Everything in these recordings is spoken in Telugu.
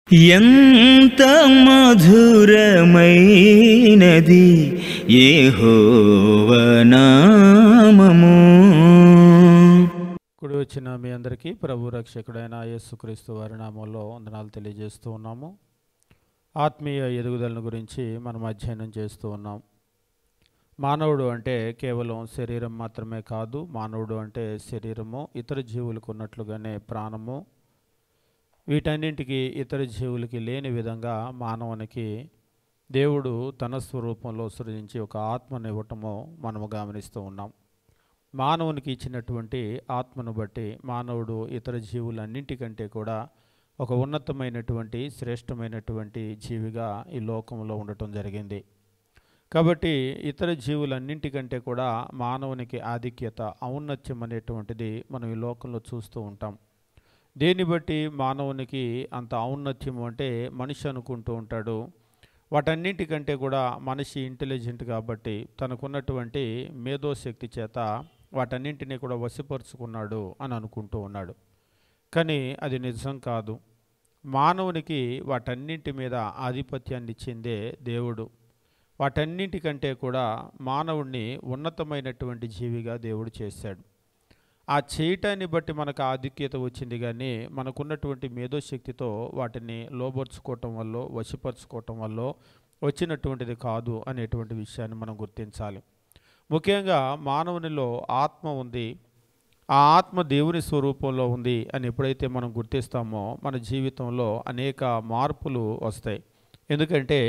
ఎంత మధురమైనది యెహోవా నామము. కుడి వచ్చిన మీ అందరికీ ప్రభు రక్షకుడైన యేసుక్రీస్తు వారి నామంలో వందనాలు తెలియజేస్తూ ఉన్నాము. ఆత్మీయ ఎదుగుదలను గురించి మనం అధ్యయనం చేస్తూ ఉన్నాం. మానవుడు అంటే కేవలం శరీరం మాత్రమే కాదు. మానవుడు అంటే శరీరము, ఇతర జీవులకు ఉన్నట్లుగానే ప్రాణము, వీటన్నింటికి ఇతర జీవులకి లేని విధంగా మానవునికి దేవుడు తన స్వరూపంలో సృజించి ఒక ఆత్మను ఇవ్వటము మనము గమనిస్తూ ఉన్నాం. మానవునికి ఇచ్చినటువంటి ఆత్మను బట్టి మానవుడు ఇతర జీవులన్నింటికంటే కూడా ఒక ఉన్నతమైనటువంటి శ్రేష్టమైనటువంటి జీవిగా ఈ లోకంలో ఉండటం జరిగింది. కాబట్టి ఇతర జీవులన్నింటికంటే కూడా మానవునికి ఆధిక్యత, ఔన్నత్యం అనేటువంటిది మనం ఈ లోకంలో చూస్తూ ఉంటాం. దేన్ని బట్టి మానవునికి అంత ఔన్నత్యం అంటే మనిషి అనుకుంటూ ఉంటాడు. వాటన్నింటికంటే కూడా మనిషి ఇంటెలిజెంట్ కాబట్టి తనకున్నటువంటి మేధోశక్తి చేత వాటన్నింటినీ కూడా వశపరుచుకున్నాడు అని అనుకుంటూ ఉన్నాడు. కానీ అది నిజం కాదు. మానవునికి వాటన్నింటి మీద ఆధిపత్యాన్ని ఇచ్చిందే దేవుడు. వాటన్నింటికంటే కూడా మానవుణ్ణి ఉన్నతమైనటువంటి జీవిగా దేవుడు చేశాడు. ఆ చేయటాన్ని బట్టి మనకు ఆధిక్యత వచ్చింది, కానీ మనకున్నటువంటి మేధోశక్తితో వాటిని లోబర్చుకోవటం వల్ల, వశపరుచుకోవటం వల్ల వచ్చినటువంటిది కాదు అనేటువంటి విషయాన్ని మనం గుర్తించాలి. ముఖ్యంగా మానవునిలో ఆత్మ ఉంది. ఆ ఆత్మ దేవుని స్వరూపంలో ఉంది అని ఎప్పుడైతే మనం గుర్తిస్తామో మన జీవితంలో అనేక మార్పులు వస్తాయి. ఎందుకంటే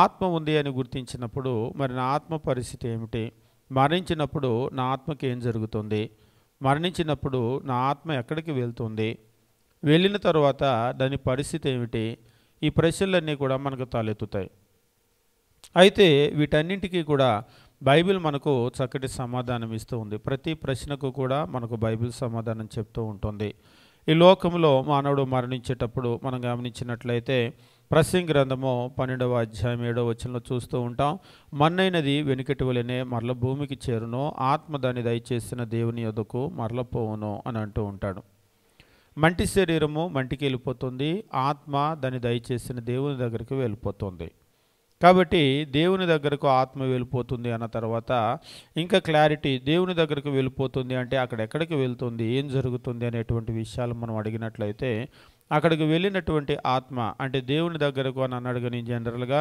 ఆత్మ ఉంది అని గుర్తించినప్పుడు మరి నా ఆత్మ పరిస్థితి ఏమిటి, మరణించినప్పుడు నా ఆత్మకి ఏం జరుగుతుంది, మరణించినప్పుడు నా ఆత్మ ఎక్కడికి వెళ్తుంది, వెళ్ళిన తర్వాత దాని పరిస్థితి ఏమిటి, ఈ ప్రశ్నలన్నీ కూడా మనకు తలెత్తుతాయి. అయితే వీటన్నింటికీ కూడా బైబిల్ మనకు చక్కటి సమాధానం ఇస్తూ ఉంది. ప్రతి ప్రశ్నకు కూడా మనకు బైబిల్ సమాధానం చెప్తూ ఉంటుంది. ఈ లోకంలో మానవుడు మరణించేటప్పుడు మనం గమనించినట్లయితే ప్రసంగి గ్రంథము 12వ అధ్యాయం 7వ వచనంలో చూస్తూ ఉంటాం. మన్నైనది వెనుకటి వలనే మరల భూమికి చేరును, ఆత్మ దాన్ని దయచేసిన దేవుని యొద్దకు మరలపోవును అని అంటూ ఉంటాడు. మంటి శరీరము మంటికి వెళ్ళిపోతుంది, ఆత్మ దాన్ని దయచేసిన దేవుని దగ్గరికి వెళ్ళిపోతుంది. కాబట్టి దేవుని దగ్గరకు ఆత్మ వెళ్ళిపోతుంది అన్న తర్వాత ఇంకా క్లారిటీ, దేవుని దగ్గరకు వెళ్ళిపోతుంది అంటే అక్కడ ఎక్కడికి వెళ్తుంది, ఏం జరుగుతుంది అనేటువంటి విషయాలు మనం అడిగినట్లయితే అక్కడికి వెళ్ళినటువంటి ఆత్మ అంటే దేవుని దగ్గరకు అని అన్నాడు. కానీ జనరల్గా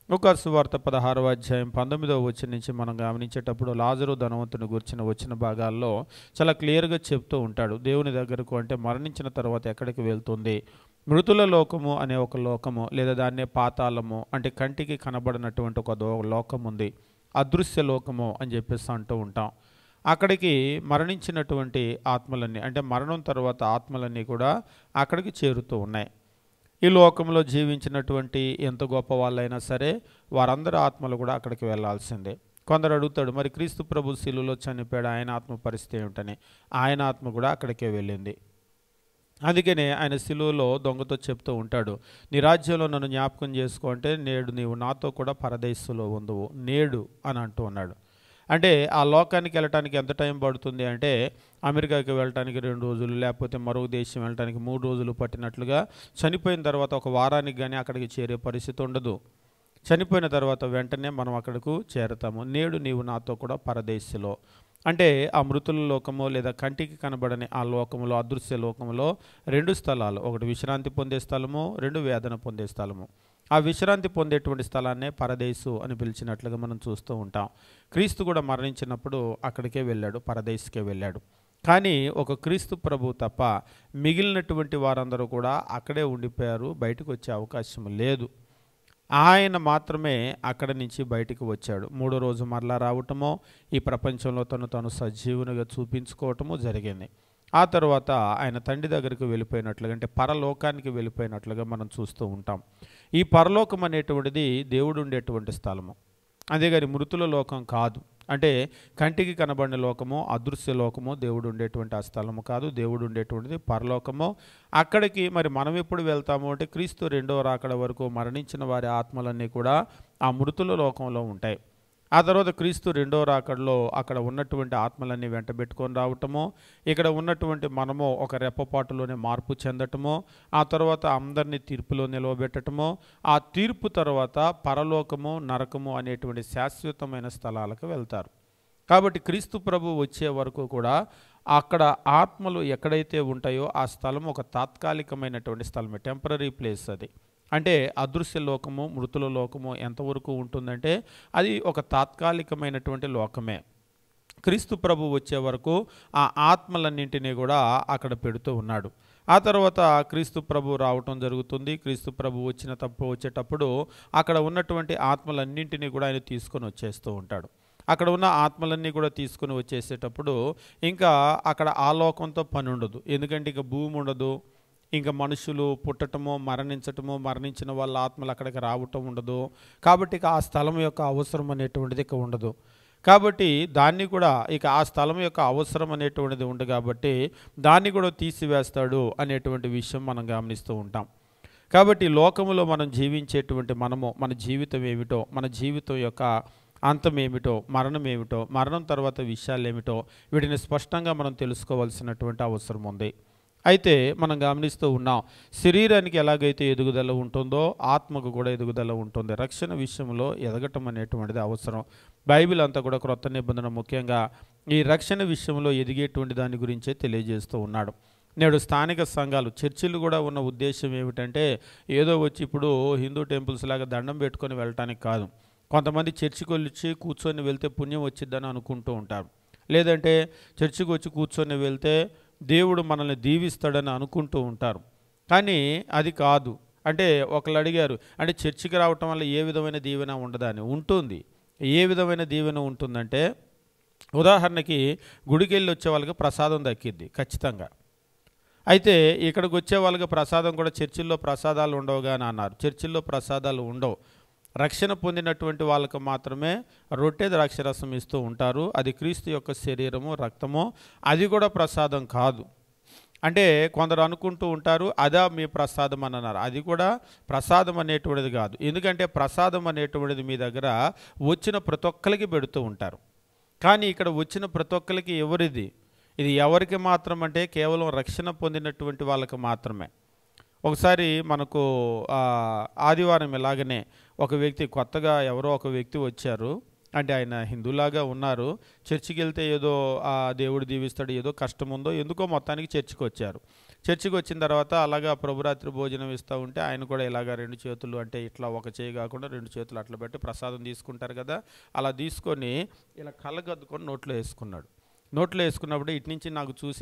లూకా సువార్త 16వ అధ్యాయం 19వ వచనం నుంచి మనం గమనించేటప్పుడు లాజరు ధనవంతుని గురించిన వచ్చిన భాగాల్లో చాలా క్లియర్గా చెప్తూ ఉంటాడు. దేవుని దగ్గరకు అంటే మరణించిన తర్వాత ఎక్కడికి వెళ్తుంది, మృతుల లోకము అనే ఒక లోకము, లేదా దాన్నే పాతాళము అంటే కంటికి కనబడినటువంటి ఒక లోకం ఉంది, అదృశ్య లోకము అని చెప్పేసి అంటూ ఉంటాం. అక్కడికి మరణించినటువంటి ఆత్మలన్నీ అంటే మరణం తర్వాత ఆత్మలన్నీ కూడా అక్కడికి చేరుతూ ఉన్నాయి. ఈ లోకంలో జీవించినటువంటి ఎంత గొప్ప వాళ్ళైనా సరే వారందరి ఆత్మలు కూడా అక్కడికి వెళ్ళాల్సిందే. కొందరు అడుగుతాడు, మరి క్రీస్తు ప్రభు శిలువలో చనిపోయాడు, ఆయన ఆత్మ పరిస్థితి ఏమిటని. ఆయన ఆత్మ కూడా అక్కడికే వెళ్ళింది. అందుకనే ఆయన శిలువలో దొంగతో చెప్తూ ఉంటాడు, నీ రాజ్యంలో నన్ను జ్ఞాపకం చేసుకో అంటే నేడు నీవు నాతో కూడా పరదేశంలో ఉందువు, నేడు అని అంటూ ఉన్నాడు. అంటే ఆ లోకానికి వెళ్ళటానికి ఎంత టైం పడుతుంది అంటే అమెరికాకి వెళ్ళటానికి 2 రోజులు, లేకపోతే మరొక దేశం వెళ్ళటానికి 3 రోజులు పట్టినట్లుగా చనిపోయిన తర్వాత ఒక వారానికి కానీ అక్కడికి చేరే పరిస్థితి ఉండదు. చనిపోయిన తర్వాత వెంటనే మనం అక్కడకు చేరతాము. నేడు నీవు నాతో కూడా పరదేశంలో అంటే ఆ మృతుల లోకము లేదా కంటికి కనబడని ఆ లోకములో, అదృశ్య లోకములో 2 స్థలాలు, ఒకటి విశ్రాంతి పొందే స్థలము, 2 వేదన పొందే స్థలము. ఆ విశ్రాంతి పొందేటువంటి స్థలాన్నే పరదేశు అని పిలిచినట్లుగా మనం చూస్తూ ఉంటాం. క్రీస్తు కూడా మరణించినప్పుడు అక్కడికే వెళ్ళాడు, పరదేశుకే వెళ్ళాడు. కానీ ఒక క్రీస్తు ప్రభు తప్ప మిగిలినటువంటి వారందరూ కూడా అక్కడే ఉండిపోయారు, బయటకు వచ్చే అవకాశం లేదు. ఆయన మాత్రమే అక్కడి నుంచి బయటికి వచ్చాడు. 3వ రోజు మరలా రావటమో, ఈ ప్రపంచంలో తను సజీవునిగా చూపించుకోవటము జరిగింది. ఆ తర్వాత ఆయన తండ్రి దగ్గరికి వెళ్ళిపోయినట్లుగా అంటే పరలోకానికి వెళ్ళిపోయినట్లుగా మనం చూస్తూ ఉంటాం. ఈ పరలోకం అనేటువంటిది దేవుడు ఉండేటువంటి స్థలము, అంతేగాని మృతుల లోకం కాదు. అంటే కంటికి కనబడిన లోకము, అదృశ్య లోకము దేవుడు ఉండేటువంటి ఆ స్థలము కాదు. దేవుడు ఉండేటువంటిది పరలోకము. అక్కడికి మరి మనం ఎప్పుడు వెళ్తాము అంటే క్రీస్తు 2వ రాకడ వరకు మరణించిన వారి ఆత్మలన్నీ కూడా ఆ మృతుల లోకంలో ఉంటాయి. ఆ తర్వాత క్రీస్తు రెండో రాకడలో అక్కడ ఉన్నటువంటి ఆత్మలన్నీ వెంటబెట్టుకొని రావటము, ఇక్కడ ఉన్నటువంటి మనము ఒక రెప్పపాటులోనే మార్పు చెందటము, ఆ తర్వాత అందరినీ తీర్పులో నిలవబెట్టడము, ఆ తీర్పు తర్వాత పరలోకము నరకము అనేటువంటి శాశ్వతమైన స్థలాలకు వెళ్తారు. కాబట్టి క్రీస్తు ప్రభు వచ్చే వరకు కూడా అక్కడ ఆత్మలు ఎక్కడైతే ఉంటాయో ఆ స్థలం ఒక తాత్కాలికమైనటువంటి స్థలమే, టెంపరీ ప్లేస్ అది. అంటే అదృశ్య లోకము, మృతుల లోకము ఎంతవరకు ఉంటుందంటే అది ఒక తాత్కాలికమైనటువంటి లోకమే. క్రీస్తు ప్రభు వచ్చే వరకు ఆ ఆత్మలన్నింటినీ కూడా అక్కడ పెడుతూ ఉన్నాడు. ఆ తర్వాత క్రీస్తు ప్రభు రావటం జరుగుతుంది. క్రీస్తు ప్రభు వచ్చేటప్పుడు అక్కడ ఉన్నటువంటి ఆత్మలన్నింటినీ కూడా ఆయన తీసుకొని వచ్చేస్తూ ఉంటాడు. అక్కడ ఉన్న ఆత్మలన్నీ కూడా తీసుకొని వచ్చేసేటప్పుడు ఇంకా అక్కడ ఆ లోకంతో పని ఉండదు. ఎందుకంటే ఇక భూమి ఉండదు, ఇంకా మనుషులు పుట్టటమో మరణించటమో, మరణించిన వాళ్ళ ఆత్మలు అక్కడికి రావటం ఉండదు. కాబట్టి ఇక ఆ స్థలం యొక్క అవసరం అనేటువంటిది ఇక ఉండదు. కాబట్టి దాన్ని కూడా ఇక ఆ స్థలం యొక్క అవసరం అనేటువంటిది ఉంది కాబట్టి దాన్ని కూడా తీసివేస్తాడు అనేటువంటి విషయం మనం గమనిస్తూ ఉంటాం. కాబట్టి లోకములో మనం జీవించేటువంటి మన జీవితం ఏమిటో, మన జీవితం యొక్క అంతం ఏమిటో, మరణం ఏమిటో, మరణం తర్వాత విషయాలు ఏమిటో వీటిని స్పష్టంగా మనం తెలుసుకోవాల్సినటువంటి అవసరం ఉంది. అయితే మనం గమనిస్తూ ఉన్నాం, శరీరానికి ఎలాగైతే ఎదుగుదల ఉంటుందో ఆత్మకు కూడా ఎదుగుదల ఉంటుంది. రక్షణ విషయంలో ఎదగటం అనేటువంటిది అవసరం. బైబిల్ అంతా కూడా క్రొత్త నిబంధన ముఖ్యంగా ఈ రక్షణ విషయంలో ఎదిగేటువంటి దాని గురించే తెలియజేస్తూ ఉన్నాడు. నేడు స్థానిక సంఘాలు, చర్చిలు కూడా ఉన్న ఉద్దేశం ఏమిటంటే ఏదో వచ్చి ఇప్పుడు హిందూ టెంపుల్స్ లాగా దండం పెట్టుకొని వెళ్ళటానికి కాదు. కొంతమంది చర్చికి వచ్చి కూర్చొని వెళ్తే పుణ్యం వచ్చిద్దని అనుకుంటూ ఉంటారు. లేదంటే చర్చికి వచ్చి కూర్చొని వెళ్తే దేవుడు మనల్ని దీవిస్తాడని అనుకుంటూ ఉంటారు. కానీ అది కాదు. అంటే ఒకళ్ళు అడిగారు, అంటే చర్చికి రావటం వల్ల ఏ విధమైన దీవెన ఉండదా అని. ఉంటుంది. ఏ విధమైన దీవెన ఉంటుందంటే ఉదాహరణకి గుడికి వెళ్ళి వచ్చే వాళ్ళకి ప్రసాదం దక్కిద్ది ఖచ్చితంగా. అయితే ఇక్కడికి వచ్చే వాళ్ళకి ప్రసాదం కూడా చర్చిల్లో ప్రసాదాలు ఉండవుగా అని అన్నారు. చర్చిల్లో ప్రసాదాలు ఉండవు. రక్షణ పొందినటువంటి వాళ్ళకు మాత్రమే రొట్టె ద్రాక్షరసం ఇస్తూ ఉంటారు. అది క్రీస్తు యొక్క శరీరము, రక్తము. అది కూడా ప్రసాదం కాదు. అంటే కొందరు అనుకుంటూ ఉంటారు అదా మీ ప్రసాదం అని అన్నారు. అది కూడా ప్రసాదం అనేటువంటిది కాదు. ఎందుకంటే ప్రసాదం అనేటువంటిది మీ దగ్గర వచ్చిన ప్రతి ఒక్కరికి పెడుతూ ఉంటారు. కానీ ఇక్కడ వచ్చిన ప్రతి ఒక్కరికి ఎవరిది? ఇది ఎవరికి మాత్రం అంటే కేవలం రక్షణ పొందినటువంటి వాళ్ళకి మాత్రమే. ఒకసారి మనకు ఆదివారం ఇలాగనే ఒక వ్యక్తి, కొత్తగా ఎవరో ఒక వ్యక్తి వచ్చారు. అంటే ఆయన హిందూలాగా ఉన్నారు. చర్చికి వెళ్తే ఏదో దేవుడు దీవిస్తాడు, ఏదో కష్టం ఉందో ఎందుకో మొత్తానికి చర్చికి వచ్చారు. చర్చికి వచ్చిన తర్వాత అలాగా ప్రభురాత్రి భోజనం ఇస్తూ ఉంటే ఆయన కూడా ఇలాగా 2 చేతులు, అంటే ఇట్లా ఒక చేయి కాకుండా 2 చేతులు అట్లా పెట్టి ప్రసాదం తీసుకుంటారు కదా, అలా తీసుకొని ఇలా కళ్ళగద్దుకొని నోట్లో వేసుకున్నాడు. నోట్లో వేసుకున్నప్పుడు ఇటు నుంచి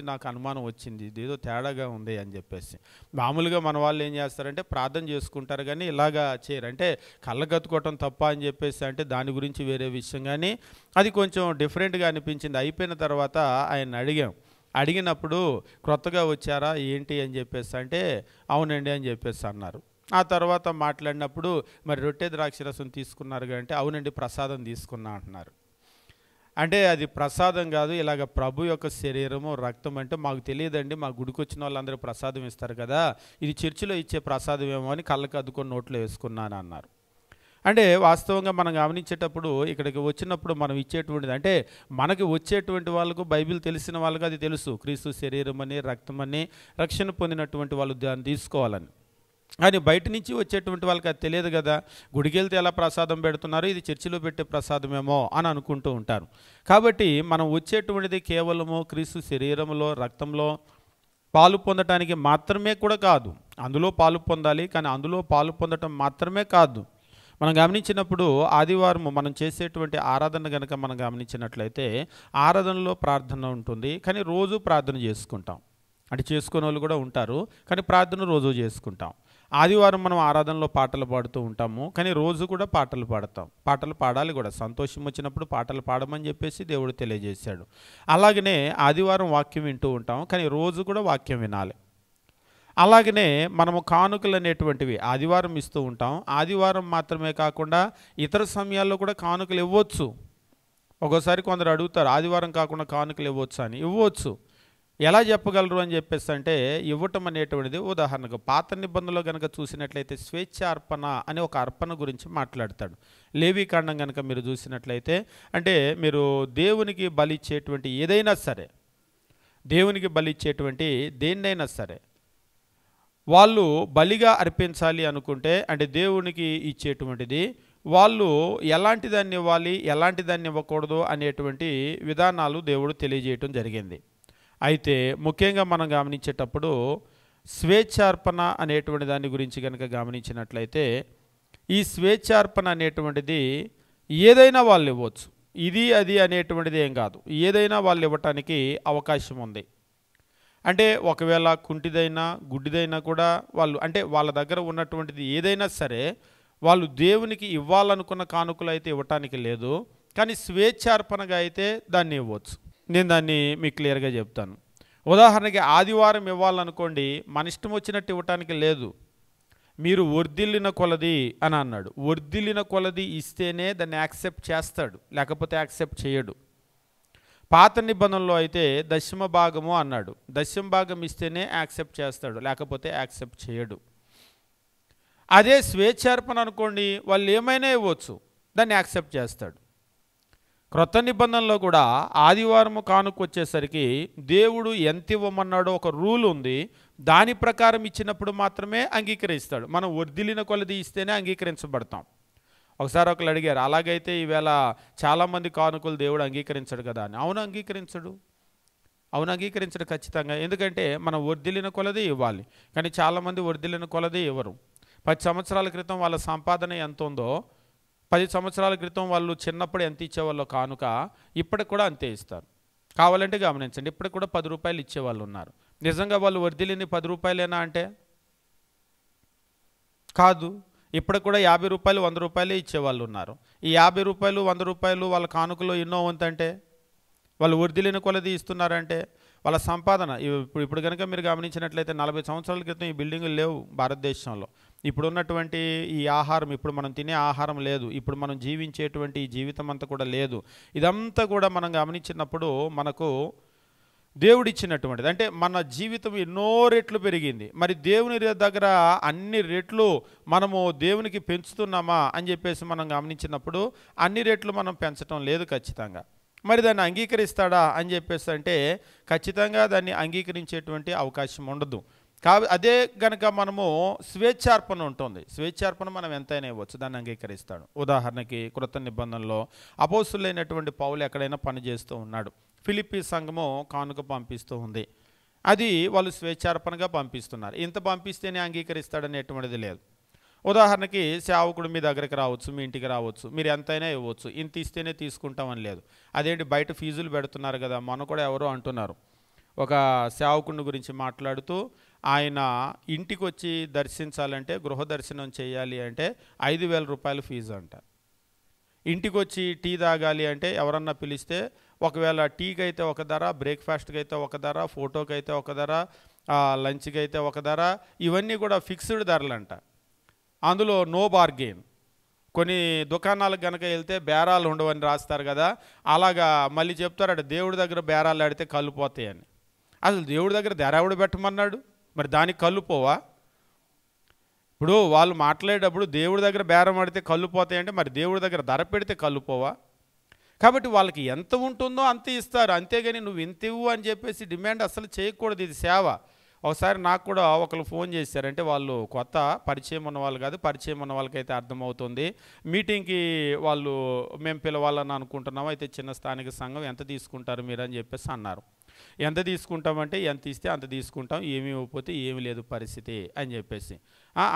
నాకు అనుమానం వచ్చింది, ఇదేదో తేడాగా ఉంది అని చెప్పేసి. మామూలుగా మన వాళ్ళు ఏం చేస్తారంటే ప్రార్థన చేసుకుంటారు కానీ ఇలాగా చేయరు. అంటే కళ్ళగత్తుకోవటం తప్ప అని చెప్పేసి అంటే దాని గురించి వేరే విషయం, కానీ అది కొంచెం డిఫరెంట్గా అనిపించింది. అయిపోయిన తర్వాత ఆయన అడిగినప్పుడు క్రొత్తగా వచ్చారా ఏంటి అని చెప్పేసి అంటే అవునండి అని చెప్పేసి అన్నారు. ఆ తర్వాత మాట్లాడినప్పుడు మరి రొట్టె ద్రాక్షరసం తీసుకున్నారు అంటే అవునండి ప్రసాదం తీసుకున్నా అంటున్నారు. అంటే అది ప్రసాదం కాదు, ఇలాగ ప్రభు యొక్క శరీరము, రక్తం. అంటే మాకు తెలియదండి, మా గుడికి వచ్చిన వాళ్ళందరూ ప్రసాదం ఇస్తారు కదా, ఇది చర్చిలో ఇచ్చే ప్రసాదం ఏమో అని కళ్ళకు అద్దుకొని నోట్లో వేసుకున్నాను అన్నారు. అంటే వాస్తవంగా మనం గమనించేటప్పుడు ఇక్కడికి వచ్చినప్పుడు మనం ఇచ్చేటువంటిది, అంటే మనకి వచ్చేటువంటి వాళ్ళకు బైబిల్ తెలిసిన వాళ్ళకి అది తెలుసు, క్రీస్తు శరీరం అని, రక్తం అని, రక్షణ పొందినటువంటి వాళ్ళు దాన్ని తీసుకోవాలని. కానీ బయట నుంచి వచ్చేటువంటి వాళ్ళకి అది తెలియదు కదా. గుడికి వెళ్తే ఎలా ప్రసాదం పెడుతున్నారు, ఇది చర్చిలో పెట్టే ప్రసాదమేమో అని అనుకుంటూ ఉంటారు. కాబట్టి మనం వచ్చేటువంటిది కేవలము క్రీస్తు శరీరంలో, రక్తంలో పాలు పొందటానికి మాత్రమే కూడా కాదు. అందులో పాలు పొందాలి, కానీ అందులో పాలు పొందటం మాత్రమే కాదు. మనం గమనించినప్పుడు ఆదివారం మనం చేసేటువంటి ఆరాధన కనుక మనం గమనించినట్లయితే ఆరాధనలో ప్రార్థన ఉంటుంది, కానీ రోజు ప్రార్థన చేసుకుంటాం. అంటే చేసుకునే వాళ్ళు కూడా ఉంటారు, కానీ ప్రార్థన రోజు చేసుకుంటాం. ఆదివారం మనం ఆరాధనలో పాటలు పాడుతూ ఉంటాము, కానీ రోజు కూడా పాటలు పాడతాం. పాటలు పాడాలి కూడా, సంతోషం వచ్చినప్పుడు పాటలు పాడమని చెప్పేసి దేవుడు తెలియజేశాడు. అలాగనే ఆదివారం వాక్యం వింటూ ఉంటాం, కానీ రోజు కూడా వాక్యం వినాలి. అలాగనే మనము కానుకలు అనేటువంటివి ఆదివారం ఇస్తూ ఉంటాం. ఆదివారం మాత్రమే కాకుండా ఇతర సమయాల్లో కూడా కానుకలు ఇవ్వచ్చు. ఒక్కోసారి కొందరు అడుగుతారు ఆదివారం కాకుండా కానుకలు ఇవ్వచ్చు అని. ఇవ్వచ్చు. ఎలా చెప్పగలరు అని చెప్పేసి అంటే ఇవ్వటం అనేటువంటిది, ఉదాహరణకు పాత నిబంధనలో కనుక చూసినట్లయితే స్వేచ్ఛ అర్పణ అనే ఒక అర్పణ గురించి మాట్లాడతాడు. లేవీకాండం కనుక మీరు చూసినట్లయితే, అంటే మీరు దేవునికి బలిచ్చేటువంటి ఏదైనా సరే, దేవునికి బలిచ్చేటువంటి దేన్నైనా సరే వాళ్ళు బలిగా అర్పించాలి అనుకుంటే, అంటే దేవునికి ఇచ్చేటువంటిది వాళ్ళు ఎలాంటి దాన్ని ఇవ్వాలి, ఎలాంటి దాన్ని ఇవ్వకూడదు అనేటువంటి విధానాలు దేవుడు తెలియజేయటం జరిగింది. అయితే ముఖ్యంగా మనం గమనించేటప్పుడు స్వేచ్ఛార్పణ అనేటువంటి దాని గురించి కనుక గమనించినట్లయితే, ఈ స్వేచ్ఛార్పణ అనేటువంటిది ఏదైనా వాళ్ళు ఇవ్వచ్చు. ఇది అది అనేటువంటిది ఏం కాదు, ఏదైనా వాళ్ళు ఇవ్వటానికి అవకాశం ఉంది. అంటే ఒకవేళ కుంటిదైనా గుడ్డిదైనా కూడా వాళ్ళు, అంటే వాళ్ళ దగ్గర ఉన్నటువంటిది ఏదైనా సరే వాళ్ళు దేవునికి ఇవ్వాలనుకున్న కానుకలు అయితే ఇవ్వటానికి లేదు, కానీ స్వేచ్ఛార్పణగా అయితే దాన్ని ఇవ్వచ్చు. నేను దాన్ని మీకు క్లియర్గా చెప్తాను. ఉదాహరణకి ఆదివారం ఇవ్వాలనుకోండి, మన ఇష్టం వచ్చినట్టు ఇవ్వటానికి లేదు. మీరు వర్ధిల్లిన కొలది అని అన్నాడు. వర్ధిల్లిన కొలది ఇస్తేనే దాన్ని యాక్సెప్ట్ చేస్తాడు, లేకపోతే యాక్సెప్ట్ చేయడు. పాత నిబంధనలో అయితే దశమ భాగము అన్నాడు. దశమ భాగం ఇస్తేనే యాక్సెప్ట్ చేస్తాడు, లేకపోతే యాక్సెప్ట్ చేయడు. అదే స్వేచ్ఛార్పణ అనుకోండి, వాళ్ళు ఏమైనా ఇవ్వచ్చు, దాన్ని యాక్సెప్ట్ చేస్తాడు. క్రొత్త నిబంధనలో కూడా ఆదివారము కానుక వచ్చేసరికి దేవుడు ఎంత ఇవ్వమన్నాడో ఒక రూల్ ఉంది. దాని ప్రకారం ఇచ్చినప్పుడు మాత్రమే అంగీకరిస్తాడు. మనం వర్ధిల్లిన కొలది ఇస్తేనే అంగీకరించబడతాం. ఒకసారి ఒకళ్ళు అడిగారు, అలాగైతే ఈవేళ చాలామంది కానుకలు దేవుడు అంగీకరించడు కదా అని. అవును అంగీకరించడు, అవును అంగీకరించడు ఖచ్చితంగా. ఎందుకంటే మనం వర్ధిల్లిన కొలది ఇవ్వాలి, కానీ చాలామంది వర్ధిల్లిన కొలది ఇవ్వరు. 10 సంవత్సరాల క్రితం వాళ్ళ సంపాదన ఎంత ఉందో, 10 సంవత్సరాల క్రితం వాళ్ళు చిన్నప్పుడు ఎంత ఇచ్చేవాళ్ళో కానుక ఇప్పటికి కూడా అంతే ఇస్తారు. కావాలంటే గమనించండి, ఇప్పటికి కూడా 10 రూపాయలు ఇచ్చేవాళ్ళు ఉన్నారు. నిజంగా వాళ్ళు వర్ధిల్లింది 10 రూపాయలేనా అంటే కాదు. ఇప్పటికి కూడా 50 రూపాయలు 100 రూపాయలే ఇచ్చేవాళ్ళు ఉన్నారు. ఈ 50 రూపాయలు 100 రూపాయలు వాళ్ళ కానుకలో ఎన్నో వంతంటే, వాళ్ళు వర్ధిల్లిన కొలది ఇస్తున్నారంటే వాళ్ళ సంపాదన. ఇప్పుడు కనుక మీరు గమనించినట్లయితే 40 సంవత్సరాల క్రితం ఈ బిల్డింగులు లేవు భారతదేశంలో. ఇప్పుడు ఉన్నటువంటి ఈ ఆహారం, ఇప్పుడు మనం తినే ఆహారం లేదు, ఇప్పుడు మనం జీవించేటువంటి ఈ జీవితం అంతా కూడా లేదు. ఇదంతా కూడా మనం గమనించినప్పుడు మనకు దేవుడిచ్చినటువంటిది, అంటే మన జీవితం ఎన్నో రెట్లు పెరిగింది. మరి దేవుని దగ్గర అన్ని రెట్లు మనము దేవునికి పెంచుతున్నామా అని చెప్పేసి మనం గమనించినప్పుడు అన్ని రెట్లు మనం పెంచడం లేదు ఖచ్చితంగా. మరి దాన్ని అంగీకరిస్తాడా అని చెప్పేసి అంటే ఖచ్చితంగా దాన్ని అంగీకరించేటువంటి అవకాశం ఉండదు. అదే కనుక మనము స్వేచ్ఛార్పణ ఉంటుంది, స్వేచ్ఛార్పణ మనం ఎంతైనా ఇవ్వచ్చు, దాన్ని అంగీకరిస్తాడు. ఉదాహరణకి క్రొత్త నిబంధనలో అపోస్తులైనటువంటి పౌలు ఎక్కడైనా పని చేస్తూ ఉన్నాడు, ఫిలిప్పీ సంఘము కానుక పంపిస్తూ ఉంది, అది వాళ్ళు స్వేచ్ఛార్పణగా పంపిస్తున్నారు. ఇంత పంపిస్తేనే అంగీకరిస్తాడనేటువంటిది లేదు. ఉదాహరణకి సేవకుడు మీ దగ్గరికి రావచ్చు, మీ ఇంటికి రావచ్చు, మీరు ఎంతైనా ఇవ్వచ్చు, ఇంత ఇస్తేనే తీసుకుంటామని లేదు. అదేంటి బయట ఫీజులు పెడుతున్నారు కదా, మన కూడా ఎవరో అంటున్నారు. ఒక సేవకుని గురించి మాట్లాడుతూ, ఆయన ఇంటికి వచ్చి దర్శించాలంటే, గృహ దర్శనం చేయాలి అంటే 5,000 రూపాయలు ఫీజు అంట. ఇంటికి వచ్చి టీ తాగాలి అంటే ఎవరన్నా పిలిస్తే, ఒకవేళ టీకి అయితే ఒక ధర, బ్రేక్ఫాస్ట్కి అయితే ఒక ధర, ఫోటోకి అయితే ఒక ధర, లంచ్కి అయితే ఒక ధర, ఇవన్నీ కూడా ఫిక్స్డ్ ధరలంట. అందులో నో బార్గెయిన్. కొన్ని దుకాణాలకు కనుక వెళ్తే బేరాలు ఉండవని రాస్తారు కదా, అలాగా మళ్ళీ చెప్తారట దేవుడి దగ్గర బేరాలు ఆడితే కళ్ళు పోతాయని. అసలు దేవుడి దగ్గర ధర పెట్టమన్నాడు, మరి దానికి కళ్ళు పోవా? ఇప్పుడు వాళ్ళు మాట్లాడేటప్పుడు దేవుడి దగ్గర బేరం ఆడితే కళ్ళు పోతాయంటే, మరి దేవుడి దగ్గర ధర పెడితే కళ్ళు పోవా? కాబట్టి వాళ్ళకి ఎంత ఉంటుందో అంత ఇస్తారు, అంతేగాని నువ్వు ఇంత ఇవ్వు అని చెప్పేసి డిమాండ్ అసలు చేయకూడదు. ఇది సేవ. ఒకసారి నాకు కూడా ఒకరు ఫోన్ చేశారు, అంటే వాళ్ళు కొత్త పరిచయం ఉన్న వాళ్ళు కాదు, పరిచయం ఉన్న వాళ్ళకైతే అర్థమవుతుంది. మీటింగ్కి వాళ్ళు మేము పిలవాలని అనుకుంటున్నాము, అయితే చిన్న స్థానిక సంఘం, ఎంత తీసుకుంటారు మీరు అని చెప్పేసి అన్నారు. ఎంత తీసుకుంటామంటే ఎంత ఇస్తే అంత తీసుకుంటాం, ఏమి ఇవ్వకపోతే ఏమి లేదు పరిస్థితి అని చెప్పేసి.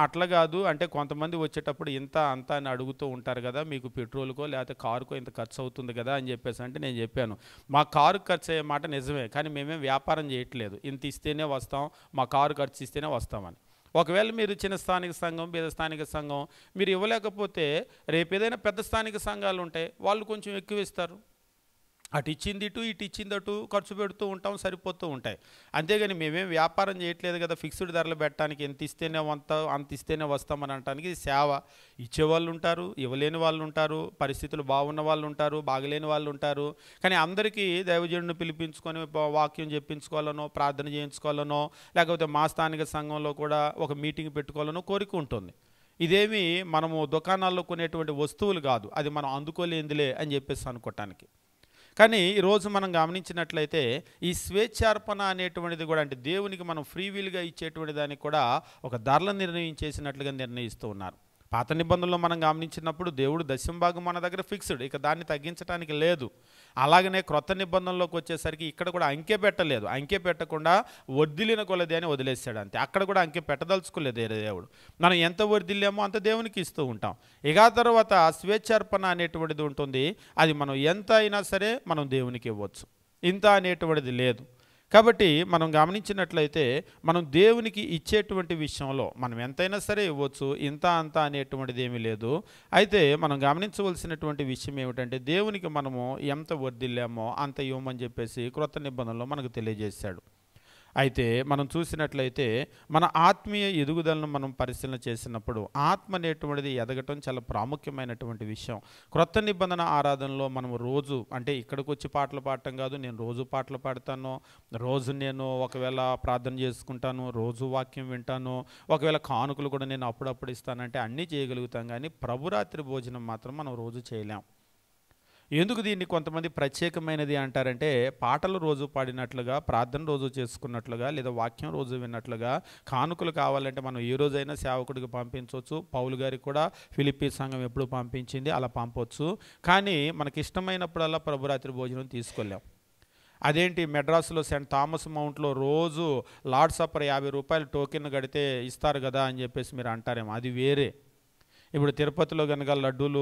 అట్లా కాదు అంటే కొంతమంది వచ్చేటప్పుడు ఇంత అంత అని అడుగుతూ ఉంటారు కదా, మీకు పెట్రోల్కో లేకపోతే కారుకో ఇంత ఖర్చు అవుతుంది కదా అని చెప్పేసి అంటే నేను చెప్పాను, మా కారు ఖర్చు అయ్యే మాట నిజమే, కానీ మేమేం వ్యాపారం చేయట్లేదు, ఇంత ఇస్తేనే వస్తాం, మా కారు ఖర్చు ఇస్తేనే వస్తామని. ఒకవేళ మీరు చిన్న స్థానిక సంఘం, పేద స్థానిక సంఘం మీరు ఇవ్వలేకపోతే, రేపు ఏదైనా పెద్ద స్థానిక సంఘాలు ఉంటాయి, వాళ్ళు కొంచెం ఎక్కువ ఇస్తారు. అటు ఇచ్చింది ఇటు, ఇటు ఇచ్చింది అటు ఖర్చు పెడుతూ ఉంటాం, సరిపోతూ ఉంటాయి. అంతేగాని మేమేం వ్యాపారం చేయట్లేదు కదా, ఫిక్స్డ్ ధరలు పెట్టడానికి ఎంత ఇస్తేనే అంత ఇస్తేనే వస్తామని అనడానికి. ఇది సేవ. ఇచ్చేవాళ్ళు ఉంటారు, ఇవ్వలేని వాళ్ళు ఉంటారు, పరిస్థితులు బాగున్న వాళ్ళు ఉంటారు, బాగలేని వాళ్ళు ఉంటారు. కానీ అందరికీ దైవజనుడిని పిలిపించుకొని వాక్యం చెప్పించుకోవాలనో, ప్రార్థన చేయించుకోవాలనో, లేకపోతే మా స్థానిక సంఘంలో కూడా ఒక మీటింగ్ పెట్టుకోవాలనో కోరిక ఉంటుంది. ఇదేమి మనము దుకాణాల్లో కొనేటువంటి వస్తువులు కాదు, అది మనం అందుకోలేందిలే అని చెప్పేసి అనుకోవటానికి. కానీ ఈరోజు మనం గమనించినట్లయితే ఈ స్వేచ్ఛార్పణ అనేటువంటిది కూడా, అంటే దేవునికి మనం ఫ్రీ విల్గా ఇచ్చేటువంటి దానికి కూడా ఒక ధరల నిర్ణయించేసినట్లుగా నిర్ణయిస్తూ ఉన్నారు. పాత నిబంధనలో మనం గమనించినప్పుడు దేవుడు దశంభాగం మన దగ్గర ఫిక్స్డ్, ఇక దాన్ని తగ్గించడానికి లేదు. అలాగనే క్రొత్త నిబంధనలోకి వచ్చేసరికి ఇక్కడ కూడా అంకె పెట్టలేదు, అంకె పెట్టకుండా వర్ధిల్లిన కొలది అని వదిలేశాడు అంతే. అక్కడ కూడా అంకె పెట్టదలుచుకోలేదు దేవుడు. మనం ఎంత వర్ధిల్లామో అంత దేవునికి ఇస్తూ ఉంటాం. ఇక తర్వాత స్వేచ్ఛార్పణ అనేటువంటిది ఉంటుంది, అది మనం ఎంత అయినా సరే మనం దేవునికి ఇవ్వచ్చు, ఇంత అనేటువంటిది లేదు. కాబట్టి మనం గమనించినట్లయితే మనం దేవునికి ఇచ్చేటువంటి విషయంలో మనం ఎంతైనా సరే ఇవ్వచ్చు, ఇంత అంత అనేటువంటిది ఏమీ లేదు. అయితే మనం గమనించవలసినటువంటి విషయం ఏమిటంటే దేవునికి మనము ఎంత వర్ధిల్లామో అంత ఇవ్వమని చెప్పేసి క్రొత్త నిబంధనలో మనకు తెలియజేశాడు. అయితే మనం చూసినట్లయితే మన ఆత్మీయ ఎదుగుదలను మనం పరిశీలన చేసినప్పుడు ఆత్మ అనేటువంటిది ఎదగటం చాలా ప్రాముఖ్యమైనటువంటి విషయం. క్రొత్త నిబంధన ఆరాధనలో మనం రోజు, అంటే ఇక్కడికి వచ్చి పాటలు పాడటం కాదు, నేను రోజు పాటలు పాడతాను, రోజు నేను ఒకవేళ ప్రార్థన చేసుకుంటాను, రోజు వాక్యం వింటాను, ఒకవేళ కానుకలు కూడా నేను అప్పుడప్పుడు ఇస్తానంటే అన్నీ చేయగలుగుతాం. కానీ ప్రభురాత్రి భోజనం మాత్రం మనం రోజు చేయలేం. ఎందుకు దీన్ని కొంతమంది ప్రత్యేకమైనది అంటారంటే, పాటలు రోజు పాడినట్లుగా, ప్రార్థన రోజు చేసుకున్నట్లుగా, లేదా వాక్యం రోజు విన్నట్లుగా కానుకలు కావాలంటే మనం ఏ రోజైనా సేవకుడికి పంపించవచ్చు. పౌలు గారికి కూడా ఫిలిప్పీ సంఘం ఎప్పుడు పంపించింది, అలా పంపవచ్చు. కానీ మనకి ఇష్టమైనప్పుడల్లా ప్రభురాత్రి భోజనం తీసుకోలేం. అదేంటి, మెడ్రాస్లో సెయింట్ థామస్ మౌంట్లో రోజు లార్డ్ సప్పర్ 50 రూపాయలు టోకెన్ కడితే ఇస్తారు కదా అని చెప్పేసి మీరు అంటారేమో, అది వేరే. ఇప్పుడు తిరుపతిలో కనుక లడ్డూలు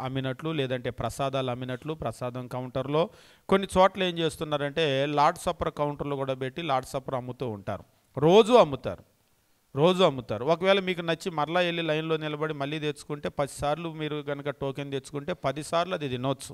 అమ్మినట్లు, లేదంటే ప్రసాదాలు అమ్మినట్లు ప్రసాదం కౌంటర్లో కొన్ని చోట్ల ఏం చేస్తున్నారంటే లార్డ్ సప్పర్ కౌంటర్లో కూడా పెట్టి లార్డ్ సప్పర్ అమ్ముతూ ఉంటారు. రోజు అమ్ముతారు. ఒకవేళ మీకు నచ్చి మరలా వెళ్ళి లైన్లో నిలబడి మళ్ళీ తెచ్చుకుంటే 10 సార్లు మీరు కనుక టోకెన్ తెచ్చుకుంటే 10 సార్లు అది తినొచ్చు.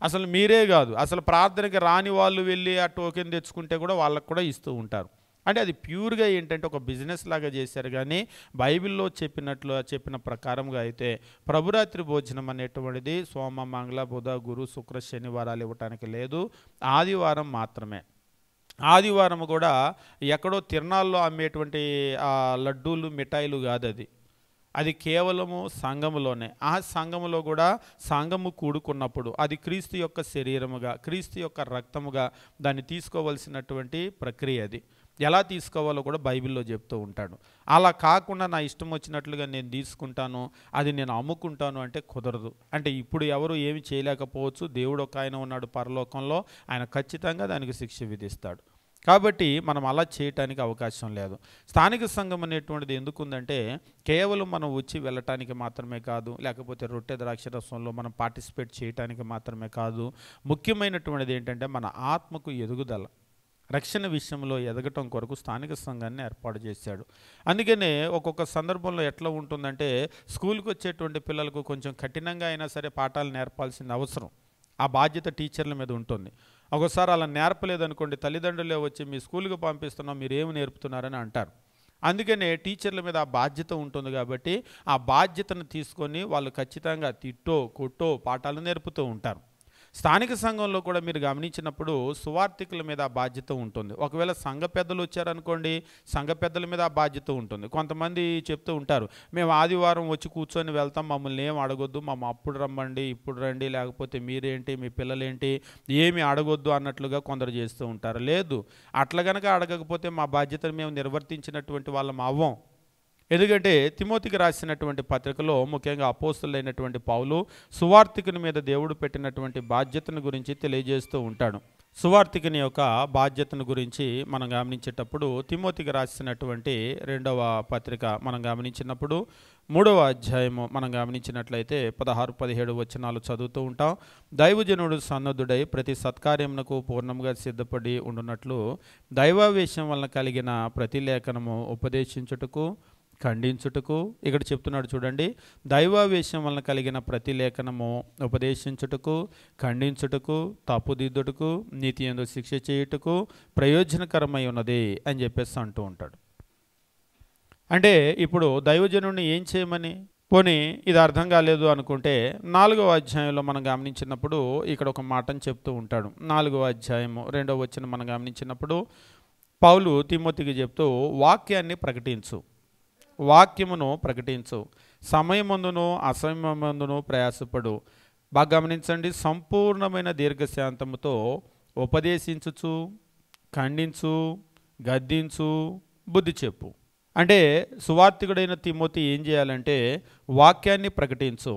అసలు మీరే కాదు, అసలు ప్రార్థనకి రాని వాళ్ళు వెళ్ళి ఆ టోకెన్ తెచ్చుకుంటే కూడా వాళ్ళకు కూడా ఇస్తూ ఉంటారు. అంటే అది ప్యూర్గా ఏంటంటే ఒక బిజినెస్ లాగా చేశారు. కానీ బైబిల్లో చెప్పిన ప్రకారంగా అయితే ప్రభురాత్రి భోజనం అనేటువంటిది సోమ, మంగళ, బుధ, గురు, శుక్ర, శనివారాలు ఇవ్వటానికి లేదు, ఆదివారం మాత్రమే. ఆదివారం కూడా ఎక్కడో తిరునాళ్ళలో అమ్మేటువంటి లడ్డూలు, మిఠాయిలు కాదు, అది కేవలము సంఘములోనే. ఆ సంఘములో కూడా సంఘము కూడుకున్నప్పుడు అది క్రీస్తు యొక్క శరీరముగా, క్రీస్తు యొక్క రక్తముగా దాన్ని తీసుకోవలసినటువంటి ప్రక్రియ. అది ఎలా తీసుకోవాలో కూడా బైబిల్లో చెప్తూ ఉంటాడు. అలా కాకుండా నా ఇష్టం వచ్చినట్లుగా నేను తీసుకుంటాను, అది నేను అమ్ముకుంటాను అంటే కుదరదు. అంటే ఇప్పుడు ఎవరు ఏమి చేయలేకపోవచ్చు, దేవుడు ఒక ఆయన ఉన్నాడు పరలోకంలో, ఆయన ఖచ్చితంగా దానికి శిక్ష విధిస్తాడు. కాబట్టి మనం అలా చేయటానికి అవకాశం లేదు. స్థానిక సంఘం అనేటువంటిది ఎందుకుందంటే కేవలం మనం వచ్చి వెళ్ళటానికి మాత్రమే కాదు, లేకపోతే రొట్టె ద్రాక్షరసంలో మనం పార్టిసిపేట్ చేయటానికి మాత్రమే కాదు. ముఖ్యమైనటువంటిది ఏంటంటే మన ఆత్మకు ఎదుగుదల, రక్షణ విషయంలో ఎదగటం కొరకు స్థానిక సంఘాన్ని ఏర్పాటు చేశాడు. అందుకనే ఒక్కొక్క సందర్భంలో ఎట్లా ఉంటుందంటే స్కూల్కి వచ్చేటువంటి పిల్లలకు కొంచెం కఠినంగా అయినా సరే పాఠాలు నేర్పాల్సిన అవసరం, ఆ బాధ్యత టీచర్ల మీద ఉంటుంది. ఒకసారి అలా నేర్పలేదనుకోండి, తల్లిదండ్రులే వచ్చి మీ స్కూల్కి పంపిస్తున్నాం, మీరు ఏమి నేర్పుతున్నారని అంటారు. అందుకనే టీచర్ల మీద ఆ బాధ్యత ఉంటుంది. కాబట్టి ఆ బాధ్యతను తీసుకొని వాళ్ళు ఖచ్చితంగా తిట్టో కొట్టో పాఠాలు నేర్పుతూ ఉంటారు. స్థానిక సంఘంలో కూడా మీరు గమనించినప్పుడు సువార్థికుల మీద ఆ బాధ్యత ఉంటుంది. ఒకవేళ సంఘ పెద్దలు వచ్చారనుకోండి, సంఘ పెద్దల మీద ఆ బాధ్యత ఉంటుంది. కొంతమంది చెప్తూ ఉంటారు, మేము ఆదివారం వచ్చి కూర్చొని వెళ్తాం, మమ్మల్ని ఏం అడగొద్దు, అప్పుడు రమ్మండి, ఇప్పుడు రండి, లేకపోతే మీరేంటి, మీ పిల్లలేంటి, ఏమి అడగొద్దు అన్నట్లుగా కొందరు చేస్తూ ఉంటారు. లేదు, అట్లా గనక అడగకపోతే మా బాధ్యతను మేము నిర్వర్తించినటువంటి వాళ్ళం అవ్వం. ఎందుకంటే తిమోతికి రాసినటువంటి పత్రికలో ముఖ్యంగా అపోస్తలుడైనటువంటి పౌలు సువార్థికుని మీద దేవుడు పెట్టినటువంటి బాధ్యతను గురించి తెలియజేస్తూ ఉంటాడు. సువార్థికుని యొక్క బాధ్యతను గురించి మనం గమనించేటప్పుడు తిమోతికి రాసినటువంటి 2వ పత్రిక మనం గమనించినప్పుడు 3వ అధ్యాయము మనం గమనించినట్లయితే 16-17 వచనాలు చదువుతూ ఉంటాం. దైవజనుడు సన్నద్ధుడై ప్రతి సత్కార్యమునకు పూర్ణంగా సిద్ధపడి ఉండునట్లు దైవావేశం వలన కలిగిన ప్రతి లేఖనము ఉపదేశించుటకు, ఖండించుటకు, ఇక్కడ చెప్తున్నాడు చూడండి, దైవావేశం వలన కలిగిన ప్రతి లేఖనము ఉపదేశించుటకు, ఖండించుటకు, తప్పుదిద్దుటకు, నీతి యందు శిక్ష చేయుటకు ప్రయోజనకరమై ఉన్నది అని చెప్పేసి అంటూ ఉంటాడు. అంటే ఇప్పుడు దైవజనుడిని ఏం చేయమని, పోనీ ఇది అర్థం కాలేదు అనుకుంటే 4వ అధ్యాయంలో మనం గమనించినప్పుడు ఇక్కడ ఒక మాటను చెప్తూ ఉంటాడు. 4వ అధ్యాయము 2వ వచనం మనం గమనించినప్పుడు పౌలు తిమోతికి చెప్తూ వాక్యాన్ని ప్రకటించు, వాక్యమును ప్రకటించు, సమయమందును అసమయమందును ప్రయాసపడు. బాగా గమనించండి, సంపూర్ణమైన దీర్ఘశాంతముతో ఉపదేశించుచు, ఖండించు, గద్దించు, బుద్ధి చెప్పు. అంటే సువార్తికుడైన తిమోతి ఏం చేయాలంటే వాక్యాన్ని ప్రకటించు,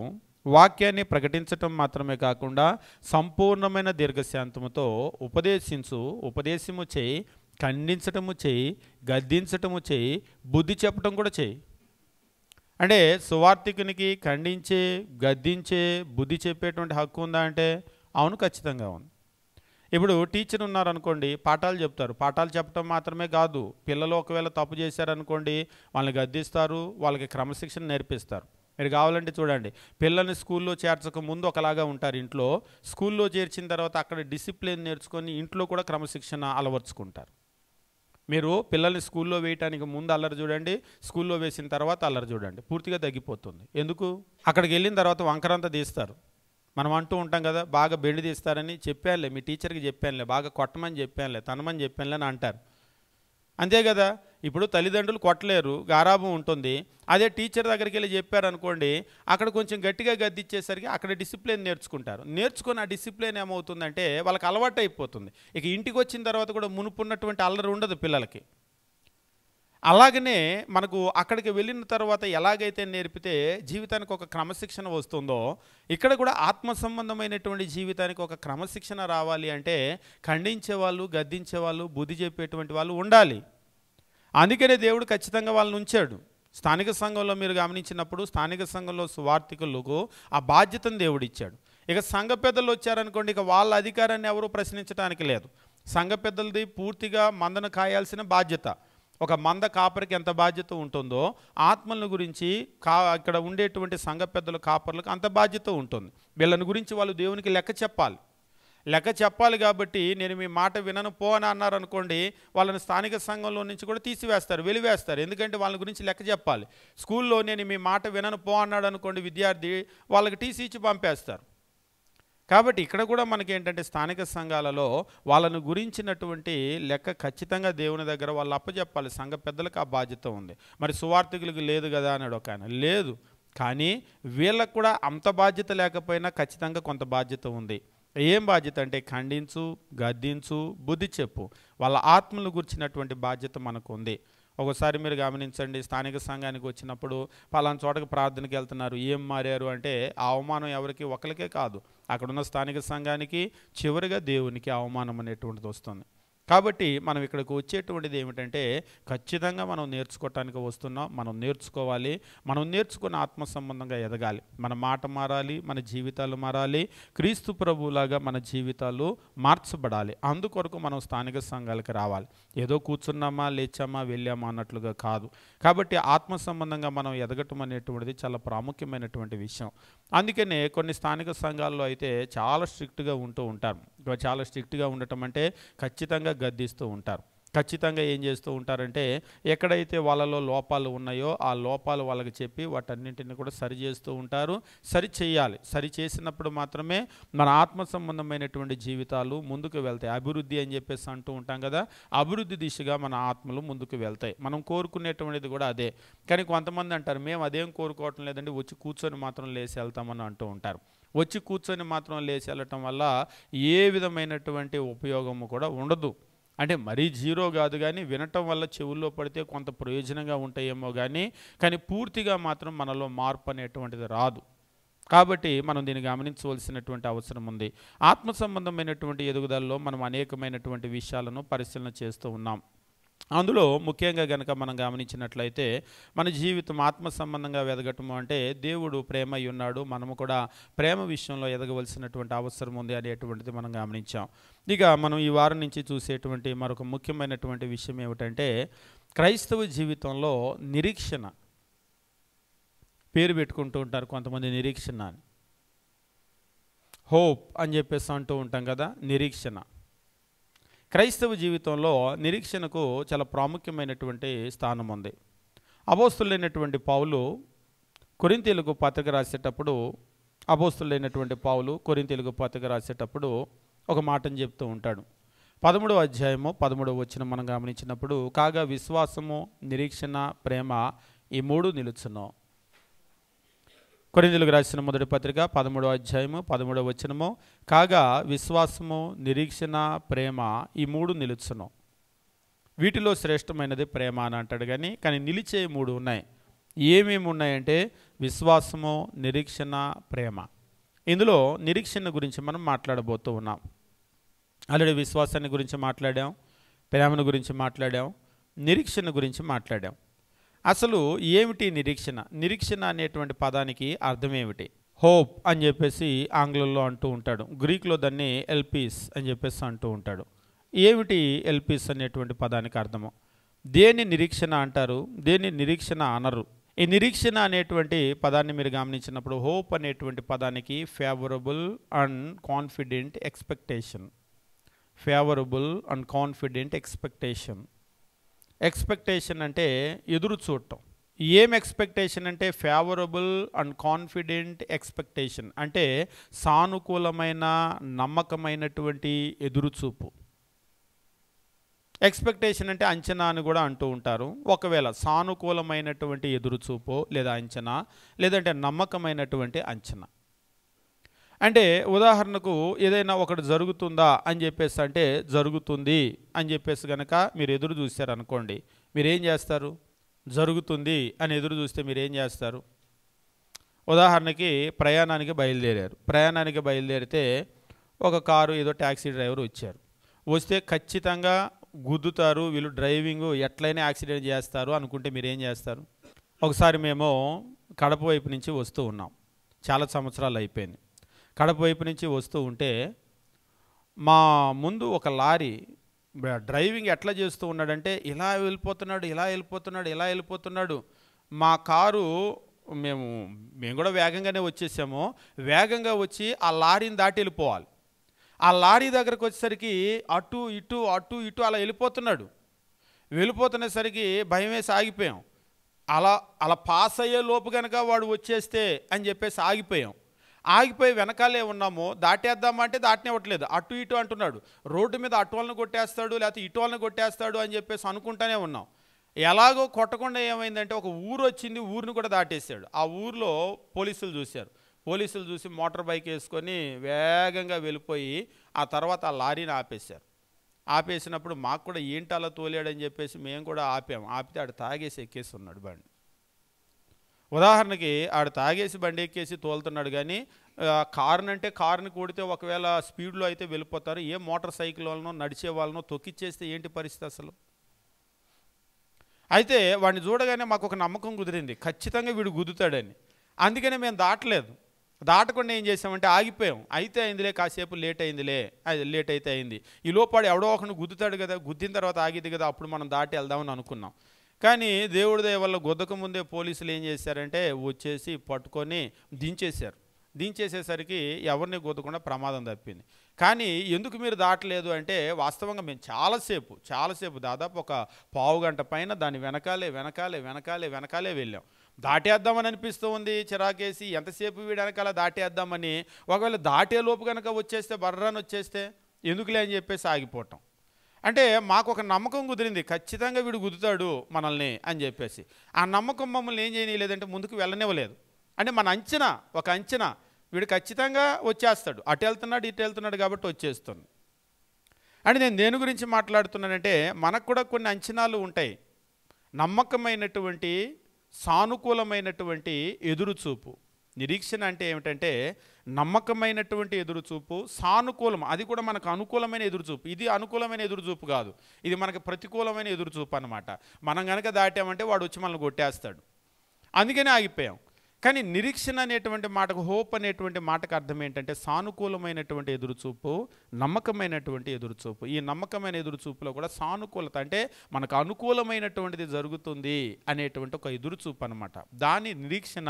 వాక్యాన్ని ప్రకటించటం మాత్రమే కాకుండా సంపూర్ణమైన దీర్ఘశాంతముతో ఉపదేశించు, ఉపదేశము చేయి, ఖండించటము చేయి, గద్దించటము చేయి, బుద్ధి చెప్పటం కూడా చేయి. అంటే సువార్తికునికి ఖండించే, గద్దించే, బుద్ధి చెప్పేటువంటి హక్కు ఉందా అంటే అవును, ఖచ్చితంగా ఉంది. ఇప్పుడు టీచర్ ఉన్నారనుకోండి, పాఠాలు చెప్తారు. పాఠాలు చెప్పడం మాత్రమే కాదు, పిల్లలు ఒకవేళ తప్పు చేశారనుకోండి వాళ్ళని గద్దిస్తారు, వాళ్ళకి క్రమశిక్షణ నేర్పిస్తారు. మీరు కావాలంటే చూడండి, పిల్లల్ని స్కూల్లో చేర్చక ముందు ఒకలాగా ఉంటారు ఇంట్లో, స్కూల్లో చేర్చిన తర్వాత అక్కడ డిసిప్లిన్ నేర్చుకొని ఇంట్లో కూడా క్రమశిక్షణ అలవర్చుకుంటారు. మీరు పిల్లల్ని స్కూల్లో వేయటానికి ముందు అల్లరి చూడండి, స్కూల్లో వేసిన తర్వాత అల్లరి చూడండి, పూర్తిగా తగ్గిపోతుంది. ఎందుకు? అక్కడికి వెళ్ళిన తర్వాత వంకరంతా తీస్తారు. మనం అంటూ ఉంటాం కదా, బాగా బెండి తీస్తారని చెప్పానులే, మీ టీచర్కి చెప్పానులే, బాగా కొట్టమని చెప్పానులే, తనమని చెప్పానులే అని అంటారు. అంతే కదా. ఇప్పుడు తల్లిదండ్రులు కొట్టలేరు, గారాబం ఉంటుంది. అదే టీచర్ దగ్గరికి వెళ్ళి చెప్పారనుకోండి, అక్కడ కొంచెం గట్టిగా గద్దిచ్చేసరికి అక్కడ డిసిప్లిన్ నేర్చుకుంటారు. నేర్చుకుని ఆ డిసిప్లిన్ ఏమవుతుందంటే వాళ్ళకి అలవాటు అయిపోతుంది. ఇక ఇంటికి వచ్చిన తర్వాత కూడా మునుపున్నటువంటి అల్లరి ఉండదు పిల్లలకి. అలాగనే మనకు అక్కడికి వెళ్ళిన తర్వాత ఎలాగైతే నేర్పితే జీవితానికి ఒక క్రమశిక్షణ వస్తుందో, ఇక్కడ కూడా ఆత్మ సంబంధమైనటువంటి జీవితానికి ఒక క్రమశిక్షణ రావాలి అంటే ఖండించేవాళ్ళు, గద్దించేవాళ్ళు, బుద్ధి చెప్పేటువంటి వాళ్ళు ఉండాలి. అందుకనే దేవుడు ఖచ్చితంగా వాళ్ళని ఉంచాడు. స్థానిక సంఘంలో మీరు గమనించినప్పుడు స్థానిక సంఘంలో సువార్థికులకు ఆ బాధ్యతను దేవుడు ఇచ్చాడు. ఇక సంఘ పెద్దలు వచ్చారనుకోండి, ఇక వాళ్ళ అధికారాన్ని ఎవరు ప్రశ్నించడానికి లేదు. సంఘ పెద్దలది పూర్తిగా మందను కాయాల్సిన బాధ్యత. ఒక మంద కాపరికి ఎంత బాధ్యత ఉంటుందో ఆత్మల గురించి ఇక్కడ ఉండేటువంటి సంఘ పెద్దల కాపర్లకు అంత బాధ్యత ఉంటుంది. వీళ్ళని గురించి వాళ్ళు దేవునికి లెక్క చెప్పాలి. లెక్క చెప్పాలి కాబట్టి నేను మీ మాట వినను పో అని అన్నారనుకోండి, వాళ్ళని స్థానిక సంఘంలో నుంచి కూడా తీసివేస్తారు, వెలివేస్తారు. ఎందుకంటే వాళ్ళ గురించి లెక్క చెప్పాలి. స్కూల్లో నేను మీ మాట వినను పో అన్నాడు అనుకోండి విద్యార్థి, వాళ్ళకి టీసీ ఇచ్చి పంపేస్తారు. కాబట్టి ఇక్కడ కూడా మనకి ఏంటంటే స్థానిక సంఘాలలో వాళ్ళను గురించినటువంటి లెక్క ఖచ్చితంగా దేవుని దగ్గర వాళ్ళు అప్పచెప్పాలి. సంఘ పెద్దలకు ఆ బాధ్యత ఉంది. మరి సువార్థికులకు లేదు కదా అన్నాడు ఒక ఆయన. లేదు, కానీ వీళ్ళకు కూడా అంత బాధ్యత లేకపోయినా ఖచ్చితంగా కొంత బాధ్యత ఉంది. ఏం బాధ్యత అంటే ఖండించు, గద్దించు, బుద్ధి చెప్పు. వాళ్ళ ఆత్మలు గురించినటువంటి బాధ్యత మనకు ఉంది. ఒకసారి మీరు గమనించండి, స్థానిక సంఘానికి వచ్చినప్పుడు పలానా చోటకి ప్రార్థనకి వెళ్తున్నారు, ఏం మారారు అంటే ఆ అవమానం ఎవరికి ఒకరికే కాదు, అక్కడున్న స్థానిక సంఘానికి, చివరిగా దేవునికి అవమానం అనేటువంటిది వస్తుంది. కాబట్టి మనం ఇక్కడికి వచ్చేటువంటిది ఏమిటంటే ఖచ్చితంగా మనం నేర్చుకోవటానికి వస్తున్నాం. మనం నేర్చుకోవాలి. మనం నేర్చుకున్న ఆత్మ సంబంధంగా ఎదగాలి. మన మాట మారాలి, మన జీవితాలు మారాలి, క్రీస్తు ప్రభువులాగా మన జీవితాలు మార్చబడాలి. అందుకొరకు మనం స్థానిక సంఘాలకు రావాలి. ఏదో కూర్చున్నామా, లేచామా, వెళ్ళామా అన్నట్లుగా కాదు. కాబట్టి ఆత్మ సంబంధంగా మనం ఎదగటం అనేటువంటిది చాలా ప్రాముఖ్యమైనటువంటి విషయం. అందుకనే కొన్ని స్థానిక సంఘాల్లో అయితే చాలా స్ట్రిక్ట్గా ఉంటూ ఉంటారు. చాలా స్ట్రిక్ట్గా ఉండటం అంటే ఖచ్చితంగా గద్దిస్తూ ఉంటారు. ఖచ్చితంగా ఏం చేస్తూ ఉంటారంటే ఎక్కడైతే వాళ్ళలో లోపాలు ఉన్నాయో ఆ లోపాలు వాళ్ళకి చెప్పి వాటన్నింటిని కూడా సరి చేస్తూ ఉంటారు. సరి చేయాలి. సరి చేసినప్పుడు మాత్రమే మన ఆత్మ సంబంధమైనటువంటి జీవితాలు ముందుకు వెళ్తాయి. అభివృద్ధి అని చెప్పేసి అంటూ ఉంటాం కదా, అభివృద్ధి దిశగా మన ఆత్మలు ముందుకు వెళ్తాయి. మనం కోరుకునేటువంటిది కూడా అదే. కానీ కొంతమంది అంటారు, మేము అదేం కోరుకోవటం లేదండి, వచ్చి కూర్చొని మాత్రం లేచి వెళ్తామని అంటూ ఉంటారు. వచ్చి కూర్చొని మాత్రం లేచి వెళ్ళటం వల్ల ఏ విధమైనటువంటి ఉపయోగము కూడా ఉండదు. అంటే మరీ జీరో కాదు, కానీ వినటం వల్ల చెవుల్లో పడితే కొంత ప్రయోజనంగా ఉంటాయేమో కానీ పూర్తిగా మాత్రం మనలో మార్పు అనేటువంటిది రాదు. కాబట్టి మనం దీన్ని గమనించవలసినటువంటి అవసరం ఉంది. ఆత్మ సంబంధమైనటువంటి ఎదుగుదలలో మనం అనేకమైనటువంటి విషయాలను పరిశీలన చేస్తూ ఉన్నాం. అందులో ముఖ్యంగా కనుక మనం గమనించినట్లయితే మన జీవితం ఆత్మ సంబంధంగా ఎదగటము అంటే దేవుడు ప్రేమ అయి ఉన్నాడు, మనము కూడా ప్రేమ విషయంలో ఎదగవలసినటువంటి అవసరం ఉంది అనేటువంటిది మనం గమనించాం. ఇక మనం ఈ వారం నుంచి చూసేటువంటి మరొక ముఖ్యమైనటువంటి విషయం ఏమిటంటే క్రైస్తవ జీవితంలో నిరీక్షణ. పేరు పెట్టుకుంటూ ఉంటారు కొంతమంది నిరీక్షణ అని, హోప్ అని చెప్పేసి అంటూ ఉంటాం కదా. నిరీక్షణ క్రైస్తవ జీవితంలో నిరీక్షణకు చాలా ప్రాముఖ్యమైనటువంటి స్థానం ఉంది. అపోస్తులైనటువంటి పౌలు కొరింథీయులకు పత్రిక రాసేటప్పుడు ఒక మాటను చెప్తూ ఉంటాడు. 13వ అధ్యాయము 13వ వచనం మనం గమనించినప్పుడు, కాగా విశ్వాసము, నిరీక్షణ, ప్రేమ ఈ మూడు నిలుచును. కొరింథీయులకు రాసిన మొదటి పత్రిక 13వ అధ్యాయము 13వ వచనము, కాగా విశ్వాసము, నిరీక్షణ, ప్రేమ ఈ మూడు నిలుచును. వీటిలో శ్రేష్టమైనది ప్రేమ అని అంటాడు. కానీ నిలిచే మూడు ఉన్నాయి. ఏమేమి ఉన్నాయంటే విశ్వాసము, నిరీక్షణ, ప్రేమ. ఇందులో నిరీక్షణ గురించి మనం మాట్లాడబోతూ ఉన్నాం. ఆల్రెడీ విశ్వాసాన్ని గురించి మాట్లాడాం, ప్రేమను గురించి మాట్లాడాం, నిరీక్షణ గురించి మాట్లాడాం. అసలు ఏమిటి నిరీక్షణ? నిరీక్షణ అనేటువంటి పదానికి అర్థం ఏమిటి? హోప్ అని చెప్పేసి ఆంగ్లంలో అంటూ ఉంటాడు, గ్రీక్లో దాన్ని ఎల్పీస్ అని చెప్పేసి అంటూ ఉంటాడు. ఏమిటి ఎల్పీస్ అనేటువంటి పదానికి అర్థము? దేన్ని నిరీక్షణ అంటారు, దేన్ని నిరీక్షణ అనరు. ఈ నిరీక్షణ అనేటువంటి పదాన్ని మీరు గమనించినప్పుడు హోప్ అనేటువంటి పదానికి favourable and confident expectation. Favourable and confident expectation. Expectation అంటే ఎదురు చూడటం. ఏం ఎక్స్పెక్టేషన్ అంటే ఫేవరబుల్ అండ్ కాన్ఫిడెంట్ ఎక్స్పెక్టేషన్ అంటే సానుకూలమైన, నమ్మకమైనటువంటి ఎదురుచూపు. ఎక్స్పెక్టేషన్ అంటే అంచనా అని కూడా అంటూ ఉంటారు. ఒకవేళ సానుకూలమైనటువంటి ఎదురుచూపు లేదా అంచనా, లేదంటే నమ్మకమైనటువంటి అంచనా. అంటే ఉదాహరణకు ఏదైనా ఒకటి జరుగుతుందా అని చెప్పేసి అంటే జరుగుతుంది అని చెప్పేసి కనుక మీరు ఎదురు చూశారనుకోండి, మీరేం చేస్తారు? జరుగుతుంది అని ఎదురు చూస్తే మీరేం చేస్తారు? ఉదాహరణకి ప్రయాణానికి బయలుదేరితే ఒక కారు ఏదో ట్యాక్సీ డ్రైవర్ వస్తే ఖచ్చితంగా గుద్దుతారు, వీళ్ళు డ్రైవింగ్ ఎట్లయినా యాక్సిడెంట్ చేస్తారు అనుకుంటే మీరేం చేస్తారు? ఒకసారి మేము కడప వైపు నుంచి వస్తూ ఉన్నాం, చాలా సంవత్సరాలు అయిపోయింది. కడప వైపు నుంచి వస్తూ ఉంటే మా ముందు ఒక లారీ డ్రైవింగ్ ఎట్లా చేస్తూ ఉన్నాడంటే ఇలా వెళ్ళిపోతున్నాడు. మా కారు మేము కూడా వేగంగానే వచ్చేసాము. వేగంగా వచ్చి ఆ లారీని దాటి వెళ్ళిపోవాలి. ఆ లారీ దగ్గరకు వచ్చేసరికి అటు ఇటు అలా వెళ్ళిపోతున్నసరికి భయం వేసి ఆగిపోయాం. అలా పాస్ అయ్యే లోపు కనుక వాడు వచ్చేస్తే అని చెప్పేసి ఆగిపోయి వెనకాలే ఉన్నాము. దాటేద్దామంటే దాటనివ్వట్లేదు, అటు ఇటు అంటున్నాడు. రోడ్డు మీద అటు వాళ్ళని కొట్టేస్తాడు, లేకపోతే ఇటు వాళ్ళని కొట్టేస్తాడు అని చెప్పేసి అనుకుంటానే ఉన్నాం. ఎలాగో కొట్టకుండా ఏమైందంటే ఒక ఊరు వచ్చింది, ఊరిని కూడా దాటేశాడు. ఆ ఊరిలో పోలీసులు చూసి మోటార్ బైక్ వేసుకొని వేగంగా వెళ్ళిపోయి ఆ తర్వాత ఆ లారీని ఆపేసినప్పుడు మాకు కూడా ఏంటి అలా తోలాడని చెప్పేసి మేము కూడా ఆపితే ఆడు తాగేసి ఎక్కేసి ఉన్నాడు బండి. ఉదాహరణకి ఆడు తాగేసి బండి ఎక్కేసి తోలుతున్నాడు. కానీ కారుని కొడితే ఒకవేళ స్పీడ్లో అయితే వెళ్ళిపోతారు. ఏ మోటార్ సైకిల్ వాళ్ళనో నడిచే వాళ్ళనో తొక్కిచ్చేస్తే ఏంటి పరిస్థితి అసలు? అయితే వాడిని చూడగానే మాకు ఒక నమ్మకం కుదిరింది, ఖచ్చితంగా వీడు గుద్దుతాడని. అందుకనే మేము దాటకుండా ఏం చేసామంటే ఆగిపోయాం. అయితే అయిందిలే, కాసేపు లేట్ అయితే అయింది. ఈ లోపాడు ఎవడో ఒకరిని గుద్దుతాడు కదా, గుద్దిన తర్వాత ఆగిద్ది కదా, అప్పుడు మనం దాటి వెళ్దామని అనుకున్నాం. కానీ దేవుడి దయ వల్ల గుద్దక ముందే పోలీసులు ఏం చేశారంటే వచ్చేసి పట్టుకొని దించేసేసరికి ఎవరిని గుద్దకుండా ప్రమాదం తప్పింది. కానీ ఎందుకు మీరు దాటలేదు అంటే వాస్తవంగా మేము చాలాసేపు దాదాపు ఒక పావు గంట పైన దాని వెనకాలే వెళ్ళాం. దాటేద్దామని అనిపిస్తూ ఉంది, చిరాకేసి ఎంతసేపు వీడి వెనకాల దాటేద్దామని. ఒకవేళ దాటేలోపు కనుక బర్రాన్ని వచ్చేస్తే ఎందుకులే అని చెప్పేసి ఆగిపోవటం. అంటే మాకు ఒక నమ్మకం కుదిరింది, ఖచ్చితంగా వీడు గుద్దుతాడు మనల్ని అని చెప్పేసి. ఆ నమ్మకం మమ్మల్ని ఏం చేయలేదంటే ముందుకు వెళ్ళనివ్వలేదు. అంటే మన అంచనా వీడు ఖచ్చితంగా వచ్చేస్తాడు, అటు వెళ్తున్నాడు కాబట్టి వచ్చేస్తుంది. అంటే నేను దేని గురించి మాట్లాడుతున్నానంటే మనకు కూడా కొన్ని అంచనాలు ఉంటాయి. నమ్మకమైనటువంటి, సానుకూలమైనటువంటి ఎదురుచూపు. నిరీక్షణ అంటే ఏమిటంటే నమ్మకమైనటువంటి ఎదురుచూపు, సానుకూలం, అది కూడా మనకు అనుకూలమైన ఎదురుచూపు. ఇది అనుకూలమైన ఎదురుచూపు కాదు, ఇది మనకు ప్రతికూలమైన ఎదురుచూపు అన్నమాట. మనం కనుక దాటామంటే వాడు వచ్చి మనల్ని కొట్టేస్తాడు, అందుకనే ఆగిపోయాం. కానీ నిరీక్షణ అనేటువంటి మాటకు, హోప్ అనేటువంటి మాటకు అర్థం ఏంటంటే సానుకూలమైనటువంటి ఎదురుచూపు, నమ్మకమైనటువంటి ఎదురుచూపు. ఈ నమ్మకమైన ఎదురుచూపులో కూడా సానుకూలత అంటే మనకు అనుకూలమైనటువంటిది జరుగుతుంది అనేటువంటి ఒక ఎదురుచూపు అన్నమాట. దాన్ని నిరీక్షణ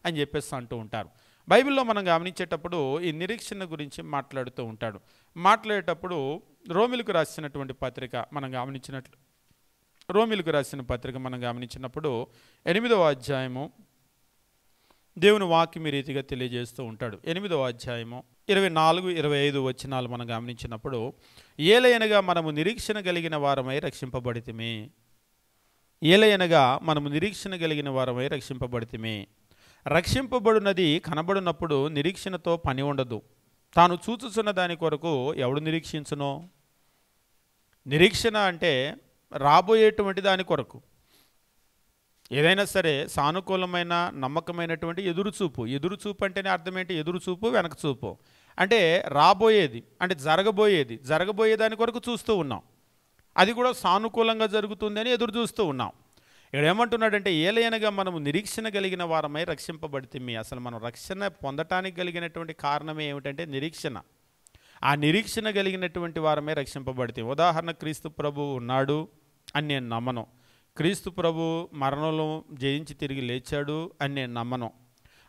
అని చెప్పేసి అంటూ ఉంటారు. బైబిల్లో మనం గమనించేటప్పుడు ఈ నిరీక్షణ గురించి మాట్లాడేటప్పుడు రోమిలకు రాసినటువంటి పత్రిక మనం గమనించినప్పుడు 8వ అధ్యాయము దేవుని వాక్యం ఈ రీతిగా తెలియజేస్తూ ఉంటాడు. 8వ అధ్యాయము 24-25 వచనాలు మనం గమనించినప్పుడు, ఏలయనగా మనము నిరీక్షణ కలిగిన వారమై రక్షింపబడితిమి. ఏలయనగా మనము నిరీక్షణ కలిగిన వారమై రక్షింపబడితిమి. రక్షింపబడినది కనబడినప్పుడు నిరీక్షణతో పని ఉండదు. తాను చూచుచున్న దాని కొరకు ఎవడు నిరీక్షించునో? నిరీక్షణ అంటే రాబోయేటువంటి దాని కొరకు. ఏదైనా సరే సానుకూలమైన నమ్మకమైనటువంటి ఎదురుచూపు. ఎదురుచూపు అంటేనే అర్థం ఏంటి? ఎదురుచూపు, వెనక చూపు. అంటే రాబోయేది, అంటే జరగబోయే దాని కొరకు చూస్తూ ఉన్నాం. అది కూడా సానుకూలంగా జరుగుతుందని ఎదురు చూస్తూ ఉన్నాం. ఇక్కడ ఏమంటున్నాడంటే ఏలయనగా మనము నిరీక్షణ కలిగిన వారమై రక్షింపబడితిమి. అసలు మనం రక్షణ పొందటానికి కలిగినటువంటి కారణమే ఏమిటంటే నిరీక్షణ. ఆ నిరీక్షణ కలిగినటువంటి వారమే రక్షింపబడితే. ఉదాహరణ, క్రీస్తు ప్రభు ఉన్నాడు అని నేను నమ్మను. క్రీస్తు ప్రభు మరణంలో జయించి తిరిగి లేచాడు అని నేను నమ్మను.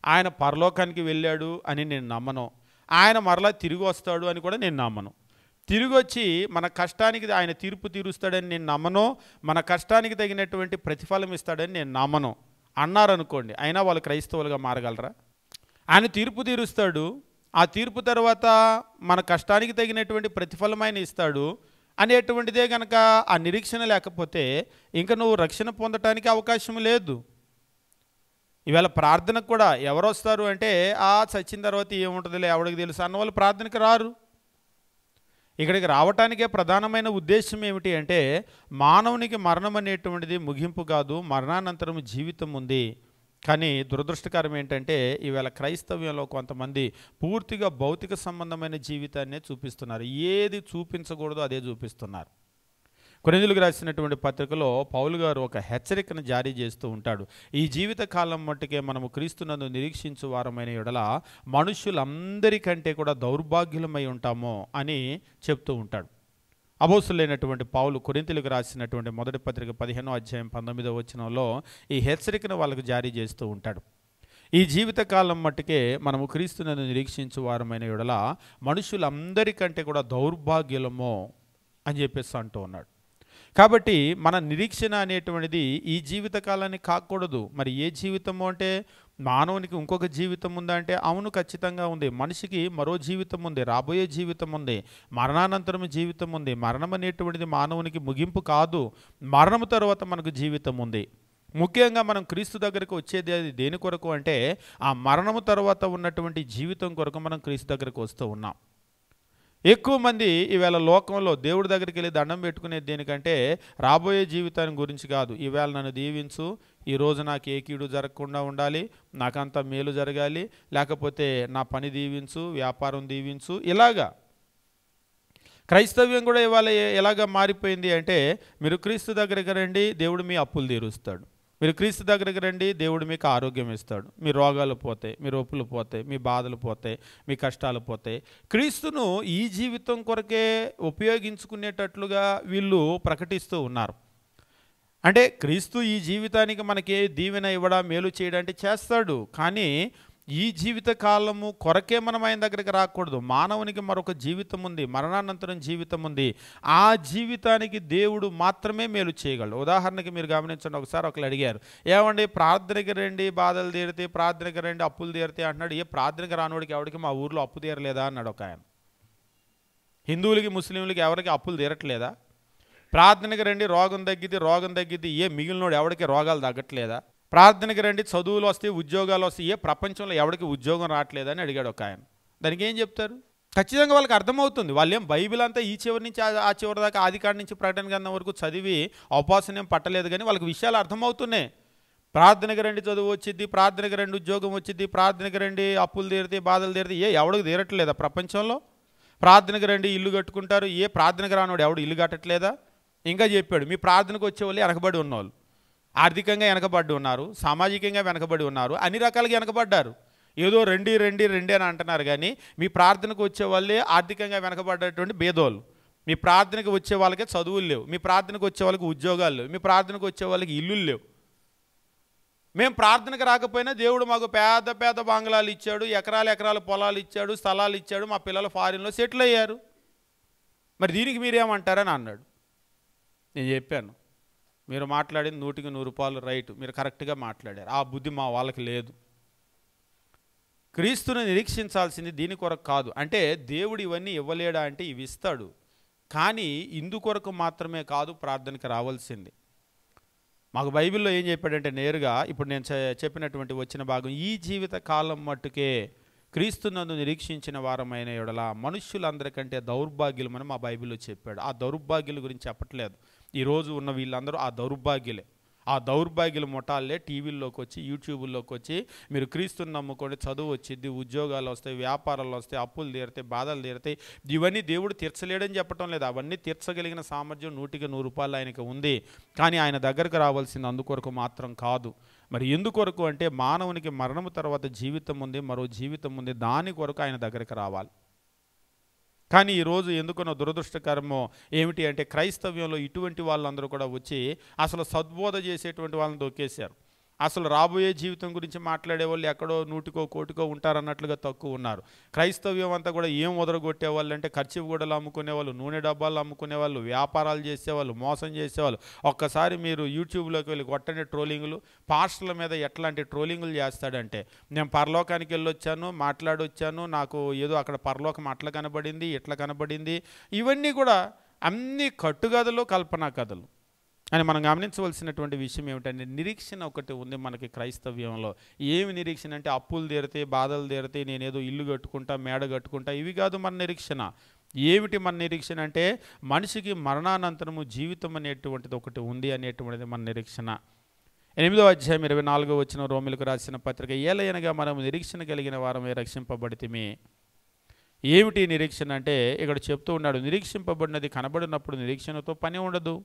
ఆయన పరలోకానికి వెళ్ళాడు అని నేను నమ్మను. ఆయన మరలా తిరిగి వస్తాడు అని కూడా నేను నమ్మను. తిరిగి వచ్చి మన కష్టానికి ఆయన తీర్పు తీరుస్తాడని నేను నమ్మను. మన కష్టానికి తగినటువంటి ప్రతిఫలం ఇస్తాడని నేను నమ్మను అన్నారనుకోండి, అయినా వాళ్ళు క్రైస్తవులుగా మారగలరా? ఆయన తీర్పు తీరుస్తాడు, ఆ తీర్పు తర్వాత మన కష్టానికి తగినటువంటి ప్రతిఫలం ఆయన ఇస్తాడు అనేటువంటిదే కనుక ఆ నిరీక్షణ లేకపోతే ఇంకా నువ్వు రక్షణ పొందటానికి అవకాశం లేదు. ఇవాళ ప్రార్థనకు కూడా ఎవరు వస్తారు అంటే చచ్చిన తర్వాత ఏముంటుందిలే ఎవడికి తెలుసు అన్న వాళ్ళు ప్రార్థనకి రారు. ఇక్కడికి రావటానికే ప్రధానమైన ఉద్దేశం ఏమిటి అంటే మానవునికి మరణం అనేటువంటిది ముగింపు కాదు, మరణానంతరం జీవితం ఉంది. కానీ దురదృష్టకరం ఏంటంటే ఈవేళ క్రైస్తవ్యంలో కొంతమంది పూర్తిగా భౌతిక సంబంధమైన జీవితాన్నే చూపిస్తున్నారు. ఏది చూపించకూడదో అదే చూపిస్తున్నారు. కొరింథీయులకు రాసినటువంటి పత్రికలో పౌలు గారు ఒక హెచ్చరికను జారీ చేస్తూ ఉంటాడు. ఈ జీవిత కాలం మట్టుకే మనము క్రీస్తునందు నిరీక్షించు వారమైన యెడల మనుషులందరికంటే కూడా దౌర్భాగ్యులమై ఉంటామో అని చెప్తూ ఉంటాడు. అపోస్తలుడైనటువంటి పౌలు కొరింథీయులకు రాసినటువంటి మొదటి పత్రిక 15వ అధ్యాయం 19వ వచనంలో ఈ హెచ్చరికను వాళ్ళకు జారీ చేస్తూ ఉంటాడు. ఈ జీవితకాలం మట్టుకే మనము క్రీస్తునందు నిరీక్షించు వారమైన యెడల మనుషులందరికంటే కూడా దౌర్భాగ్యులమో అని చెప్పేసి అంటూ ఉన్నాడు. కాబట్టి మన నిరీక్షణ అనేటువంటిది ఈ జీవితకాలాన్ని కాకూడదు. మరి ఏ జీవితము అంటే మానవునికి ఇంకొక జీవితం ఉందా అంటే అవును, ఖచ్చితంగా ఉంది. మనిషికి మరో జీవితం ఉంది, రాబోయే జీవితం ఉంది, మరణానంతరం జీవితం ఉంది. మరణం అనేటువంటిది మానవునికి ముగింపు కాదు, మరణం తర్వాత మనకు జీవితం ఉంది. ముఖ్యంగా మనం క్రీస్తు దగ్గరకు వచ్చేది అది దేని కొరకు అంటే ఆ మరణము తర్వాత ఉన్నటువంటి జీవితం కొరకు మనం క్రీస్తు దగ్గరకు వస్తూ ఉన్నాం. ఎక్కువ మంది ఈవేళ లోకంలో దేవుడి దగ్గరికి వెళ్ళి దండం పెట్టుకునేది దేనికంటే రాబోయే జీవితాన్ని గురించి కాదు. ఈవేళ నన్ను దీవించు, ఈరోజు నాకు ఏ కీడు జరగకుండా ఉండాలి, నాకంతా మేలు జరగాలి, లేకపోతే నా పని దీవించు, వ్యాపారం దీవించు. ఇలాగా క్రైస్తవ్యం కూడా ఇవాళ ఎలాగా మారిపోయింది అంటే మీరు క్రీస్తు దగ్గరికి రండి, దేవుడు మీ అప్పులు తీరుస్తాడు. మీరు క్రీస్తు దగ్గరికి రండి, దేవుడు మీకు ఆరోగ్యం ఇస్తాడు. మీ రోగాలు పోతాయి, మీ రొప్పులు పోతాయి, మీ బాధలు పోతాయి, మీ కష్టాలు పోతాయి. క్రీస్తును ఈ జీవితం కొరకే ఉపయోగించుకునేటట్లుగా వీళ్ళు ప్రకటిస్తూ ఉన్నారు. అంటే క్రీస్తు ఈ జీవితానికి మనకి దీవెన ఇవ్వడా, మేలు చేయడానికి చేస్తాడు. కానీ ఈ జీవిత కాలము కొరకే మనం ఆయన దగ్గరికి రాకూడదు. మానవునికి మరొక జీవితం ఉంది, మరణానంతరం జీవితం ఉంది. ఆ జీవితానికి దేవుడు మాత్రమే మేలు చేయగలడు. ఉదాహరణకి మీరు గమనించండి, ఒకసారి ఒకరు అడిగారు, ఏమండి ప్రార్థనకి రండి బాధలు తీరితే, ప్రార్థనకి రండి అప్పులు తీరితే అంటున్నాడు. ఏ ప్రార్థనకి రానోడికి ఎవరికి మా ఊర్లో అప్పు తీరలేదా అన్నాడు ఒక ఆయన. హిందువులకి ముస్లింలకి ఎవరికి అప్పులు తీరట్లేదా? ప్రార్థనకి రండి రోగం తగ్గిద్ది, ఏ మిగిలినోడు ఎవరికి రోగాలు తగ్గట్లేదా? ప్రార్థనకి రండి చదువులు వస్తాయి, ఉద్యోగాలు వస్తాయి, ఏ ప్రపంచంలో ఎవరికి ఉద్యోగం రావట్లేదని అడిగాడు ఒక ఆయన. దానికి ఏం చెప్తారు? ఖచ్చితంగా వాళ్ళకి అర్థమవుతుంది. వాళ్ళు ఏం బైబిల్ అంతా ఈ చివరి నుంచి ఆ చివరి దాకా ఆదికాండం నుంచి ప్రకటన గ్రంథం వరకు చదివి అవపాసన ఏం పట్టలేదు, కానీ వాళ్ళకి విషయాలు అర్థమవుతున్నాయి. ప్రార్థనకి రండి చదువు వచ్చిద్ది, ప్రార్థనకి రండి ఉద్యోగం వచ్చిద్ది, ప్రార్థనకి రండి అప్పులు తీరుతాయి, బాధలు తీరుతాయి. ఎవడికి తీరట్లేదా ప్రపంచంలో? ప్రార్థనకి రండి ఇల్లు కట్టుకుంటారు, ఏ ప్రార్థనకి రానోడు ఎవడు ఇల్లు కట్టట్లేదా? ఇంకా చెప్పాడు, మీ ప్రార్థనకు వచ్చే వాళ్ళు వెనకబడి ఉన్నవాళ్ళు, ఆర్థికంగా వెనకబడి ఉన్నారు, సామాజికంగా వెనకబడి ఉన్నారు, అన్ని రకాలుగా వెనకబడ్డారు. ఏదో రండి అని అంటున్నారు, కానీ మీ ప్రార్థనకు వచ్చే వాళ్ళే ఆర్థికంగా వెనకబడ్డటువంటి పేదోళ్ళు. మీ ప్రార్థనకు వచ్చే వాళ్ళకే చదువులు లేవు, మీ ప్రార్థనకు వచ్చే వాళ్ళకి ఉద్యోగాలు లేవు, మీ ప్రార్థనకు వచ్చే వాళ్ళకి ఇల్లులు లేవు. మేము ప్రార్థనకు రాకపోయినా దేవుడు మాకు పేద బంగ్లాలు ఇచ్చాడు, ఎకరాల పొలాలు ఇచ్చాడు, స్థలాలు ఇచ్చాడు, మా పిల్లలు ఫారిన్లో సెటిల్ అయ్యారు. మరి దీనికి మీరేమంటారని అన్నాడు. నేను చెప్పాను, మీరు మాట్లాడింది 100కి 100 రూపాయలు రైట్, మీరు కరెక్ట్గా మాట్లాడారు. ఆ బుద్ధి మా వాళ్ళకి లేదు. క్రీస్తుని నిరీక్షించాల్సింది దీని కొరకు కాదు. అంటే దేవుడు ఇవన్నీ ఇవ్వలేడా అంటే ఇవి ఇస్తాడు, కానీ ఇందుకొరకు మాత్రమే కాదు ప్రార్థనకి రావాల్సింది. మాకు బైబిల్లో ఏం చెప్పాడంటే నేరుగా ఇప్పుడు నేను చెప్పినటువంటి వచ్చిన భాగం, ఈ జీవిత కాలం మట్టుకే క్రీస్తునందు నిరీక్షించిన వారమైన యెడల మనుష్యులందరికంటే దౌర్భాగ్యులమని మా బైబిల్లో చెప్పాడు. ఆ దౌర్భాగ్యుల గురించి చెప్పట్లేదు. ఈరోజు ఉన్న వీళ్ళందరూ ఆ దౌర్భాగ్యులే. ఆ దౌర్భాగ్యుల ముఠాలే టీవీల్లోకి వచ్చి, యూట్యూబుల్లోకి వచ్చి, మీరు క్రీస్తుని నమ్ముకొని చదువు వచ్చింది, ఉద్యోగాలు వస్తాయి, వ్యాపారాలు వస్తాయి, అప్పులు తీరుతాయి, బాధలు తీరుతాయి, ఇవన్నీ దేవుడు తీర్చలేడని చెప్పటం లేదు. అవన్నీ తీర్చగలిగిన సామర్థ్యం 100% ఆయనకి ఉంది. కానీ ఆయన దగ్గరకు రావాల్సింది అందుకొరకు మాత్రం కాదు. మరి ఎందుకొరకు అంటే మానవునికి మరణము తర్వాత జీవితం ఉంది, మరో జీవితం ఉంది, దాని కొరకు ఆయన దగ్గరికి రావాలి. కానీ ఈరోజు ఎందుకనో దురదృష్టకరమో ఏమిటి అంటే క్రైస్తవ్యంలో ఇటువంటి వాళ్ళందరూ కూడా వచ్చి అసలు సద్బోధ చేసేటువంటి వాళ్ళని దొక్కేశారు. అసలు రాబోయే జీవితం గురించి మాట్లాడే వాళ్ళు ఎక్కడో 100కో 1,00,000కో ఉంటారన్నట్లుగా తక్కువ ఉన్నారు. క్రైస్తవ్యం అంతా కూడా ఏం వదరగొట్టేవాళ్ళు అంటే ఖర్చు గూడలు అమ్ముకునేవాళ్ళు, నూనె డబ్బాలు అమ్ముకునేవాళ్ళు, వ్యాపారాలు చేసేవాళ్ళు, మోసం చేసేవాళ్ళు. ఒక్కసారి మీరు యూట్యూబ్లోకి వెళ్ళి కొట్టండి ట్రోలింగులు. పాస్టర్ల మీద ఎట్లాంటి ట్రోలింగులు చేస్తాడంటే, నేను పరలోకానికి వెళ్ళొచ్చాను, మాట్లాడొచ్చాను, నాకు ఏదో అక్కడ పరలోకం అట్లా కనబడింది, ఇట్లా కనబడింది. ఇవన్నీ కూడా అన్ని కట్టుకథలు, కల్పనా కథలు అని మనం గమనించవలసినటువంటి విషయం ఏమిటంటే నిరీక్షణ ఒకటి ఉంది మనకి క్రైస్తవ్యంలో. ఏమి నిరీక్షణ అంటే అప్పులు తీరితే, బాధలు తీరితే, నేనేదో ఇల్లు కట్టుకుంటా, మేడ కట్టుకుంటా, ఇవి కాదు మన నిరీక్షణ. ఏమిటి మన నిరీక్షణ అంటే మనిషికి మరణానంతరము జీవితం అనేటువంటిది ఒకటి ఉంది అనేటువంటిది మన నిరీక్షణ. 8వ అధ్యాయం 24వ వచనం రోమిలకు రాసిన పత్రిక, ఏలయనగా మనం నిరీక్షణ కలిగిన వారమే రక్షింపబడితిమి. ఏమిటి నిరీక్షణ అంటే ఇక్కడ చెప్తూ ఉన్నాడు, నిరీక్షింపబడినది కనబడినప్పుడు నిరీక్షణతో పని ఉండదు.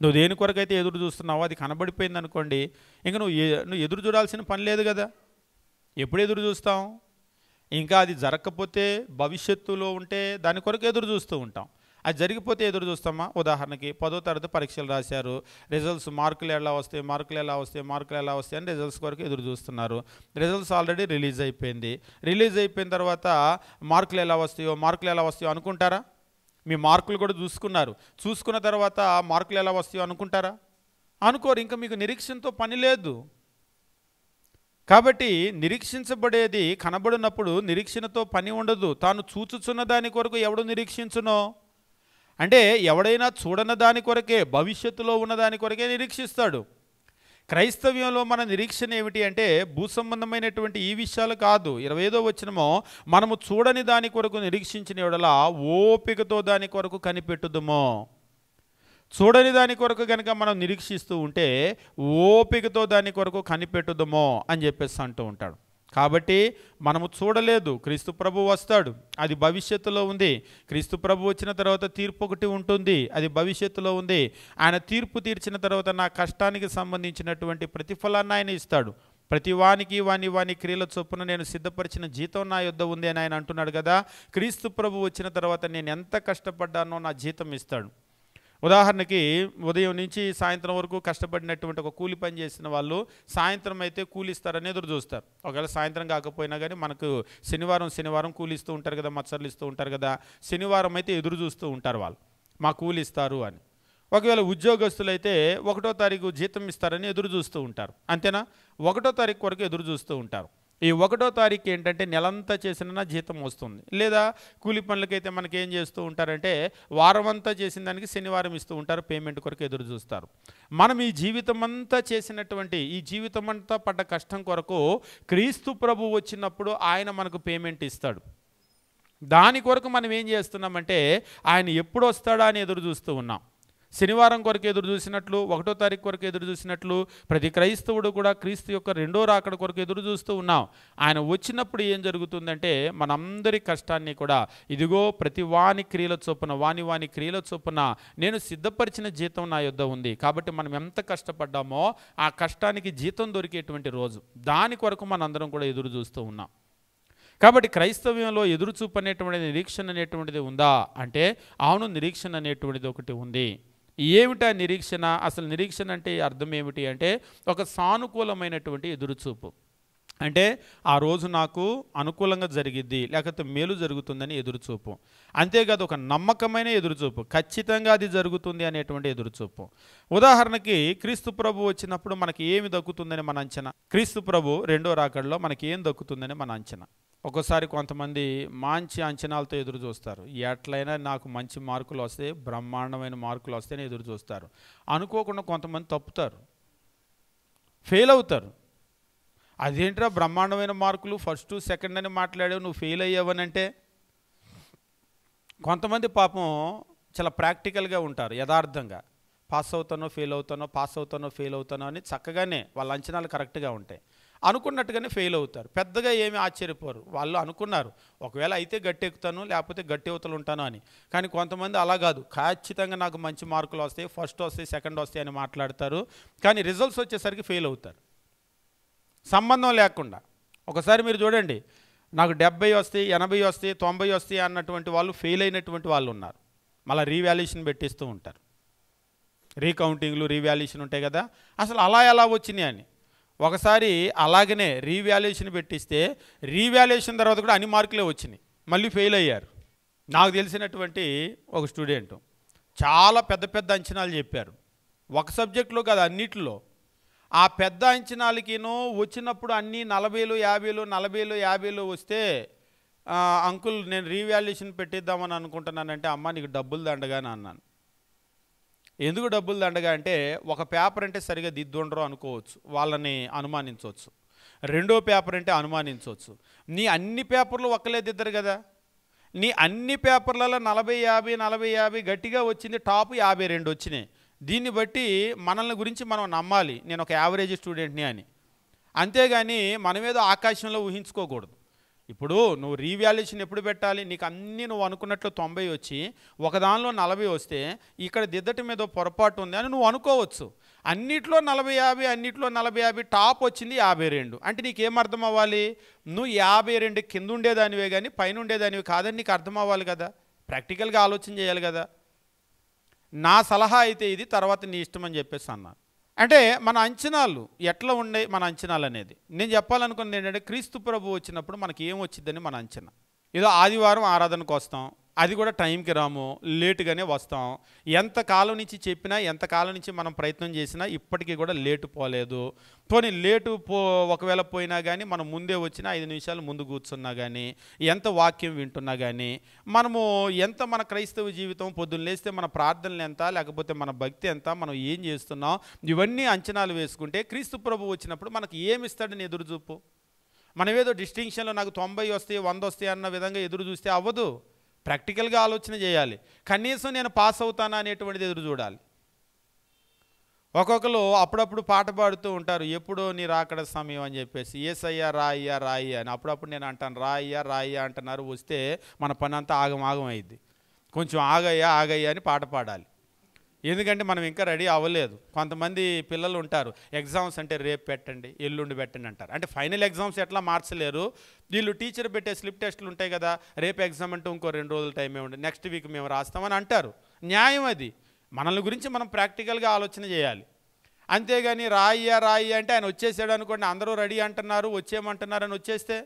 నువ్వు దేని కొరకైతే ఎదురు చూస్తున్నావో అది కనబడిపోయింది అనుకోండి, ఇంకా నువ్వు ఎదురు చూడాల్సిన పని లేదు కదా. ఎప్పుడు ఎదురు చూస్తాం? ఇంకా అది జరగకపోతే, భవిష్యత్తులో ఉంటే దాని కొరకు ఎదురు చూస్తూ ఉంటాం. అది జరిగిపోతే ఎదురు చూస్తామా? ఉదాహరణకి 10వ తరగతి పరీక్షలు రాశారు, రిజల్ట్స్ మార్కులు ఎలా వస్తాయి అని రిజల్ట్స్ కొరకు ఎదురు చూస్తున్నారు. రిజల్ట్స్ ఆల్రెడీ రిలీజ్ అయిపోయిన తర్వాత మార్కులు ఎలా వస్తాయో అనుకుంటారా? మీ మార్కులు కూడా చూసుకున్న తర్వాత మార్కులు ఎలా వస్తాయో అనుకుంటారా? అనుకోరు. ఇంకా మీకు నిరీక్షణతో పని లేదు. కాబట్టి నిరీక్షించబడేది కనబడినప్పుడు నిరీక్షణతో పని ఉండదు. తాను చూచుచున్న దాని కొరకు ఎవడు నిరీక్షించునో అంటే ఎవడైనా చూడని దాని కొరకే, భవిష్యత్తులో ఉన్న దాని కొరకే నిరీక్షిస్తాడు. క్రైస్తవ్యంలో మన నిరీక్షణ ఏమిటి అంటే భూసంబంధమైనటువంటి ఈ విషయాలు కాదు. 25వ వచనమో, మనము చూడని దాని కొరకు నిరీక్షించిన యెడల ఓపికతో దాని కొరకు కనిపెట్టుదుమో. చూడని దాని కొరకు కనుక మనం నిరీక్షిస్తూ ఉంటే ఓపికతో దాని కొరకు కనిపెట్టుదుమో అని చెప్పేసి అంటూ ఉంటాడు. కాబట్టి మనము చూడలేదు, క్రీస్తు ప్రభు వస్తాడు, అది భవిష్యత్తులో ఉంది. క్రీస్తు ప్రభు వచ్చిన తర్వాత తీర్పు ఒకటి ఉంటుంది, అది భవిష్యత్తులో ఉంది. ఆయన తీర్పు తీర్చిన తర్వాత నా కష్టానికి సంబంధించినటువంటి ప్రతిఫలాన్ని ఆయన ఇస్తాడు. ప్రతి వానికి వాని క్రియల చొప్పున నేను సిద్ధపరిచిన జీతం నా యొద్ద ఉంది అని ఆయన అంటున్నాడు కదా. క్రీస్తు ప్రభు వచ్చిన తర్వాత నేను ఎంత కష్టపడ్డానో నా జీతం ఇస్తాడు. ఉదాహరణకి ఉదయం నుంచి సాయంత్రం వరకు కష్టపడినటువంటి ఒక కూలి పని చేసిన వాళ్ళు సాయంత్రం అయితే కూలిస్తారని ఎదురు చూస్తారు. ఒకవేళ సాయంత్రం కాకపోయినా కానీ మనకు శనివారం కూలిస్తూ ఉంటారు కదా, మత్సర్లు ఇస్తూ ఉంటారు కదా. శనివారం అయితే ఎదురు చూస్తూ ఉంటారు వాళ్ళు, మా కూలిస్తారు అని. ఒకవేళ ఉద్యోగస్తులైతే 1వ తారీఖు జీతం ఇస్తారని ఎదురు చూస్తూ ఉంటారు. అంతేనా? 1వ తారీఖు వరకు ఎదురు చూస్తూ ఉంటారు. ఈ 1వ తారీఖు ఏంటంటే నెలంతా చేసిన జీతం వస్తుంది. లేదా కూలి పనులకైతే మనకి ఏం చేస్తూ ఉంటారంటే వారం అంతా చేసిన దానికి శనివారం ఇస్తూ ఉంటారు, పేమెంట్ కొరకు ఎదురు చూస్తారు. మనం ఈ జీవితం అంతా చేసినటువంటి, ఈ జీవితం అంతా పడ్డ కష్టం కొరకు క్రీస్తు ప్రభు వచ్చినప్పుడు ఆయన మనకు పేమెంట్ ఇస్తాడు. దాని కొరకు మనం ఏం చేస్తున్నామంటే ఆయన ఎప్పుడు వస్తాడా అని ఎదురు చూస్తూ ఉన్నాం. శనివారం కొరకు ఎదురు చూసినట్లు, 1వ తారీఖు కొరకు ఎదురు చూసినట్లు ప్రతి క్రైస్తవుడు కూడా క్రీస్తు యొక్క 2వ రాకడ కొరకు ఎదురు చూస్తూ ఉన్నాం. ఆయన వచ్చినప్పుడు ఏం జరుగుతుందంటే మనందరి కష్టాన్ని కూడా ఇదిగో ప్రతి వాని క్రియల చొప్పున నేను సిద్ధపరిచిన జీతం నా యొద్ద ఉంది. కాబట్టి మనం ఎంత కష్టపడ్డామో ఆ కష్టానికి జీతం దొరికేటువంటి రోజు, దాని కొరకు మనందరం కూడా ఎదురు చూస్తూ ఉన్నాం. కాబట్టి క్రైస్తవ్యంలో ఎదురుచూపు అనేటువంటిది, నిరీక్షణ అనేటువంటిది ఉందా అంటే అవును, నిరీక్షణ అనేటువంటిది ఒకటి ఉంది. ఏమిటా నిరీక్షణ? అసలు నిరీక్షణ అంటే అర్థం ఏమిటి అంటే ఒక సానుకూలమైనటువంటి ఎదురుచూపు. అంటే ఆ రోజు నాకు అనుకూలంగా జరిగిద్ది, లేకపోతే మేలు జరుగుతుందని ఎదురుచూపు. అంతేకాదు ఒక నమ్మకమైన ఎదురుచూపు, ఖచ్చితంగా అది జరుగుతుంది అనేటువంటి ఎదురుచూపు. ఉదాహరణకి క్రీస్తు ప్రభు వచ్చినప్పుడు మనకి ఏమి దక్కుతుందని మన అంచనా, క్రీస్తు ప్రభు 2వ రాకడలో మనకి ఏం దక్కుతుందని మన అంచనా. ఒక్కోసారి కొంతమంది మంచి అంచనాలతో ఎదురు చూస్తారు. ఎట్లయినా నాకు మంచి మార్కులు వస్తాయి, బ్రహ్మాండమైన మార్కులు వస్తాయని ఎదురు చూస్తారు. అనుకోకుండా కొంతమంది తప్పుతారు, ఫెయిల్ అవుతారు. అదేంట్రా బ్రహ్మాండమైన మార్కులు ఫస్ట్ సెకండ్ అని మాట్లాడావు, నువ్వు ఫెయిల్ అయ్యావని అంటే. కొంతమంది పాపం చాలా ప్రాక్టికల్గా ఉంటారు, యథార్థంగా పాస్ అవుతానో ఫెయిల్ అవుతానో, పాస్ అవుతానో ఫెయిల్ అవుతానో అని చక్కగానే వాళ్ళ అంచనాలు కరెక్ట్గా ఉంటాయి. అనుకున్నట్టుగానే ఫెయిల్ అవుతారు, పెద్దగా ఏమీ ఆశ్చర్యపోరు. వాళ్ళు అనుకున్నారు ఒకవేళ అయితే గట్టెక్కుతాను, లేకపోతే గట్టి అవతలు ఉంటాను అని. కానీ కొంతమంది అలా కాదు, ఖచ్చితంగా నాకు మంచి మార్కులు వస్తాయి, ఫస్ట్ వస్తాయి, సెకండ్ వస్తాయి అని మాట్లాడతారు. కానీ రిజల్ట్స్ వచ్చేసరికి ఫెయిల్ అవుతారు, సంబంధం లేకుండా. ఒకసారి మీరు చూడండి, నాకు 70 వస్తాయి, 80 వస్తాయి, 90 వస్తాయి అన్నటువంటి వాళ్ళు ఫెయిల్ అయినటువంటి వాళ్ళు ఉన్నారు. మళ్ళీ రీవాల్యుయేషన్ పెట్టిస్తూ ఉంటారు, రీకౌంటింగ్లు రీవాల్యుయేషన్ ఉంటాయి కదా, అసలు అలా ఎలా వచ్చినాయి అని. ఒకసారి అలాగనే రీవాల్యుయేషన్ పెట్టిస్తే రీవాల్యుయేషన్ తర్వాత కూడా అన్ని మార్కులే వచ్చినాయి, మళ్ళీ ఫెయిల్ అయ్యారు. నాకు తెలిసినటువంటి ఒక స్టూడెంట్ చాలా పెద్ద పెద్ద అంచనాలు చెప్పారు, ఒక సబ్జెక్టులో కాదు అన్నిటిలో. ఆ పెద్ద అంచనాలకినో వచ్చినప్పుడు అన్నీ 40లు 50లు 40లు 50లు వస్తే, అంకుల్ నేను రీవాల్యుయేషన్ పెట్టిద్దామని అనుకుంటున్నానంటే, అమ్మ నీకు డబ్బులు దండగా అని అన్నాను. ఎందుకు డబ్బులు దండగా అంటే, ఒక పేపర్ అంటే సరిగా దిద్దుండరు అనుకోవచ్చు, వాళ్ళని అనుమానించవచ్చు. రెండో పేపర్ అంటే అనుమానించవచ్చు. నీ అన్ని పేపర్లు ఒక్కలే దిద్దరు కదా, నీ అన్ని పేపర్లలో 40 50 40 50 గట్టిగా వచ్చింది, టాప్ 52 వచ్చినాయి. దీన్ని బట్టి మనల్ని గురించి మనం నమ్మాలి, నేను ఒక యావరేజ్ స్టూడెంట్ని అని. అంతేగాని మనమేదో ఆకాశంలో ఊహించుకోకూడదు. ఇప్పుడు నువ్వు రీవాల్యుయేషన్ ఎప్పుడు పెట్టాలి, నీకు అన్నీ నువ్వు అనుకున్నట్లు 90 వచ్చి ఒకదానిలో 40 వస్తే ఇక్కడ దిద్దటం మీద పొరపాటు ఉంది అని నువ్వు అనుకోవచ్చు. అన్నిట్లో 40 50, అన్నిట్లో 40 50, టాప్ వచ్చింది 52 అంటే నీకేం అర్థం అవ్వాలి, నువ్వు 52 కింద ఉండేదానివే కానీ పైన ఉండేదానివి కాదని నీకు అర్థం అవ్వాలి కదా, ప్రాక్టికల్గా ఆలోచన చేయాలి కదా. నా సలహా అయితే ఇది, తర్వాత నీ ఇష్టం అని చెప్పేసి అన్నాను. అంటే మన అంచనాలు ఎట్లా ఉండే, మన అంచనాలు అనేది నేను చెప్పాలనుకున్నది ఏంటంటే, క్రీస్తు ప్రభు వచ్చినప్పుడు మనకి ఏం వచ్చిందని మన అంచనా. ఏదో ఆదివారం ఆరాధనకు వస్తాం, అది కూడా టైంకి రాము, లేటుగానే వస్తాం. ఎంతకాలం నుంచి చెప్పినా, ఎంతకాలం నుంచి మనం ప్రయత్నం చేసినా ఇప్పటికీ కూడా లేటు పోలేదు. పోనీ లేటు ఒకవేళ పోయినా కానీ మనం ముందే వచ్చినా 5 నిమిషాలు ముందు కూర్చున్నా కానీ, ఎంత వాక్యం వింటున్నా కానీ, మనము ఎంత మన క్రైస్తవ జీవితం, పొద్దున్న లేస్తే మన ప్రార్థనలు ఎంత, లేకపోతే మన భక్తి ఎంత, మనం ఏం చేస్తున్నాం, ఇవన్నీ అంచనాలు వేసుకుంటే క్రీస్తు ప్రభు వచ్చినప్పుడు మనకి ఏమి ఇస్తాడని ఎదురుచూపు. మనమేదో డిస్టింక్షన్లో నాకు 90 వస్తాయి 100 వస్తాయి అన్న విధంగా ఎదురు చూస్తే అవ్వదు, ప్రాక్టికల్గా ఆలోచన చేయాలి. కనీసం నేను పాస్ అవుతానా అనేటువంటిది ఎదురు చూడాలి. ఒక్కొక్కరు అప్పుడప్పుడు పాట పాడుతూ ఉంటారు, ఎప్పుడో నీ రాకడ సమయం అని చెప్పేసి, యేసయ్యా రాయ్యా రాయ్యా అని. అప్పుడప్పుడు నేను అంటాను రాయ్యా రాయ్యా అంటున్నారు, వస్తే మన పని అంతా ఆగం అయింది. కొంచెం ఆగయ్యా ఆగయ్యా అని పాట పాడాలి, ఎందుకంటే మనం ఇంకా రెడీ అవ్వలేదు. కొంతమంది పిల్లలు ఉంటారు, ఎగ్జామ్స్ అంటే రేపు పెట్టండి ఎల్లుండి పెట్టండి అంటారు. అంటే ఫైనల్ ఎగ్జామ్స్ ఎట్లా మార్చలేరు, వీళ్ళు టీచర్ పెట్టే స్లిప్ టెస్టులు ఉంటాయి కదా, రేపు ఎగ్జామ్ అంటే ఇంకో 2 రోజుల టైమే ఉంది, నెక్స్ట్ వీక్ మేము రాస్తామని అంటారు. న్యాయం అది, మనల్ని గురించి మనం ప్రాక్టికల్గా ఆలోచన చేయాలి. అంతేగాని రాయ్యా రాయ్యా అంటే ఆయన వచ్చేసాడు అనుకోండి, అందరూ రెడీ అంటున్నారు వచ్చేయమంటున్నారు అని వచ్చేస్తే,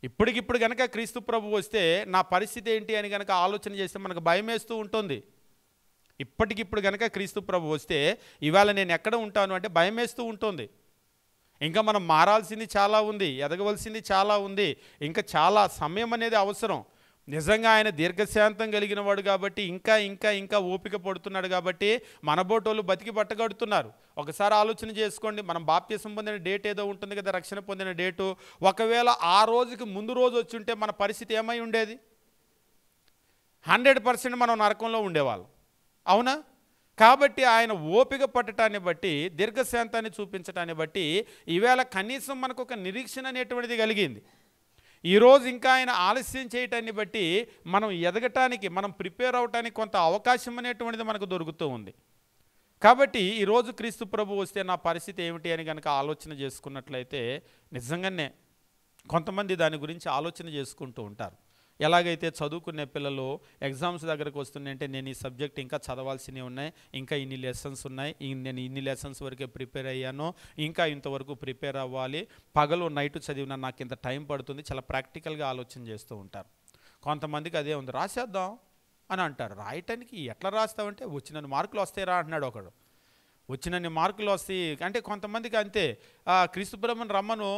ఇప్పటికిప్పుడు కనుక క్రీస్తు ప్రభు వస్తే నా పరిస్థితి ఏంటి అని కనుక ఆలోచన చేస్తే మనకు భయం వేస్తూ ఉంటుంది. ఇప్పటికిప్పుడు కనుక క్రీస్తు ప్రభు వస్తే ఇవాళ నేను ఎక్కడ ఉంటాను అంటే భయం వేస్తూ ఉంటుంది. ఇంకా మనం మారాల్సింది చాలా ఉంది, ఎదగవలసింది చాలా ఉంది, ఇంకా చాలా సమయం అనేది అవసరం. నిజంగా ఆయన దీర్ఘశాంతం కలిగిన వాడు కాబట్టి ఇంకా ఇంకా ఇంకా ఓపిక పడుతున్నాడు కాబట్టి మన బోటోళ్ళు బతికి పట్టగడుతున్నారు. ఒకసారి ఆలోచన చేసుకోండి, మనం బాప్తిసం పొందిన డేట్ ఏదో ఉంటుంది కదా, రక్షణ పొందిన డేటు, ఒకవేళ ఆ రోజుకి ముందు రోజు వచ్చి ఉంటే మన పరిస్థితి ఏమై ఉండేది? 100% మనం నరకంలో ఉండేవాళ్ళం, అవునా? కాబట్టి ఆయన ఓపిక పట్టడాన్ని బట్టి, దీర్ఘశాంతాన్ని చూపించడాన్ని బట్టి ఈవేళ కనీసం మనకు ఒక నిరీక్షణ అనేటువంటిది కలిగింది. ఈరోజు ఇంకా ఆయన ఆలస్యం చేయటాన్ని బట్టి మనం ఎదగటానికి, మనం ప్రిపేర్ అవటానికి కొంత అవకాశం అనేటువంటిది మనకు దొరుకుతూ ఉంది. కాబట్టి ఈరోజు క్రీస్తు ప్రభు వస్తే నా పరిస్థితి ఏమిటి అని కనుక ఆలోచన చేసుకున్నట్లయితే, నిజంగానే కొంతమంది దాని గురించి ఆలోచన చేసుకుంటూ ఉంటారు. ఎలాగైతే చదువుకునే పిల్లలు ఎగ్జామ్స్ దగ్గరకు వస్తున్నాయంటే, నేను ఈ సబ్జెక్ట్ ఇంకా చదవాల్సినవి ఉన్నాయి, ఇంకా ఇన్ని లెసన్స్ ఉన్నాయి, నేను ఇన్ని లెసన్స్ వరకే ప్రిపేర్ అయ్యాను, ఇంకా ఇంతవరకు ప్రిపేర్ అవ్వాలి, పగలు నైట్ చదివినా నాకు ఇంత టైం పడుతుంది, చాలా ప్రాక్టికల్గా ఆలోచన చేస్తూ ఉంటారు. కొంతమందికి అదే ఉంది, రాసేద్దాం అని అంటారు. రాయటానికి ఎట్లా రాస్తావంటే, వచ్చినన్ని మార్కులు వస్తాయిరా అంటున్నాడు ఒకడు. వచ్చినన్ని మార్కులు వస్తాయి అంటే కొంతమందికి అంతే, క్రీస్తు ప్రభువుని రమ్మను,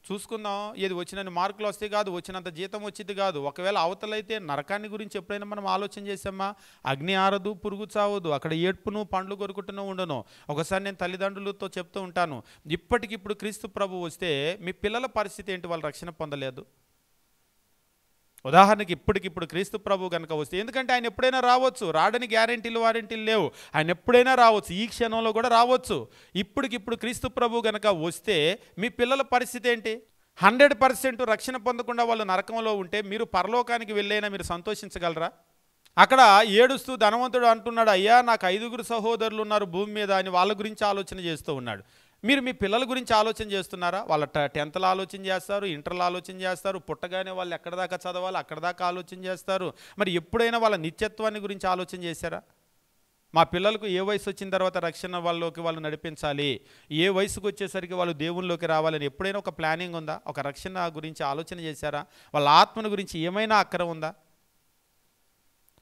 చూసుకుందాం, ఏది వచ్చినన్ని మార్కులు వస్తే కాదు, వచ్చినంత జీతం వచ్చింది కాదు. ఒకవేళ అవతలైతే నరకాన్ని గురించి ఎప్పుడైనా మనం ఆలోచన చేసామా? అగ్ని ఆరదు, పురుగు చావదు, అక్కడ ఏడ్పును పండ్లు కొరుకుతూనే ఉండను. ఒకసారి నేను తల్లిదండ్రులతో చెప్తూ ఉంటాను, ఇప్పటికిప్పుడు క్రీస్తు ప్రభు వస్తే మీ పిల్లల పరిస్థితి ఏంటి? వాళ్ళు రక్షణ పొందలేదు. ఉదాహరణకి ఇప్పటికిప్పుడు క్రీస్తు ప్రభు కనుక వస్తే, ఎందుకంటే ఆయన ఎప్పుడైనా రావచ్చు, రావడానికి గ్యారెంటీలు వారెంటీలు లేవు, ఆయన ఎప్పుడైనా రావచ్చు, ఈ క్షణంలో కూడా రావచ్చు. ఇప్పటికిప్పుడు క్రీస్తు ప్రభు కనుక వస్తే మీ పిల్లల పరిస్థితి ఏంటి? 100% రక్షణ పొందకుండా వాళ్ళు నరకంలో ఉంటే మీరు పరలోకానికి వెళ్ళైనా మీరు సంతోషించగలరా? అక్కడ ఏడుస్తూ ధనవంతుడు అంటున్నాడు, అయ్యా నాకు 5 సహోదరులు ఉన్నారు భూమి మీద అని వాళ్ళ గురించి ఆలోచన చేస్తూ ఉన్నాడు. మీరు మీ పిల్లల గురించి ఆలోచన చేస్తున్నారా? వాళ్ళ 10th ఆలోచన చేస్తారు, ఇంటర్లో ఆలోచన చేస్తారు, పుట్టగానే వాళ్ళు ఎక్కడ దాకా చదవాలి అక్కడ దాకా ఆలోచన చేస్తారు. మరి ఎప్పుడైనా వాళ్ళ నిత్యత్వాన్ని గురించి ఆలోచన చేశారా? మా పిల్లలకు ఏ వయసు వచ్చిన తర్వాత రక్షణ వాళ్ళలోకి వాళ్ళు నడిపించాలి, ఏ వయసుకు వచ్చేసరికి వాళ్ళు దేవుళ్ళలోకి రావాలని ఎప్పుడైనా ఒక ప్లానింగ్ ఉందా? ఒక రక్షణ గురించి ఆలోచన చేశారా? వాళ్ళ ఆత్మను గురించి ఏమైనా అక్కర ఉందా?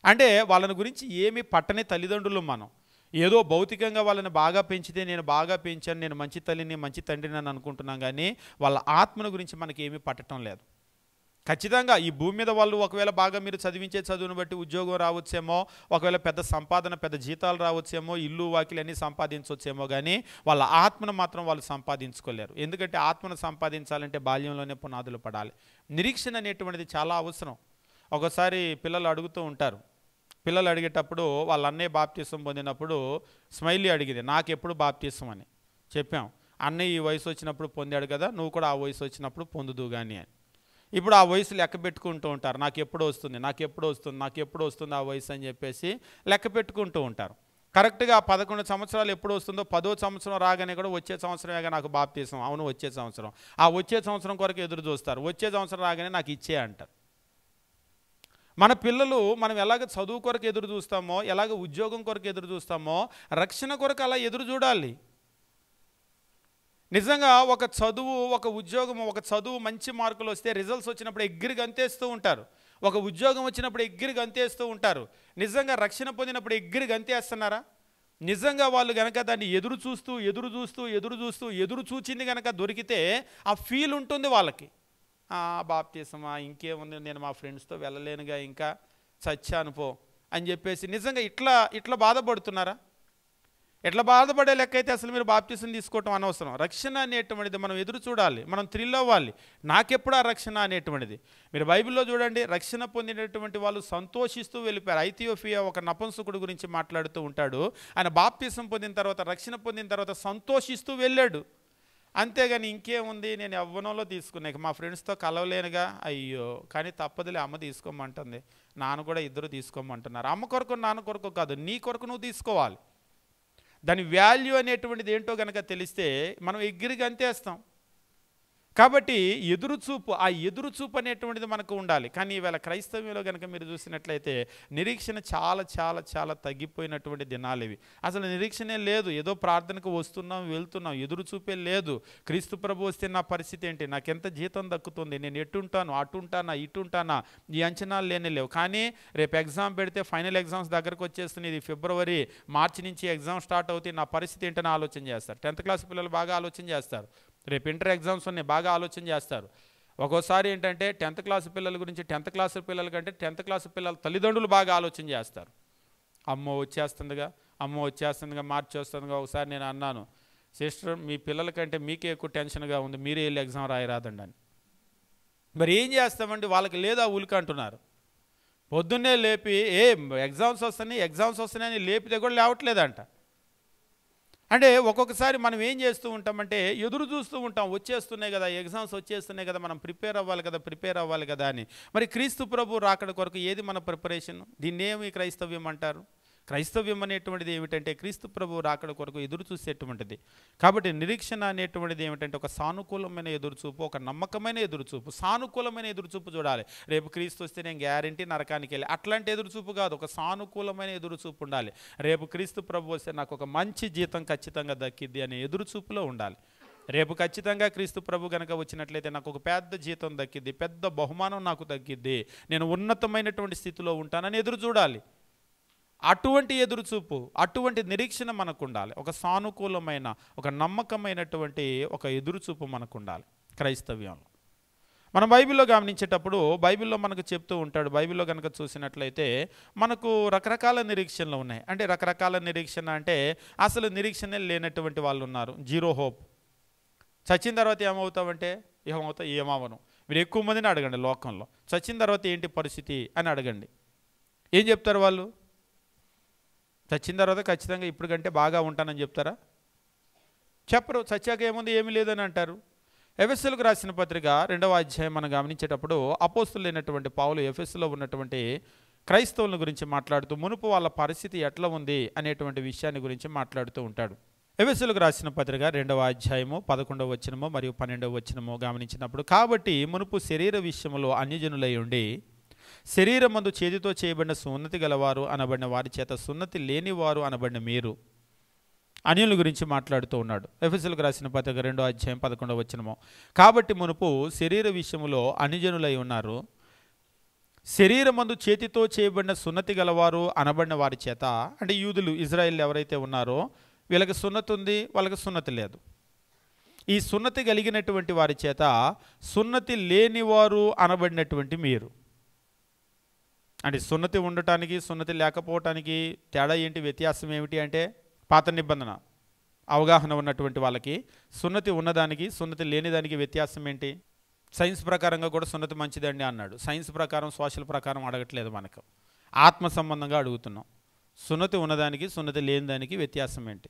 అంటే వాళ్ళని గురించి ఏమీ పట్టని తల్లిదండ్రులు మనం. ఏదో భౌతికంగా వాళ్ళని బాగా పెంచితే నేను బాగా పెంచాను, నేను మంచి తల్లిని మంచి తండ్రిని అని అనుకుంటున్నాం, కానీ వాళ్ళ ఆత్మను గురించి మనకి ఏమీ పట్టడం లేదు. ఖచ్చితంగా ఈ భూమి మీద వాళ్ళు ఒకవేళ బాగా మీరు చదివించే చదువును బట్టి ఉద్యోగం రావచ్చేమో, ఒకవేళ పెద్ద సంపాదన పెద్ద జీతాలు రావచ్చేమో, ఇల్లు వాకిలు అన్నీ సంపాదించవచ్చేమో, కానీ వాళ్ళ ఆత్మను మాత్రం వాళ్ళు సంపాదించుకోలేరు. ఎందుకంటే ఆత్మను సంపాదించాలంటే బాల్యంలోనే పునాదులు పడాలి. నిరీక్షణ అనేటువంటిది చాలా అవసరం. ఒకసారి పిల్లలు అడుగుతూ ఉంటారు, పిల్లలు అడిగేటప్పుడు వాళ్ళ అన్నయ్య బాప్తీసం పొందినప్పుడు స్మైలీ అడిగింది, నాకెప్పుడు బాప్తీసం అని చెప్పాం. అన్నయ్య ఈ వయసు వచ్చినప్పుడు పొందాడు కదా, నువ్వు కూడా ఆ వయసు వచ్చినప్పుడు పొందుదు కానీ అని. ఇప్పుడు ఆ వయసు లెక్క పెట్టుకుంటూ ఉంటారు, నాకు ఎప్పుడు వస్తుంది నాకు ఎప్పుడు వస్తుంది నాకు ఎప్పుడు వస్తుంది ఆ వయసు అని చెప్పేసి లెక్క పెట్టుకుంటూ ఉంటారు. కరెక్ట్గా 11 సంవత్సరాలు ఎప్పుడు వస్తుందో 10వ సంవత్సరం రాగానే కూడా వచ్చే సంవత్సరమేగా నాకు బాప్తీసం, అవును వచ్చే సంవత్సరం, ఆ వచ్చే సంవత్సరం కొరకు ఎదురు చూస్తారు. వచ్చే సంవత్సరం రాగానే నాకు ఇచ్చే అంటారు. మన పిల్లలు మనం ఎలాగ చదువు కొరకు ఎదురు చూస్తామో, ఎలాగ ఉద్యోగం కొరకు ఎదురు చూస్తామో, రక్షణ కొరకు అలా ఎదురు చూడాలి. నిజంగా ఒక చదువు ఒక ఉద్యోగం, ఒక చదువు మంచి మార్కులు వస్తే రిజల్ట్స్ వచ్చినప్పుడు ఎగ్గిరి గంతేస్తూ ఉంటారు, ఒక ఉద్యోగం వచ్చినప్పుడు ఎగ్గిరి గంతేస్తూ ఉంటారు. నిజంగా రక్షణ పొందినప్పుడు ఎగ్గిరి గంతేస్తున్నారా? నిజంగా వాళ్ళు కనుక దాన్ని ఎదురు చూస్తూ ఎదురు చూచింది కనుక దొరికితే ఆ ఫీల్ ఉంటుంది వాళ్ళకి. బాప్తీసమా ఇంకేముంది, నేను మా ఫ్రెండ్స్తో వెళ్ళలేనుగా, ఇంకా చచ్చాను పో అని చెప్పేసి నిజంగా ఇట్లా బాధపడుతున్నారా? ఎట్లా బాధపడే లెక్క అయితే అసలు మీరు బాప్తీసం తీసుకోవటం అనవసరం. రక్షణ అనేటువంటిది మనం ఎదురు చూడాలి, మనం థ్రిల్ అవ్వాలి. నాకెప్పుడు ఆ రక్షణ అనేటువంటిది మీరు బైబిల్లో చూడండి, రక్షణ పొందినటువంటి వాళ్ళు సంతోషిస్తూ వెళ్ళిపోయారు. ఐథియోపియా ఒక నపుంసకుడు గురించి మాట్లాడుతూ ఉంటాడు, ఆయన బాప్తీసం పొందిన తర్వాత రక్షణ పొందిన తర్వాత సంతోషిస్తూ వెళ్ళాడు. అంతేగాని ఇంకేముంది, నేను యవ్వనంలో తీసుకున్నాక మా ఫ్రెండ్స్తో కలవలేనుగా, అయ్యో కానీ తప్పదులే అమ్మ తీసుకోమంటుంది, నాన్న కూడా ఇద్దరు తీసుకోమంటున్నారు. అమ్మ కొరకు నాన్న కొరకు కాదు, నీ కొరకు నువ్వు తీసుకోవాలి. దాని వాల్యూ అనేటువంటిది ఏంటో కనుక తెలిస్తే మనం ఎగ్గిరిగా అంతేస్తాం. కాబట్టి ఆ ఎదురుచూపు అనేటువంటిది మనకు ఉండాలి. కానీ ఈవేళ క్రైస్తవ్యంలో కనుక మీరు చూసినట్లయితే నిరీక్షణ చాలా చాలా చాలా తగ్గిపోయినటువంటి దినాలు ఇవి. అసలు నిరీక్షణే లేదు, ఏదో ప్రార్థనకు వస్తున్నాం వెళ్తున్నాం, ఎదురుచూపే లేదు. క్రీస్తు ప్రభు వస్తే నా పరిస్థితి ఏంటి, నాకెంత జీతం దక్కుతుంది, నేను ఎటుంటాను, అటుంటానా ఇటుంటానా, ఈ అంచనాలు లేనే లేవు. కానీ రేపు ఎగ్జామ్ పెడితే ఫైనల్ ఎగ్జామ్స్ దగ్గరకు వచ్చేస్తుంది, ఇది ఫిబ్రవరి మార్చి నుంచి ఎగ్జామ్ స్టార్ట్ అవుతాయి, నా పరిస్థితి ఏంటని ఆలోచన చేస్తారు. 10th క్లాస్ పిల్లలు బాగా ఆలోచన చేస్తారు, రేపు ఇంటర్ ఎగ్జామ్స్ ఉన్నాయి బాగా ఆలోచన చేస్తారు. ఒక్కోసారి ఏంటంటే 10th క్లాస్ పిల్లల గురించి 10th క్లాస్ పిల్లల కంటే 10th క్లాస్ పిల్లల తల్లిదండ్రులు బాగా ఆలోచన చేస్తారు. అమ్మో వచ్చేస్తుందిగా మార్చి వస్తుందిగా. ఒకసారి నేను అన్నాను, సిస్టర్ మీ పిల్లల కంటే మీకే ఎక్కువ టెన్షన్గా ఉంది, మీరే వెళ్ళి ఎగ్జామ్ రాయరాదండి అని. మరి ఏం చేస్తామండి, వాళ్ళకి లేదా ఉలిక అంటున్నారు. పొద్దున్నే లేపి ఎగ్జామ్స్ వస్తున్నాయని లేపితే కూడా లేవట్లేదంట. అంటే ఒక్కొక్కసారి మనం ఏం చేస్తూ ఉంటామంటే ఎదురు చూస్తూ ఉంటాం, వచ్చేస్తున్నాయి కదా ఎగ్జామ్స్ వచ్చేస్తున్నాయి కదా, మనం ప్రిపేర్ అవ్వాలి కదా అని. మరి క్రీస్తు ప్రభు రాకడ కొరకు ఏది మన ప్రిపరేషన్? దీన్నేమి క్రైస్తవ్యం అంటారు? క్రైస్తవ్యం అనేటువంటిది ఏమిటంటే క్రీస్తు ప్రభు రాకడ కొరకు ఎదురు చూసేటువంటిది. కాబట్టి నిరీక్షణ అనేటువంటిది ఏమిటంటే ఒక సానుకూలమైన ఎదురుచూపు, ఒక నమ్మకమైన ఎదురుచూపు, సానుకూలమైన ఎదురుచూపు చూడాలి. రేపు క్రీస్తు వస్తే నేను గ్యారెంటీ నరకానికి వెళ్ళి, అట్లాంటి ఎదురుచూపు కాదు, ఒక సానుకూలమైన ఎదురుచూపు ఉండాలి. రేపు క్రీస్తు ప్రభు వస్తే నాకు ఒక మంచి జీతం ఖచ్చితంగా దక్కిద్ది అనే ఎదురుచూపులో ఉండాలి. రేపు ఖచ్చితంగా క్రీస్తు ప్రభు కనుక వచ్చినట్లయితే నాకు ఒక పెద్ద జీతం దక్కిద్ది, పెద్ద బహుమానం నాకు దక్కిద్ది, నేను ఉన్నతమైనటువంటి స్థితిలో ఉంటానని ఎదురు చూడాలి. అటువంటి ఎదురుచూపు, అటువంటి నిరీక్షణ మనకు ఉండాలి. ఒక సానుకూలమైన, ఒక నమ్మకమైనటువంటి ఒక ఎదురుచూపు మనకు ఉండాలి. క్రైస్తవ్యంలో. మనం బైబిల్లో గమనించేటప్పుడు బైబిల్లో మనకు చెప్తూ ఉంటాడు. బైబిల్లో కనుక చూసినట్లయితే మనకు రకరకాల నిరీక్షణలు ఉన్నాయి. అంటే రకరకాల నిరీక్షణ అంటే అసలు నిరీక్షణ లేనటువంటి వాళ్ళు ఉన్నారు, జీరో హోప్. చచ్చిన తర్వాత ఏమవుతావంటే ఏమవను. మీరు ఎక్కువ మందిని అడగండి లోకంలో, చచ్చిన తర్వాత ఏంటి పరిస్థితి అని అడగండి, ఏం చెప్తారు వాళ్ళు? చచ్చిన తర్వాత ఖచ్చితంగా ఇప్పుడు కంటే బాగా ఉంటానని చెప్తారా? చెప్పరు. చచ్చాక ఏముంది, ఏమీ లేదని అంటారు. ఎఫెసీయులకు రాసిన పత్రిక 2వ అధ్యాయం మనం గమనించేటప్పుడు అపోస్తలులైనటువంటి పౌలు ఎఫెసీలో ఉన్నటువంటి క్రైస్తవుల గురించి మాట్లాడుతూ మునుపు వాళ్ళ పరిస్థితి ఎట్లా ఉంది అనేటువంటి విషయాన్ని గురించి మాట్లాడుతూ ఉంటాడు. ఎఫెసీయులకు రాసిన పత్రిక 2వ అధ్యాయము 11వ వచనము మరియు 12వ వచనము గమనించినప్పుడు, కాబట్టి మునుపు శరీర విషయంలో అన్యజనులై ఉండి శరీరమందు చేతితో చేయబడిన సున్నతి గలవారు అనబడిన వారి చేత సున్నతి లేనివారు అనబడిన మీరు, అన్యుల గురించి మాట్లాడుతూ ఉన్నాడు. ఎఫెసీయులకు రాసిన పత్రిక 2వ అధ్యాయం 11వ వచనము, కాబట్టి మునుపు శరీర విషయములో అన్యజనులై ఉన్నారు, శరీరమందు చేతితో చేయబడిన సున్నతి గలవారు అనబడిన వారి చేత, అంటే యూదులు ఇజ్రాయేల్ ఎవరైతే ఉన్నారో వీళ్ళకి సున్నతి ఉంది, వాళ్ళకి సున్నతి లేదు. ఈ సున్నతి కలిగినటువంటి వారి చేత సున్నతి లేనివారు అనబడినటువంటి మీరు, అంటే సున్నతి ఉండటానికి సున్నతి లేకపోవటానికి తేడా ఏంటి, వ్యత్యాసం ఏమిటి అంటే, పాత నిబంధన అవగాహన ఉన్నటువంటి వాళ్ళకి సున్నతి ఉన్నదానికి సున్నతి లేనిదానికి వ్యత్యాసం ఏంటి? సైన్స్ ప్రకారంగా కూడా సున్నతి మంచిదండి అన్నాడు. సైన్స్ ప్రకారం సోషల్ ప్రకారం అడగట్లేదు, మనకు ఆత్మ సంబంధంగా అడుగుతున్నాం. సున్నతి ఉన్నదానికి సున్నతి లేని దానికి వ్యత్యాసం ఏంటి?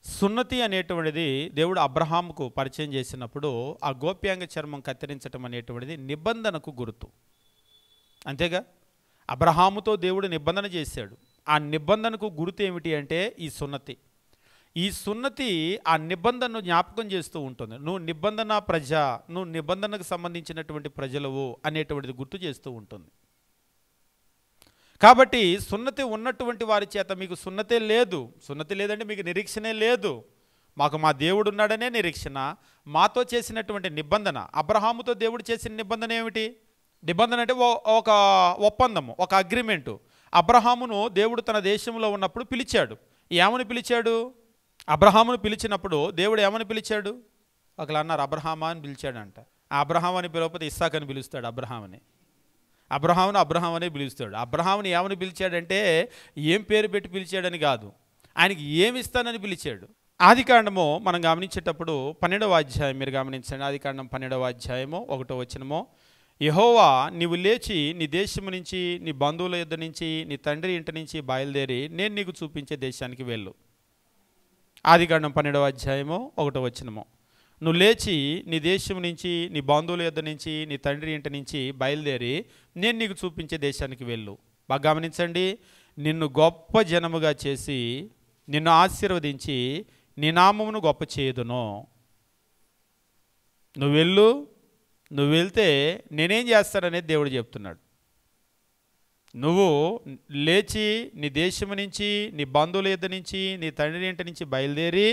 సున్నతి అనేటువంటిది దేవుడు అబ్రహాముకు పరిచయం చేసినప్పుడు ఆ గోప్యాంగ చర్మం కత్తిరించడం అనేటువంటిది నిబంధనకు గుర్తు. అంతేగా, అబ్రహాముతో దేవుడు నిబంధన చేశాడు. ఆ నిబంధనకు గుర్తు ఏమిటి అంటే ఈ సున్నతి. ఈ సున్నతి ఆ నిబంధనను జ్ఞాపకం చేస్తూ ఉంటుంది. నువ్వు నిబంధన ప్రజ, నువ్వు నిబంధనకు సంబంధించినటువంటి ప్రజలవు అనేటువంటిది గుర్తు చేస్తూ ఉంటుంది. కాబట్టి సున్నతి ఉన్నటువంటి వారి చేత మీకు సున్నతే లేదు. సున్నతి లేదంటే మీకు నిరీక్షణే లేదు. మాకు మా దేవుడు ఉన్నాడనే నిరీక్షణ, మాతో చేసినటువంటి నిబంధన. అబ్రహాముతో దేవుడు చేసిన నిబంధన ఏమిటి? నిబంధన అంటే ఒక ఒప్పందము, ఒక అగ్రిమెంటు. అబ్రహామును దేవుడు తన దేశంలో ఉన్నప్పుడు పిలిచాడు. ఏమని పిలిచాడు? అబ్రహామును పిలిచినప్పుడు దేవుడు ఏమని పిలిచాడు? ఒకళ్ళు అన్నారు అబ్రహామా అని పిలిచాడంట. ఆ అబ్రహాం అని పిలవకపోతే ఇస్సాక్ అని పిలుస్తాడు. అబ్రహాముని అబ్రహాం అనే పిలుస్తాడు. అబ్రహాముని ఏమని పిలిచాడంటే ఏం పేరు పెట్టి పిలిచాడని కాదు, ఆయనకి ఏమి ఇస్తానని పిలిచాడు. ఆదికాండము మనం గమనించేటప్పుడు 12వ అధ్యాయం మీరు గమనించండి. ఆదికాండం 12వ అధ్యాయము 1వ వచనము, యెహోవా నీవు లేచి నీ దేశము నుంచి, నీ బంధువుల యొద్ద నుంచి, నీ తండ్రి ఇంటి నుంచి బయలుదేరి నేను నీకు చూపించే దేశానికి వెళ్ళు. ఆదికాండం 12వ అధ్యాయము 1వ వచనము, నువ్వు లేచి నీ దేశం నుంచి, నీ బంధువుల యొద్ద నుంచి, నీ తండ్రి ఇంటి నుంచి బయలుదేరి నేను నీకు చూపించే దేశానికి వెళ్ళు. బాగా గమనించండి, నిన్ను గొప్ప జనముగా చేసి నిన్ను ఆశీర్వదించి నీ నామమును గొప్ప చేయుదును. నువ్వు వెళ్తే నేనేం చేస్తాననేది దేవుడు చెప్తున్నాడు. నువ్వు లేచి నీ దేశము నుంచి, నీ బంధువుల యొద్ద నుంచి, నీ తండ్రి ఇంటి నుంచి బయలుదేరి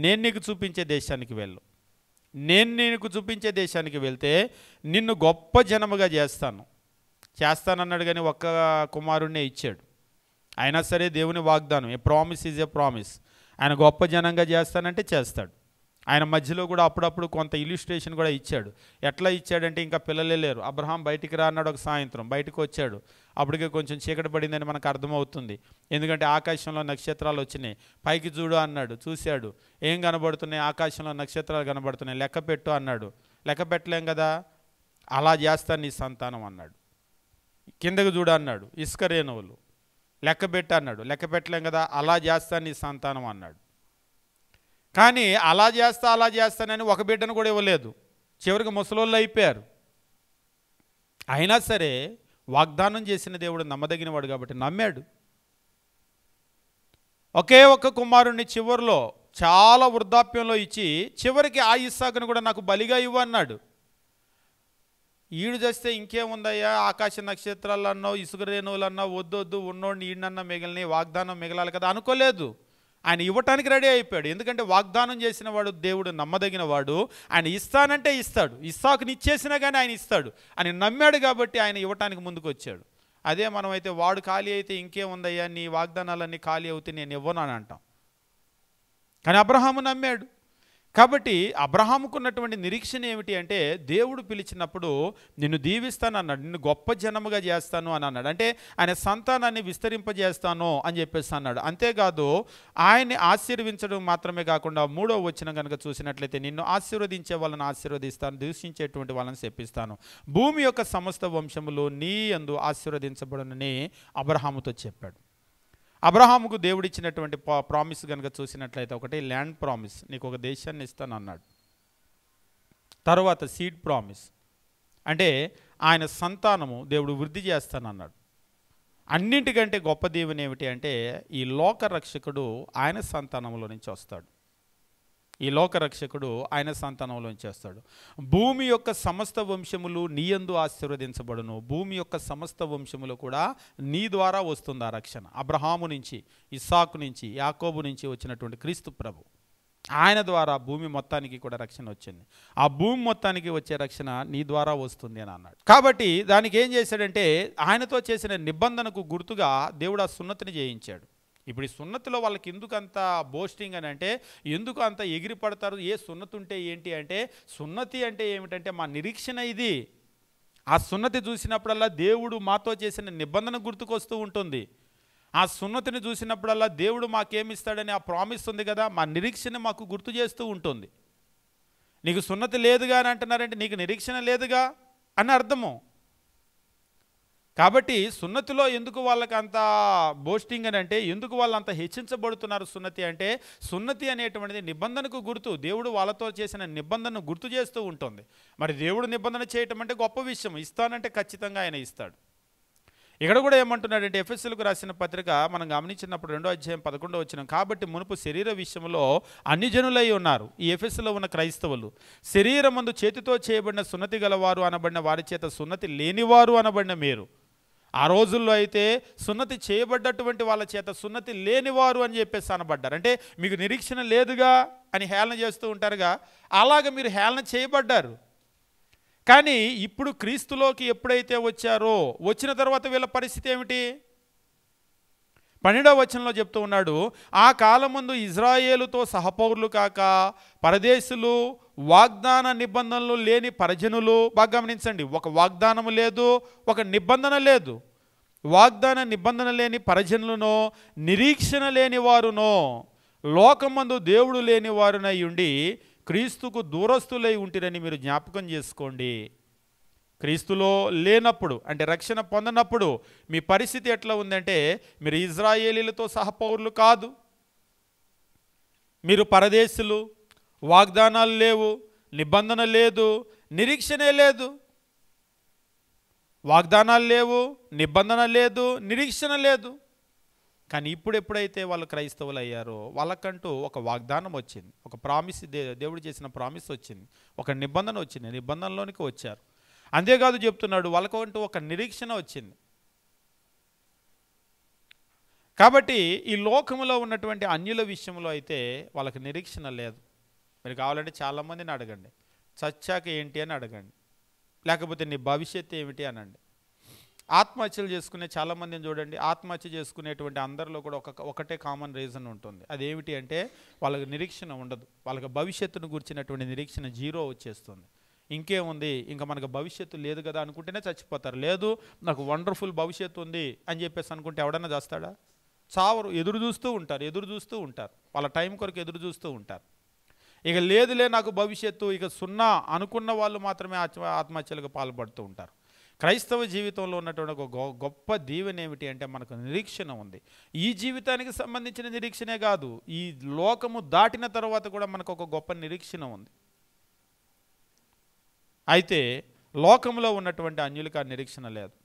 నేను నీకు చూపించే దేశానికి వెళ్ళు. నేను నీకు చూపించే దేశానికి వెళ్తే నిన్ను గొప్ప జనముగా చేస్తానన్నాడు. కానీ ఒక్క కుమారుణ్ణే ఇచ్చాడు. అయినా సరే దేవుని వాగ్దానం, ఏ ప్రామిస్ ఈజ్ ఏ ప్రామిస్. ఆయన గొప్ప జనంగా చేస్తానంటే చేస్తాడు. ఆయన మధ్యలో కూడా అప్పుడప్పుడు కొంత ఇల్యూస్ట్రేషన్ కూడా ఇచ్చాడు. ఎట్లా ఇచ్చాడంటే, ఇంకా పిల్లలే లేరు, అబ్రహాం బయటికి రా అన్నాడు. ఒక సాయంత్రం బయటకు వచ్చాడు. అప్పటికే కొంచెం చీకటి పడిందని మనకు అర్థమవుతుంది. ఎందుకంటే ఆకాశంలో నక్షత్రాలు వచ్చినాయి. పైకి చూడు అన్నాడు, చూశాడు. ఏం కనబడుతున్నాయి? ఆకాశంలో నక్షత్రాలు కనబడుతున్నాయి, లెక్క పెట్టు అన్నాడు. లెక్క పెట్టలేం కదా. అలా చేస్తాను నీ సంతానం అన్నాడు. కిందకు చూడు అన్నాడు, ఇసుక రేణువులు. లెక్క పెట్టు అన్నాడు, లెక్క పెట్టలేం కదా. అలా చేస్తాను నీ సంతానం అన్నాడు. కానీ అలా చేస్తానని ఒక బిడ్డను కూడా ఇవ్వలేదు. చివరికి ముసలోళ్ళు అయిపోయారు. అయినా సరే వాగ్దానం చేసిన దేవుడు నమ్మదగినవాడు కాబట్టి నమ్మాడు. ఒకే ఒక్క కుమారుణ్ణి చివరిలో చాలా వృద్ధాప్యంలో ఇచ్చి చివరికి ఆ ఇస్సాకును కూడా నాకు బలిగా ఇవ్వు అన్నాడు. ఈడు చేస్తే ఇంకేముందయ్యా, ఆకాశ నక్షత్రాలు అన్నావు, ఇసుక రేణువులు అన్నావు, వద్దొద్దు ఉన్నోడిని ఈడనన్నా మిగిలిన వాగ్దానం మిగలాలి కదా అనుకోలేదు. ఆయన ఇవ్వటానికి రెడీ అయిపోయాడు. ఎందుకంటే వాగ్దానం చేసిన వాడు దేవుడు నమ్మదగిన వాడు. ఆయన ఇస్తానంటే ఇస్తాడు. ఇస్సాకుని ఇచ్చేసినా కానీ ఆయన ఇస్తాడు అని నమ్మాడు కాబట్టి ఆయన ఇవ్వటానికి ముందుకు వచ్చాడు. అదే మనమైతే వాడు ఖాళీ అయితే ఇంకేముందయ్యా, నీ వాగ్దానాలన్నీ ఖాళీ అవుతే నేను ఇవ్వను అని అంటాం. కానీ అబ్రహాము నమ్మాడు. కాబట్టి అబ్రహాముకున్నటువంటి నిరీక్షణ ఏమిటి అంటే దేవుడు పిలిచినప్పుడు నిన్ను దీవిస్తాను అన్నాడు, నిన్ను గొప్ప జనముగా చేస్తాను అని అన్నాడు. అంటే ఆయన సంతానాన్ని విస్తరింపజేస్తాను అని చెప్పేసి అన్నాడు. అంతేకాదు ఆయన్ని ఆశీర్వించడం మాత్రమే కాకుండా 3వ వచనం కనుక చూసినట్లయితే నిన్ను ఆశీర్వదించే వాళ్ళని ఆశీర్వదిస్తాను, దూషించేటువంటి వాళ్ళని శపిస్తాను, భూమి యొక్క సమస్త వంశములు నీ యందు ఆశీర్వదించబడునని అబ్రహాముతో చెప్పాడు. అబ్రహాముకు దేవుడిచ్చినటువంటి ప్రామిస్ కనుక చూసినట్లయితే ఒకటి ల్యాండ్ ప్రామిస్, నీకు ఒక దేశాన్ని ఇస్తాను అన్నాడు. తర్వాత సీడ్ ప్రామిస్ అంటే ఆయన సంతానము దేవుడు వృద్ధి చేస్తానన్నాడు. అన్నింటికంటే గొప్ప దీవెన ఏమిటి అంటే ఈ లోక రక్షకుడు ఆయన సంతానంలో నుంచి వస్తాడు. ఈ లోకరక్షకుడు ఆయన సంతానంలోంచి వస్తాడు. భూమి యొక్క సమస్త వంశములు నీ యందు ఆశీర్వదించబడును, భూమి యొక్క సమస్త వంశములు కూడా నీ ద్వారా వస్తుంది ఆ రక్షణ. అబ్రహాము నుంచి, ఇస్సాకు నుంచి, యాకోబు నుంచి వచ్చినటువంటి క్రీస్తు ప్రభు, ఆయన ద్వారా భూమి మొత్తానికి కూడా రక్షణ వచ్చింది. ఆ భూమి మొత్తానికి వచ్చే రక్షణ నీ ద్వారా వస్తుంది అని అన్నాడు. కాబట్టి దానికి ఏం చేశాడంటే ఆయనతో చేసిన నిబంధనకు గుర్తుగా దేవుడు ఆ సున్నతిని చేయించాడు. ఇప్పుడు ఈ సున్నతిలో వాళ్ళకి ఎందుకు అంత బోస్టింగ్ అని అంటే, ఎందుకు అంత ఎగిరి పడతారు? ఏ సున్నతి ఉంటే ఏంటి అంటే, సున్నతి అంటే ఏమిటంటే మా నిరీక్షణ ఇది. ఆ సున్నతి చూసినప్పుడల్లా దేవుడు మాతో చేసిన నిబంధన గుర్తుకొస్తూ ఉంటుంది. ఆ సున్నతిని చూసినప్పుడల్లా దేవుడు మాకేమిస్తాడని ఆ ప్రామిస్ ఉంది కదా, మా నిరీక్షణ మాకు గుర్తు చేస్తూ ఉంటుంది. నీకు సున్నతి లేదుగా అని అంటున్నారంటే నీకు నిరీక్షణ లేదుగా అని అర్థము. కాబట్టి సున్నతిలో ఎందుకు వాళ్ళకి అంత బోస్టింగ్ అని అంటే, ఎందుకు వాళ్ళు అంత హెచ్చించబడుతున్నారు సున్నతి అంటే, సున్నతి అనేటువంటిది నిబంధనకు గుర్తు. దేవుడు వాళ్ళతో చేసిన నిబంధనను గుర్తు చేస్తూ ఉంటుంది. మరి దేవుడు నిబంధన చేయటం అంటే గొప్ప విషయం. ఇస్తానంటే ఖచ్చితంగా ఆయన ఇస్తాడు. ఇక్కడ కూడా ఏమంటున్నాడంటే ఎఫెసీయులకు రాసిన పత్రిక మనం గమనించినప్పుడు 2వ అధ్యాయం 11వ వచనం, కాబట్టి మునుపు శరీర విషయంలో అన్ని జనులై ఉన్నారు. ఈ ఎఫెసులో ఉన్న క్రైస్తవులు శరీరమందు చేతితో చేయబడిన సున్నతి గలవారు అనబడిన వారి చేత సున్నతి లేనివారు అనబడిన మీరు. ఆ రోజుల్లో అయితే సున్నతి చేయబడ్డటువంటి వాళ్ళ చేత సున్నతి లేనివారు అని చెప్పేసి అనబడ్డారు. అంటే మీకు నిరీక్షణ లేదుగా అని హేళన చేస్తూ ఉంటారుగా, అలాగ మీరు హేళన చేయబడ్డారు. కానీ ఇప్పుడు క్రీస్తులోకి ఎప్పుడైతే వచ్చారో, వచ్చిన తర్వాత వీళ్ళ పరిస్థితి ఏమిటి? 12వ వచనంలో చెప్తూ ఉన్నాడు, ఆ కాలమందు ఇజ్రాయేలుతో సహపౌరులు కాక పరదేశులు, వాగ్దాన నిబంధనలు లేని పరజనులు. బాగా గమనించండి, ఒక వాగ్దానము లేదు, ఒక నిబంధన లేదు. వాగ్దాన నిబంధన లేని పరజనులను, నిరీక్షణ లేని వారునో, లోకమందు దేవుడు లేని వారునై ఉండి క్రీస్తుకు దూరస్తులై ఉంటిరని మీరు జ్ఞాపకం చేసుకోండి. క్రీస్తులో లేనప్పుడు అంటే రక్షణ పొందనప్పుడు మీ పరిస్థితి ఎట్లా ఉందంటే, మీరు ఇజ్రాయేలీలతో సహపౌరులు కాదు, మీరు పరదేశులు, వాగ్దానాలు లేవు, నిబంధన లేదు, నిరీక్షణే లేదు. వాగ్దానాలు లేవు, నిబంధన లేదు, నిరీక్షణ లేదు. కానీ ఇప్పుడు ఎప్పుడైతే వాళ్ళు క్రైస్తవులు అయ్యారో వాళ్ళకంటూ ఒక వాగ్దానం వచ్చింది, ఒక ప్రామిస్, దేవుడు చేసిన ప్రామిస్ వచ్చింది, ఒక నిబంధన వచ్చింది, నిబంధనలోనికి వచ్చారు. అంతేకాదు చెప్తున్నాడు, వాళ్ళకంటూ ఒక నిరీక్షణ వచ్చింది. కాబట్టి ఈ లోకములో ఉన్నటువంటి అన్యుల విషయంలో అయితే వాళ్ళకి నిరీక్షణ లేదు. మీరు కావాలంటే చాలామందిని అడగండి, చచ్చాక ఏంటి అని అడగండి, లేకపోతే నీ భవిష్యత్తు ఏమిటి అనండి. ఆత్మహత్యలు చేసుకునే చాలామందిని చూడండి, ఆత్మహత్య చేసుకునేటువంటి అందరిలో కూడా ఒకటే కామన్ రీజన్ ఉంటుంది. అదేమిటి అంటే వాళ్ళకి నిరీక్షణ ఉండదు, వాళ్ళకి భవిష్యత్తును గురించినటువంటి నిరీక్షణ జీరో వచ్చేస్తుంది. ఇంకేముంది, ఇంకా మనకు భవిష్యత్తు లేదు కదా అనుకుంటేనే చచ్చిపోతారు. లేదు నాకు వండర్ఫుల్ భవిష్యత్తు ఉంది అని చెప్పేసి అనుకుంటే ఎవడన్నా చేస్తాడా? చావరు, ఎదురు చూస్తూ ఉంటారు, వాళ్ళ టైం కొరకు ఎదురు చూస్తూ ఉంటారు. ఇక లేదులే నాకు భవిష్యత్తు ఇక సున్నా అనుకున్న వాళ్ళు మాత్రమే ఆత్మహత్యలకు పాల్పడుతూ ఉంటారు. క్రైస్తవ జీవితంలో ఉన్నటువంటి ఒక గొప్ప దీవెన ఏమిటి అంటే మనకు నిరీక్షణ ఉంది. ఈ జీవితానికి సంబంధించిన నిరీక్షణే కాదు, ఈ లోకము దాటిన తర్వాత కూడా మనకు ఒక గొప్ప నిరీక్షణ ఉంది. అయితే లోకంలో ఉన్నటువంటి అన్యులకు ఆ నిరీక్షణ లేదు.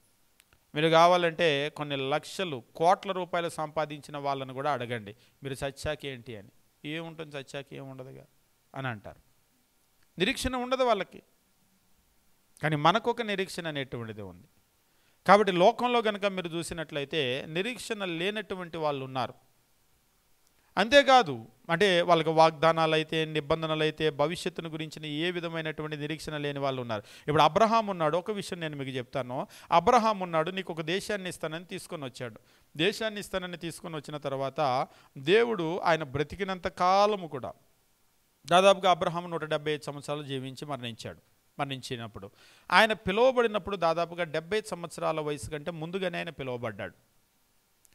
మీరు కావాలంటే కొన్ని లక్షలు, కోట్ల రూపాయలు సంపాదించిన వాళ్ళని కూడా అడగండి, మీరు చచ్చాక ఏంటి అని. ఏముంటుంది, చచ్చాక ఏముండదుగా అని అంటారు. నిరీక్షణ ఉండదు వాళ్ళకి. కానీ మనకు ఒక నిరీక్షణ అనేటువంటిది ఉంది. కాబట్టి లోకంలో కనుక మీరు చూసినట్లయితే నిరీక్షణ లేనటువంటి వాళ్ళు ఉన్నారు. అంతేకాదు అంటే వాళ్ళకి వాగ్దానాలు అయితే, నిబంధనలు అయితే, భవిష్యత్తును గురించిన ఏ విధమైనటువంటి నిరీక్షణ లేని వాళ్ళు ఉన్నారు. ఇప్పుడు అబ్రహాం ఉన్నాడు, ఒక విషయం నేను మీకు చెప్తాను. అబ్రహాం ఉన్నాడు, నీకు ఒక దేశాన్ని ఇస్తానని తీసుకొని వచ్చాడు. దేశాన్ని ఇస్తానని తీసుకొని వచ్చిన తర్వాత దేవుడు ఆయన బ్రతికినంత కాలము కూడా దాదాపుగా అబ్రహాము 175 సంవత్సరాలు జీవించి మరణించినప్పుడు ఆయన పిలువబడినప్పుడు దాదాపుగా 75 సంవత్సరాల వయసు కంటే ముందుగానే ఆయన పిలువబడ్డాడు.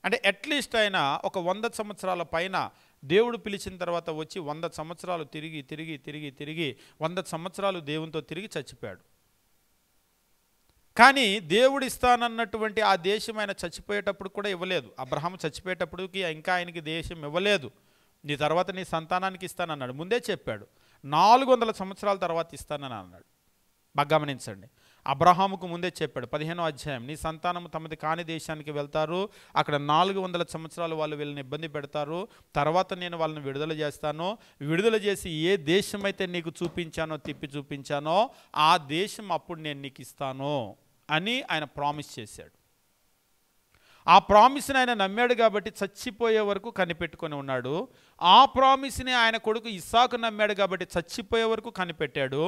అంటే అట్లీస్ట్ ఆయన ఒక 100 సంవత్సరాల పైన దేవుడు పిలిచిన తర్వాత వచ్చి 100 సంవత్సరాలు తిరిగి 100 సంవత్సరాలు దేవునితో తిరిగి చచ్చిపోయాడు. కానీ దేవుడు ఇస్తానన్నటువంటి ఆ దేశం ఆయన చచ్చిపోయేటప్పుడు కూడా ఇవ్వలేదు. అబ్రహాము చచ్చిపోయేటప్పటికి ఇంకా ఆయనకి దేశం ఇవ్వలేదు. నీ తర్వాత నీ సంతానానికి ఇస్తానన్నాడు, ముందే చెప్పాడు. 400 సంవత్సరాల తర్వాత ఇస్తానని అన్నాడు. బాగా గమనించండి, అబ్రహాముకు ముందే చెప్పాడు. 15వ అధ్యాయం, నీ సంతానం తమది కాని దేశానికి వెళ్తారు, అక్కడ 400 సంవత్సరాలు వాళ్ళు వీళ్ళని ఇబ్బంది పెడతారు, తర్వాత నేను వాళ్ళని విడుదల చేస్తాను, విడుదల చేసి ఏ దేశం అయితే నీకు తిప్పి చూపించానో ఆ దేశం అప్పుడు నేను నీకు ఇస్తాను అని ఆయన ప్రామిస్ చేశాడు. ఆ ప్రామిస్ని ఆయన నమ్మాడు కాబట్టి చచ్చిపోయే వరకు కనిపెట్టుకొని ఉన్నాడు. ఆ ప్రామిస్ని ఆయన కొడుకు ఇస్సాకు నమ్మాడు కాబట్టి చచ్చిపోయే వరకు కనిపెట్టాడు.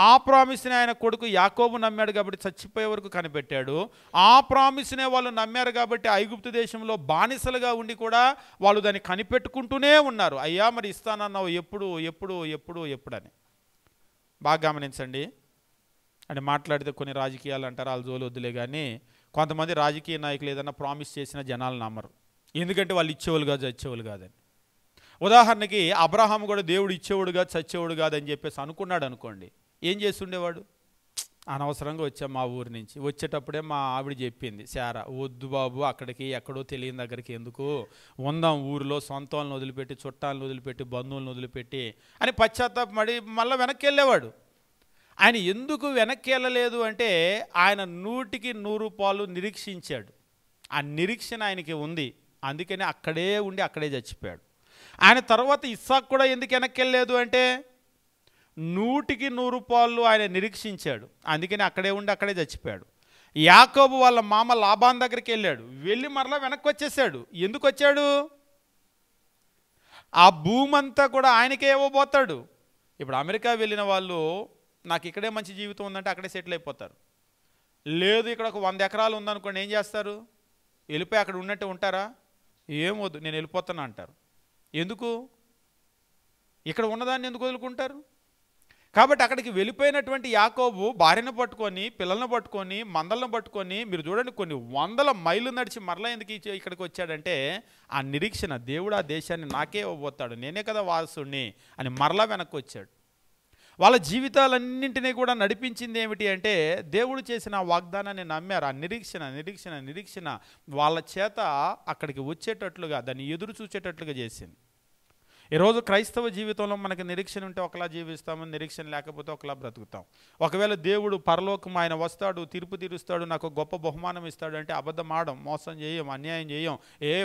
ఆ ప్రామిస్ని ఆయన కొడుకు యాకోబు నమ్మాడు కాబట్టి చచ్చిపోయే వరకు కనిపెట్టాడు. ఆ ప్రామిస్నే వాళ్ళు నమ్మారు కాబట్టి ఐగుప్తు దేశంలో బానిసలుగా ఉండి కూడా వాళ్ళు దాన్ని కనిపెట్టుకుంటూనే ఉన్నారు. అయ్యా మరి ఇస్తానన్నావు, ఎప్పుడని. బాగా గమనించండి. అని మాట్లాడితే కొన్ని రాజకీయాలు అంటారు, వాళ్ళ జోలు వద్దులే. కానీ కొంతమంది రాజకీయ నాయకులు ఏదైనా ప్రామిస్ చేసిన జనాలు నమ్మరు, ఎందుకంటే వాళ్ళు ఇచ్చేవాళ్ళు కాదు, చచ్చేవాళ్ళు కాదని. ఉదాహరణకి అబ్రహాం కూడా దేవుడు ఇచ్చేవాడు కాదు, చచ్చేవాడు కాదని చెప్పేసి అనుకున్నాడు అనుకోండి, ఏం చేస్తుండేవాడు? అనవసరంగా వచ్చాం మా ఊరి నుంచి, వచ్చేటప్పుడే మా ఆవిడ చెప్పింది, శారా వద్దు బాబు అక్కడికి, ఎక్కడో తెలియని దగ్గరికి ఎందుకు ఉందాం, ఊరిలో సొంత వాళ్ళని వదిలిపెట్టి, చుట్టాలను వదిలిపెట్టి, బంధువులను వదిలిపెట్టి అని పశ్చాత్తాపడి మళ్ళీ వెనక్కి వెళ్ళేవాడు. ఆయన ఎందుకు వెనక్కి వెళ్ళలేదు అంటే ఆయన 100కి 100 పాలు నిరీక్షించాడు. ఆ నిరీక్షణ ఆయనకి ఉంది, అందుకని అక్కడే ఉండి అక్కడే చచ్చిపోయాడు. ఆయన తర్వాత ఇస్సాకు కూడా ఎందుకు వెనక్కి వెళ్ళలేదు అంటే 100కి 100 పాలు ఆయన నిరీక్షించాడు, అందుకని అక్కడే ఉండి అక్కడే చచ్చిపోయాడు. యాకోబు వాళ్ళ మామ లాబాన్ దగ్గరికి వెళ్ళాడు, వెళ్ళి మరలా వెనక్కి వచ్చేసాడు. ఎందుకు వచ్చాడు? ఆ భూమంతా కూడా ఆయనకే ఇవ్వబోతాడు. ఇప్పుడు అమెరికా వెళ్ళిన వాళ్ళు నాకు ఇక్కడే మంచి జీవితం ఉందంటే అక్కడే సెటిల్ అయిపోతారు. లేదు ఇక్కడ ఒక 100 ఎకరాలు ఉందనుకోండి, ఏం చేస్తారు? వెళ్ళిపోయి అక్కడ ఉన్నట్టు ఉంటారా? ఏమొద్దు నేను వెళ్ళిపోతాను అంటారు. ఎందుకు? ఇక్కడ ఉన్నదాన్ని ఎందుకు వదులుకుంటారు? కాబట్టి అక్కడికి వెళ్ళిపోయినటువంటి యాకోబు భార్యను పట్టుకొని, పిల్లలను పట్టుకొని, మందలను పట్టుకొని, మీరు చూడండి కొన్ని 100 మైళ్ళు నడిచి మరలా ఎందుకు ఇక్కడికి వచ్చాడంటే ఆ నిరీక్షణ, దేవుడు ఆ దేశాన్ని నాకే ఇవ్వబోతాడు, నేనే కదా వారసుడిని అని మరలా వెనక్కి వచ్చాడు. వాళ్ళ జీవితాలన్నింటినీ కూడా నడిపించింది ఏమిటి అంటే దేవుడు చేసిన వాగ్దానాన్ని నమ్మారు. ఆ నిరీక్షణ వాళ్ళ చేత అక్కడికి వచ్చేటట్లుగా, దాన్ని ఎదురు చూచేటట్లుగా చేసింది. ఈరోజు క్రైస్తవ జీవితంలో మనకి నిరీక్షణ ఉంటే ఒకలా జీవిస్తాము, నిరీక్షణ లేకపోతే ఒకలా బ్రతుకుతాం. ఒకవేళ దేవుడు పరలోకం ఆయన వస్తాడు, తీర్పు తీరుస్తాడు, నాకు గొప్ప బహుమానం ఇస్తాడు అంటే అబద్ధం ఆడం, మోసం చేయం, అన్యాయం చేయం.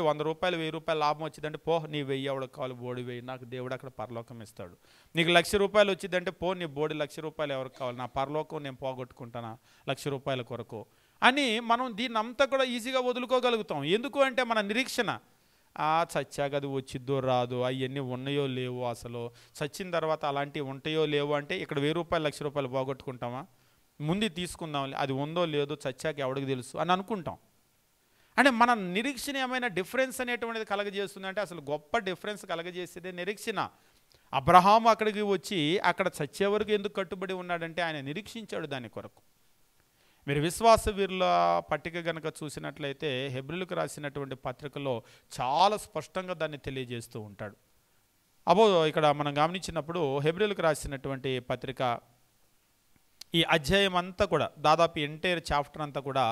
100 రూపాయలు 1000 రూపాయలు లాభం వచ్చిందంటే పో నీ 1000 ఎవడికి కావాలి, బోడి 1000 నాకు దేవుడు అక్కడ పరలోకం ఇస్తాడు. నీకు 1,00,000 రూపాయలు వచ్చిందంటే పో నీ బోడి 1,00,000 రూపాయలు ఎవరికి కావాలి, నా పరలోకం నేను పోగొట్టుకుంటానా 1,00,000 రూపాయల కొరకు అని మనం దీన్ని అంతా కూడా ఈజీగా వదులుకోగలుగుతాం. ఎందుకు అంటే మన నిరీక్షణ, చచ్చాక అది వచ్చిద్దో రాదో, అవన్నీ ఉన్నాయో లేవో, అసలు చచ్చిన తర్వాత అలాంటివి ఉంటాయో లేవో అంటే ఇక్కడ 1000 రూపాయలు 1,00,000 రూపాయలు పోగొట్టుకుంటామా? ముందు తీసుకుందాం, అది ఉందో లేదో చచ్చాక ఎవడికి తెలుసు అని అనుకుంటాం. అంటే మన నిరీక్షణ ఏమైనా డిఫరెన్స్ అనేటువంటిది కలగజేస్తుంది అంటే అసలు గొప్ప డిఫరెన్స్ కలగజేసేదే నిరీక్షణ. అబ్రహాము అక్కడికి వచ్చి అక్కడ చచ్చే వరకు ఎందుకు కట్టుబడి ఉన్నాడంటే ఆయన నిరీక్షించాడు దాని కొరకు. మీరు విశ్వాస వీరుల పట్టిక కనుక చూసినట్లయితే హెబ్రీయులకు రాసినటువంటి పత్రికలో చాలా స్పష్టంగా దాన్ని తెలియజేస్తూ ఉంటాడు. ఇక్కడ మనం గమనించినప్పుడు హెబ్రీయులకు రాసినటువంటి పత్రిక ఈ అధ్యాయం అంతా కూడా దాదాపు ఎంటైర్ చాప్టర్ అంతా కూడా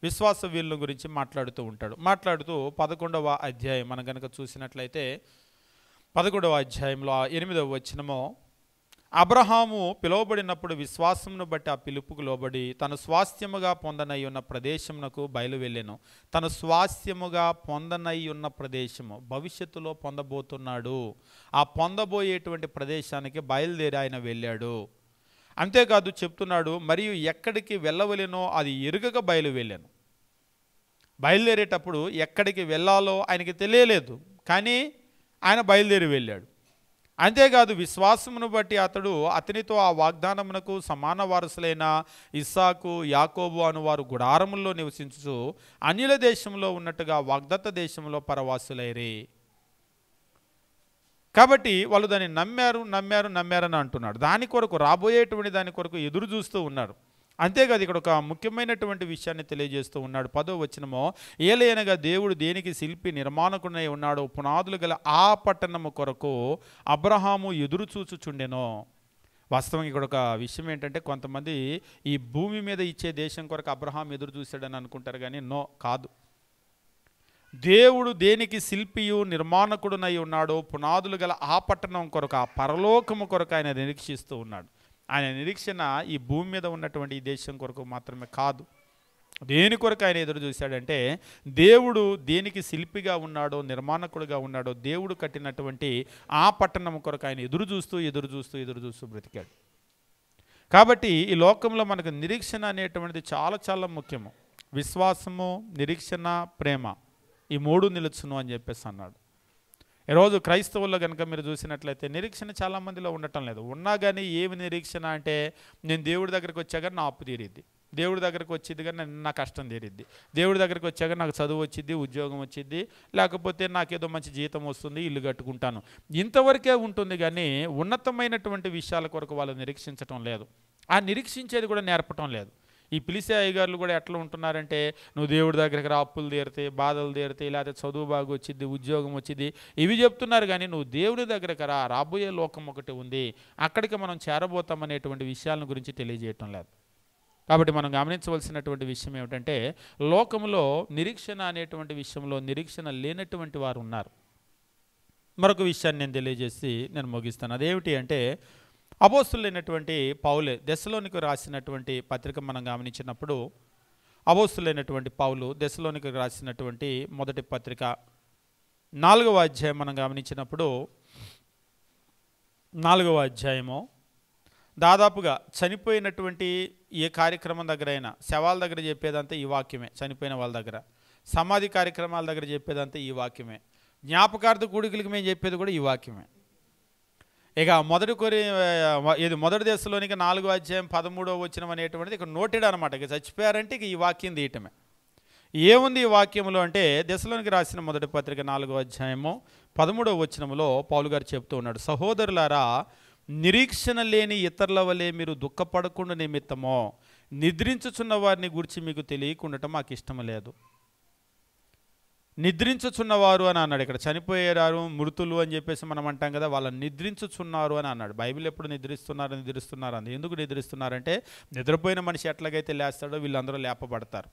విశ్వాస వీరుల గురించి మాట్లాడుతూ ఉంటాడు. మాట్లాడుతూ 11వ అధ్యాయం మనం కనుక చూసినట్లయితే 11వ అధ్యాయంలో 8వ వచనము, అబ్రహాము పిలువబడినప్పుడు విశ్వాసమును బట్టి ఆ పిలుపుకు లోబడి తను స్వాస్థ్యముగా పొందనై ఉన్న ప్రదేశమునకు బయలువెళ్ళెను. తను స్వాస్థ్యముగా పొందనై ఉన్న ప్రదేశము భవిష్యత్తులో పొందబోతున్నాడు. ఆ పొందబోయేటువంటి ప్రదేశానికి బయలుదేరి ఆయన వెళ్ళాడు. అంతేకాదు చెప్తున్నాడు, మరియు ఎక్కడికి వెళ్ళవలెనో అది ఎరుగక బయలువెళ్ళాను. బయలుదేరేటప్పుడు ఎక్కడికి వెళ్ళాలో ఆయనకి తెలియలేదు, కానీ ఆయన బయలుదేరి వెళ్ళాడు. అంతేకాదు విశ్వాసమును బట్టి అతనితో ఆ వాగ్దానమునకు సమాన వారసులైన ఇస్సాకు, యాకోబు అనువారు గుడారముల్లో నివసించు అన్యుల దేశంలో ఉన్నట్టుగా వాగ్దత్త దేశంలో పరవాసులైరి. కాబట్టి వాళ్ళు దాన్ని నమ్మారని అంటున్నాడు. దాని కొరకు, రాబోయేటువంటి దాని కొరకు ఎదురు చూస్తూ ఉన్నారు. అంతేకాదు, ఇక్కడ ఒక ముఖ్యమైనటువంటి విషయాన్ని తెలియజేస్తూ ఉన్నాడు. 10వ వచనమో, ఏలయనగా దేవుడు దేనికి శిల్పి నిర్మాణకుడై ఉన్నాడో పునాదులు గల ఆ పట్టణము కొరకు అబ్రహాము ఎదురు చూచుచుండెనో. వాస్తవంగా ఇక్కడ ఒక విషయం ఏంటంటే, కొంతమంది ఈ భూమి మీద ఇచ్చే దేశం కొరకు అబ్రహాం ఎదురు చూశాడని అనుకుంటారు, కానీ కాదు. దేవుడు దేనికి శిల్పియు నిర్మాణకుడునై ఉన్నాడో పునాదులు గల ఆ పట్టణం కొరకు, ఆ పరలోకము కొరకు ఆయన నిరీక్షిస్తూ ఉన్నాడు. ఆయన నిరీక్షణ ఈ భూమి మీద ఉన్నటువంటి ఈ దేశం కొరకు మాత్రమే కాదు. దేని కొరకు ఆయన ఎదురు చూశాడంటే, దేవుడు దేనికి శిల్పిగా ఉన్నాడో, నిర్మాణకుడుగా ఉన్నాడో, దేవుడు కట్టినటువంటి ఆ పట్టణం కొరకు ఆయన ఎదురు చూస్తూ బ్రతికాడు. కాబట్టి ఈ లోకంలో మనకు నిరీక్షణ అనేటువంటిది చాలా చాలా ముఖ్యము. విశ్వాసము, నిరీక్షణ, ప్రేమ, ఈ 3 నిలుచును అని చెప్పేసి అన్నాడు. ఈరోజు క్రైస్తవుల్లో కనుక మీరు చూసినట్లయితే నిరీక్షణ చాలామందిలో ఉండటం లేదు. ఉన్నా కానీ ఏమి నిరీక్షణ అంటే, నేను దేవుడి దగ్గరికి వచ్చాక నా అప్పు తీరిద్ది, దేవుడి దగ్గరికి వచ్చింది కానీ నా కష్టం తీరిద్ది, దేవుడి దగ్గరికి వచ్చాక నాకు చదువు వచ్చిద్ది, ఉద్యోగం వచ్చిద్ది, లేకపోతే నాకేదో మంచి జీతం వస్తుంది, ఇల్లు కట్టుకుంటాను, ఇంతవరకే ఉంటుంది. కానీ ఉన్నతమైనటువంటి విషయాల కొరకు వాళ్ళు నిరీక్షించటం లేదు. ఆ నిరీక్షించేది కూడా నేర్పటం లేదు. ఈ పిలిచే అయ్యగారులు కూడా ఎట్లా ఉంటున్నారంటే, నువ్వు దేవుడి దగ్గరికి రా, అప్పులు తీరుతాయి, బాధలు తీరుతాయి, లేకపోతే చదువు బాగా వచ్చింది, ఉద్యోగం వచ్చింది, ఇవి చెప్తున్నారు. కానీ నువ్వు దేవుడి దగ్గరికి రా, రాబోయే లోకం ఒకటి ఉంది, అక్కడికి మనం చేరబోతామనేటువంటి విషయాల గురించి తెలియజేయటం లేదు. కాబట్టి మనం గమనించవలసినటువంటి విషయం ఏమిటంటే, లోకంలో నిరీక్షణ అనేటువంటి విషయంలో నిరీక్షణ లేనటువంటి వారు ఉన్నారు. మరొక విషయాన్ని నేను తెలియజేసి నేను ముగిస్తాను. అదేమిటి అంటే, అపోస్తులైనటువంటి పౌలే దెస్సలోనికి రాసినటువంటి పత్రిక మనం గమనించినప్పుడు, అపోస్తులైనటువంటి పౌలు దెస్సలోనికి రాసినటువంటి మొదటి పత్రిక 4వ అధ్యాయం మనం గమనించినప్పుడు, 4వ అధ్యాయము దాదాపుగా చనిపోయినటువంటి ఏ కార్యక్రమం దగ్గర అయినా, శవాల దగ్గర చెప్పేదంతా ఈ వాక్యమే, చనిపోయిన వాళ్ళ దగ్గర సమాధి కార్యక్రమాల దగ్గర చెప్పేదంతా ఈ వాక్యమే, జ్ఞాపకార్థ కూడికలకి మేము చెప్పేది కూడా ఈ వాక్యమే. ఇక మొదటి దశలోనికి 4వ అధ్యాయం 13వ వచనం అనేటువంటిది ఇక నోటెడ్ అనమాట. ఇక చచ్చిపోయారంటే ఇక ఈ వాక్యం తీయటమే. ఏముంది ఈ వాక్యంలో అంటే, దశలోనికి రాసిన మొదటి పత్రిక 4వ అధ్యాయము 13వ వచనంలో పౌలు గారు చెప్తూ ఉన్నాడు, సహోదరులారా, నిరీక్షణ లేని ఇతరుల వలె మీరు దుఃఖపడకుండా నిమిత్తమో నిద్రించుచున్న వారిని గురించి మీకు తెలియకుండా మాకు ఇష్టం లేదు. నిద్రించుచున్నవారు అని అన్నాడు. ఇక్కడ చనిపోయారు, మృతులు అని చెప్పేసి మనం అంటాం కదా, వాళ్ళని నిద్రించుచున్నారు అని అన్నాడు. బైబిల్ ఎప్పుడు నిద్రిస్తున్నారు అంది. ఎందుకు నిద్రిస్తున్నారంటే, నిద్రపోయిన మనిషి ఎట్లాగైతే లేస్తాడో వీళ్ళందరూ లేపబడతారు,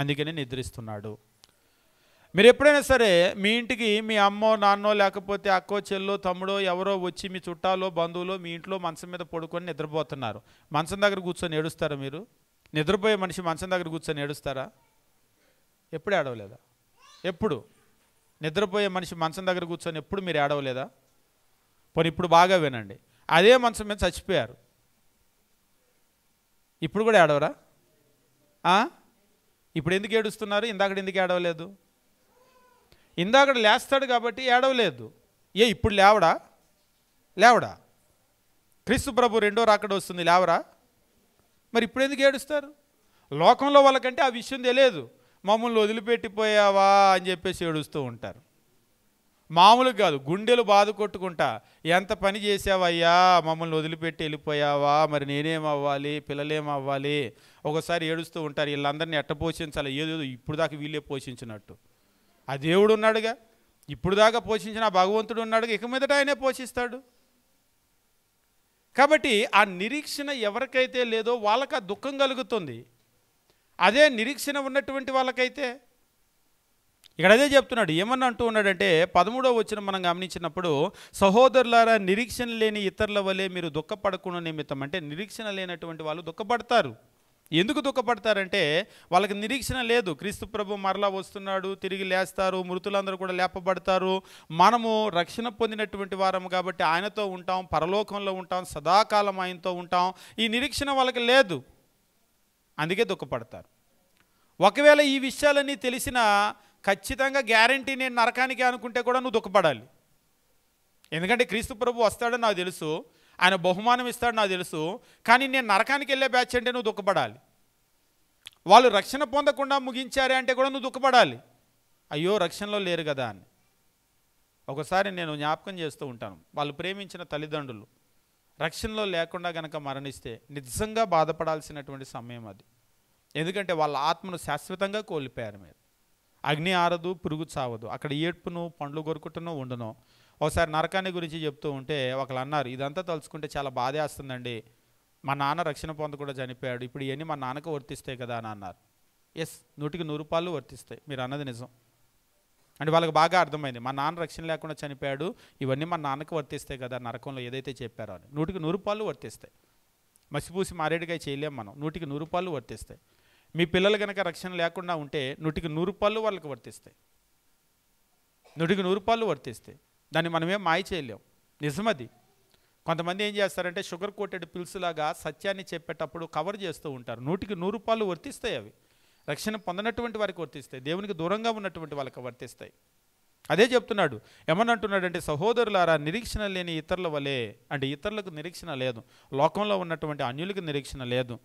అందుకని నిద్రిస్తున్నాడు. మీరు ఎప్పుడైనా సరే మీ ఇంటికి మీ అమ్మో, నాన్నో, లేకపోతే అక్కో, చెల్లో, తమ్ముడో ఎవరో వచ్చి, మీ చుట్టాలో, బంధువులో మీ ఇంట్లో మంచం మీద పడుకొని నిద్రపోతున్నారు, మంచం దగ్గర కూర్చొని ఏడుస్తారా? మీరు నిద్రపోయే మనిషి మంచం దగ్గర కూర్చొని ఏడుస్తారా? ఎప్పుడు ఏడవలేదా? ఎప్పుడు నిద్రపోయే మనిషి మంచం దగ్గర కూర్చొని ఎప్పుడు మీరు ఏడవలేదా? పోనీ ఇప్పుడు బాగా వినండి, అదే మంచం మీద చచ్చిపోయారు, ఇప్పుడు కూడా ఏడవరా? ఇప్పుడు ఎందుకు ఏడుస్తున్నారు? ఇందాక ఎందుకు ఏడవలేదు? ఇందాక లేస్తాడు కాబట్టి ఏడవలేదు. ఇప్పుడు లేవడా? క్రీస్తు ప్రభు 2వ రాకడ వస్తుంది, లేవరా? మరి ఇప్పుడు ఎందుకు ఏడుస్తారు? లోకంలో వాళ్ళకంటే ఆ విషయం తెలియదు. మమ్మల్ని వదిలిపెట్టిపోయావా అని చెప్పేసి ఏడుస్తూ ఉంటారు. మామూలుగా కాదు, గుండెలు బాధ కొట్టుకుంటా, ఎంత పని చేసావయ్యా, మమ్మల్ని వదిలిపెట్టి వెళ్ళిపోయావా, మరి నేనేమవ్వాలి, పిల్లలేమవ్వాలి, ఒకసారి ఏడుస్తూ ఉంటారు. వీళ్ళందరినీ ఎట్ట పోషించాలి, ఏదో ఇప్పుడు దాకా వీళ్ళే పోషించినట్టు. ఆ దేవుడు ఉన్నాడుగా, ఇప్పుడు దాకా పోషించిన ఆ భగవంతుడు ఉన్నాడుగా, ఇక మీదట ఆయనే పోషిస్తాడు. కాబట్టి ఆ నిరీక్షణ ఎవరికైతే లేదో వాళ్ళకి ఆ దుఃఖం కలుగుతుంది. అదే నిరీక్షణ ఉన్నటువంటి వాళ్ళకైతే, ఇక్కడ అదే చెప్తున్నాడు. ఏమన్నా అంటూ ఉన్నాడంటే, 13వ వచనం మనం గమనించినప్పుడు, సహోదరులారా, నిరీక్షణ లేని ఇతరుల వలె మీరు దుఃఖపడకుండా నిమిత్తం, అంటే నిరీక్షణ లేనటువంటి వాళ్ళు దుఃఖపడతారు. ఎందుకు దుఃఖపడతారంటే, వాళ్ళకి నిరీక్షణ లేదు. క్రీస్తు ప్రభు మరలా వస్తున్నాడు, తిరిగి లేస్తారు, మృతులందరూ కూడా లేపబడతారు, మనము రక్షణ పొందినటువంటి వారము కాబట్టి ఆయనతో ఉంటాం, పరలోకంలో ఉంటాం, సదాకాలం ఆయనతో ఉంటాం. ఈ నిరీక్షణ వాళ్ళకి లేదు, అందుకే దుఃఖపడతారు. ఒకవేళ ఈ విషయాలన్నీ తెలిసినా ఖచ్చితంగా గ్యారంటీ నేను నరకానికి అనుకుంటే కూడా నువ్వు దుఃఖపడాలి. ఎందుకంటే క్రీస్తు ప్రభు వస్తాడని నాకు తెలుసు, ఆయన బహుమానం ఇస్తాడు నాకు తెలుసు, కానీ నేను నరకానికి వెళ్ళే బ్యాచ్ అంటే నువ్వు దుఃఖపడాలి. వాళ్ళు రక్షణ పొందకుండా ముగించారే అంటే కూడా నువ్వు దుఃఖపడాలి, అయ్యో రక్షణలో లేరు కదా అని. ఒకసారి నేను జ్ఞాపకం చేస్తూ ఉంటాను, వాళ్ళు ప్రేమించిన తల్లిదండ్రులు రక్షణలో లేకుండా గనక మరణిస్తే నిజంగా బాధపడాల్సినటువంటి సమయం అది. ఎందుకంటే వాళ్ళ ఆత్మను శాశ్వతంగా కోల్పోయారు. మీరు అగ్ని ఆరదు, పురుగు చావదు, అక్కడ ఏడ్పును పండ్లు కొరుకుటను ఉండును. ఒకసారి నరకాన్ని గురించి చెప్తూ ఉంటే ఒకళ్ళు అన్నారు, ఇదంతా తలుచుకుంటే చాలా బాధేస్తుందండి, మా నాన్న రక్షణ పొందకుండా చనిపోయాడు, ఇప్పుడు ఇవన్నీ మా నాన్నకు వర్తిస్తాయి కదా అని అన్నారు. ఎస్, 100% వర్తిస్తాయి, మీరు అన్నది నిజం. అంటే వాళ్ళకి బాగా అర్థమైంది, మా నాన్న రక్షణ లేకుండా చనిపోయాడు, ఇవన్నీ మా నాన్నకు వర్తిస్తాయి కదా నరకంలో ఏదైతే చెప్పారో అని. 100% వర్తిస్తాయి. మసిపూసి మారేడుగా చేయలేం మనం, 100% వర్తిస్తాయి. మీ పిల్లలు కనుక రక్షణ లేకుండా ఉంటే 100% వాళ్ళకి వర్తిస్తాయి, 100% వర్తిస్తాయి. దాన్ని మనమేం మాయ చేయలేం, నిజమది. కొంతమంది ఏం చేస్తారంటే షుగర్ కోటెడ్ పిల్స్ లాగా సత్యాన్ని చెప్పేటప్పుడు కవర్ చేస్తూ ఉంటారు. 100% వర్తిస్తాయి అవి, రక్షణ పొందనటువంటి వారికి వర్తిస్తాయి, దేవునికి దూరంగా ఉన్నటువంటి వాళ్ళకి వర్తిస్తాయి. అదే చెప్తున్నాడు. ఏమని అంటున్నాడంటే, సహోదరులారా, నిరీక్షణ లేని ఇతరుల వలె, అంటే ఇతరులకు నిరీక్షణ లేదు, లోకంలో ఉన్నటువంటి అన్యులకు నిరీక్షణ లేదు,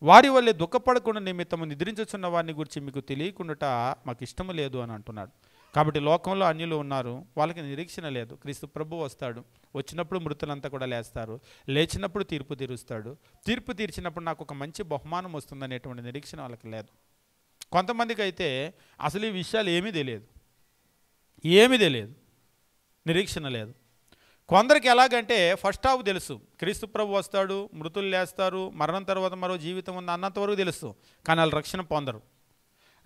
వారి వల్లే దుఃఖపడకుండా నిమిత్తము నిద్రించుచున్న వారిని గురించి మీకు తెలియకుండా మాకు ఇష్టము లేదు అని అంటున్నాడు. కాబట్టి లోకంలో అన్యులు ఉన్నారు, వాళ్ళకి నిరీక్షణ లేదు. క్రీస్తు ప్రభు వస్తాడు, వచ్చినప్పుడు మృతులంతా కూడా లేస్తారు, లేచినప్పుడు తీర్పు తీరుస్తాడు, తీర్పు తీర్చినప్పుడు నాకు ఒక మంచి బహుమానం వస్తుందనేటువంటి నిరీక్షణ వాళ్ళకి లేదు. కొంతమందికి అయితే అసలు ఈ విషయాలు ఏమీ తెలియదు, నిరీక్షణ లేదు. కొందరికి ఎలాగంటే ఫస్ట్ హాఫ్ తెలుసు, క్రీస్తు ప్రభు వస్తాడు, మృతులు లేస్తారు, మరణం తర్వాత మరో జీవితం ఉంది అన్నంతవరకు తెలుసు, కానీ వాళ్ళు రక్షణ పొందరు.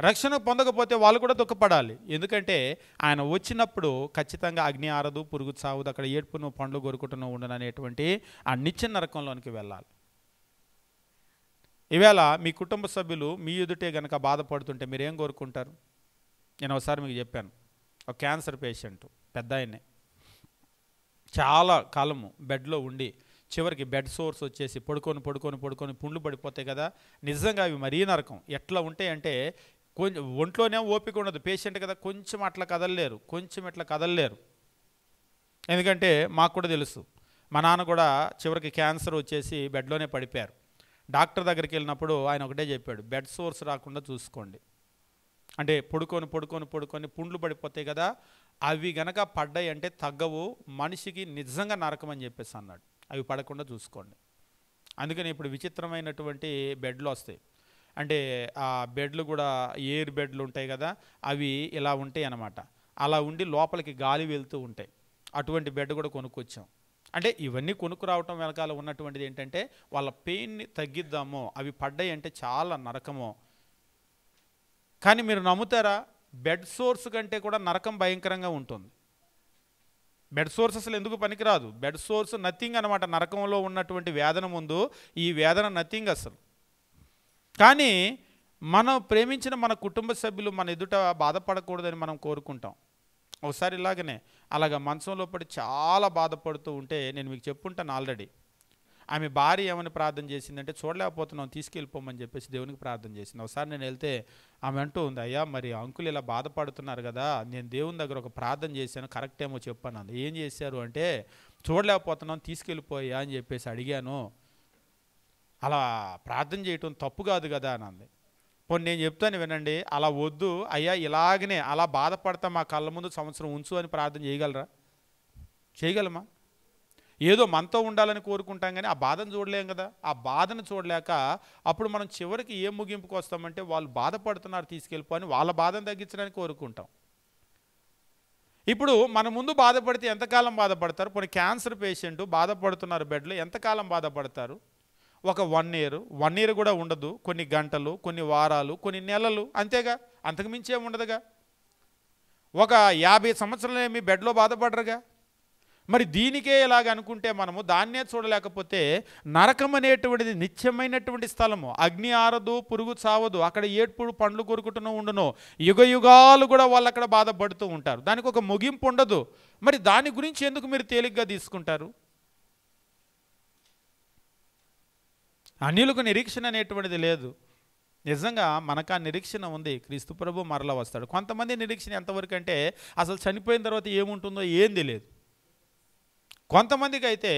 రక్షణ పొందకపోతే వాళ్ళు కూడా దుఃఖపడాలి, ఎందుకంటే ఆయన వచ్చినప్పుడు ఖచ్చితంగా అగ్ని ఆరదు, పురుగు చావదు, అక్కడ ఏడ్పును పండ్లు కొరుకుటను ఉండను అనేటువంటి ఆ నిత్య నరకంలోనికి వెళ్ళాలి. ఈవేళ మీ కుటుంబ సభ్యులు మీ ఎదుటే కనుక బాధపడుతుంటే మీరేం కోరుకుంటారు? నేను ఒకసారి మీకు చెప్పాను, ఒక క్యాన్సర్ పేషెంట్ పెద్ద ఆయనే, చాలా కాలము బెడ్లో ఉండి చివరికి బెడ్ సోర్స్ వచ్చేసి పడుకొని పుండ్లు పడిపోతాయి కదా. నిజంగా అవి మరీ నరకం. ఎట్లా ఉంటాయంటే కొంచెం ఒంట్లోనే ఓపిక ఉండదు, పేషెంట్ కదా, కొంచెం ఇట్లా కదలలేరు. ఎందుకంటే మాకు కూడా తెలుసు, మా నాన్న కూడా చివరికి క్యాన్సర్ వచ్చేసి బెడ్లోనే పడిపోయారు. డాక్టర్ దగ్గరికి వెళ్ళినప్పుడు ఆయన ఒకటే చెప్పాడు, బెడ్ సోర్స్ రాకుండా చూసుకోండి. అంటే పడుకొని పుండ్లు పడిపోతాయి కదా, అవి గనక పడ్డాయి అంటే తగ్గవు, మనిషికి నిజంగా నరకం అని చెప్పేసి అన్నాడు. అవి పడకుండా చూసుకోండి. అందుకని ఇప్పుడు విచిత్రమైనటువంటి బెడ్లు వస్తాయి, అంటే ఆ బెడ్లు కూడా ఎయిర్ బెడ్లు ఉంటాయి కదా, అవి ఇలా ఉంటాయి అన్నమాట. అలా ఉండి లోపలికి గాలి వెళ్తూ ఉంటాయి. అటువంటి బెడ్ కూడా కొనుక్కొచ్చాం. అంటే ఇవన్నీ కొనుక్కురావటం వెనకాల ఉన్నటువంటిది ఏంటంటే వాళ్ళ పెయిన్ని తగ్గిద్దామో, అవి పడ్డాయి అంటే చాలా నరకమో. కానీ మీరు నమ్ముతారా, బెడ్ సోర్స్ కంటే కూడా నరకం భయంకరంగా ఉంటుంది. బెడ్ సోర్స్ అసలు ఎందుకు పనికిరాదు, బెడ్ సోర్స్ నథింగ్ అనమాట. నరకంలో ఉన్నటువంటి వేదన ముందు ఈ వేదన నథింగ్ అసలు. కానీ మనం ప్రేమించిన మన కుటుంబ సభ్యులు మన ఎదుట బాధపడకూడదని మనం కోరుకుంటాం. ఒకసారి అలాగా మంచంలో పడి చాలా బాధపడుతూ ఉంటే నేను మీకు చెప్పుంటాను ఆల్రెడీ. ఆమె భార్య ఏమని ప్రార్థన చేసిందంటే, చూడలేకపోతున్నాం తీసుకెళ్ళిపోమని చెప్పేసి దేవునికి ప్రార్థన చేసింది. ఒకసారి నేను వెళ్తే ఆమె అంటూ ఉంది, అయ్యా మరి అంకులు ఇలా బాధపడుతున్నారు కదా, నేను దేవుని దగ్గర ఒక ప్రార్థన చేశాను, కరెక్ట్ ఏమో చెప్పాను. ఏం చేశారు అంటే, చూడలేకపోతున్నాం తీసుకెళ్ళిపోయా అని చెప్పేసి అడిగాను, అలా ప్రార్థన చేయటం తప్పు కాదు కదా అని అంది. పోనీ నేను చెప్తాను వినండి, అలా వద్దు అయ్యా, ఇలాగనే అలా బాధపడతా మా కళ్ళ ముందు సంవత్సరం ఉంచు అని ప్రార్థన చేయగలమా? ఏదో మనతో ఉండాలని కోరుకుంటాం కానీ ఆ బాధను చూడలేం కదా. ఆ బాధను చూడలేక అప్పుడు మనం చివరికి ఏం ముగింపుకు వస్తామంటే, వాళ్ళు బాధపడుతున్నారు తీసుకెళ్ళిపోని వాళ్ళ బాధను తగ్గించడానికి కోరుకుంటాం. ఇప్పుడు మన ముందు బాధపడితే ఎంతకాలం బాధపడతారు? పోనీ క్యాన్సర్ పేషెంట్ బాధపడుతున్నారు బెడ్లో, ఎంతకాలం బాధపడతారు? ఒక 1 ఇయర్ కూడా ఉండదు, కొన్ని గంటలు, కొన్ని వారాలు, కొన్ని నెలలు, అంతేగా, అంతకుమించి ఏమి ఉండదుగా. ఒక 50 సంవత్సరాలు ఏమి బెడ్లో బాధపడరుగా. మరి దీనికే ఇలాగ అనుకుంటే మనము దాన్నే చూడలేకపోతే, నరకం అనేటువంటిది నిత్యమైనటువంటి స్థలము, అగ్ని ఆరదు, పురుగు చావదు, అక్కడ ఏడ్పుడు పండ్లు కొరుకుటూ ఉండును, యుగ యుగాలు కూడా వాళ్ళు అక్కడ బాధపడుతూ ఉంటారు, దానికి ఒక ముగింపు ఉండదు. మరి దాని గురించి ఎందుకు మీరు తేలిగ్గా తీసుకుంటారు? అన్యులకు నిరీక్షణ అనేటువంటిది లేదు. నిజంగా మనకు ఆ నిరీక్షణ ఉంది, క్రీస్తు ప్రభు మరలా వస్తాడు. కొంతమంది నిరీక్షణ ఎంతవరకు అంటే అసలు చనిపోయిన తర్వాత ఏముంటుందో ఏం తెలియదు. కొంతమందికి అయితే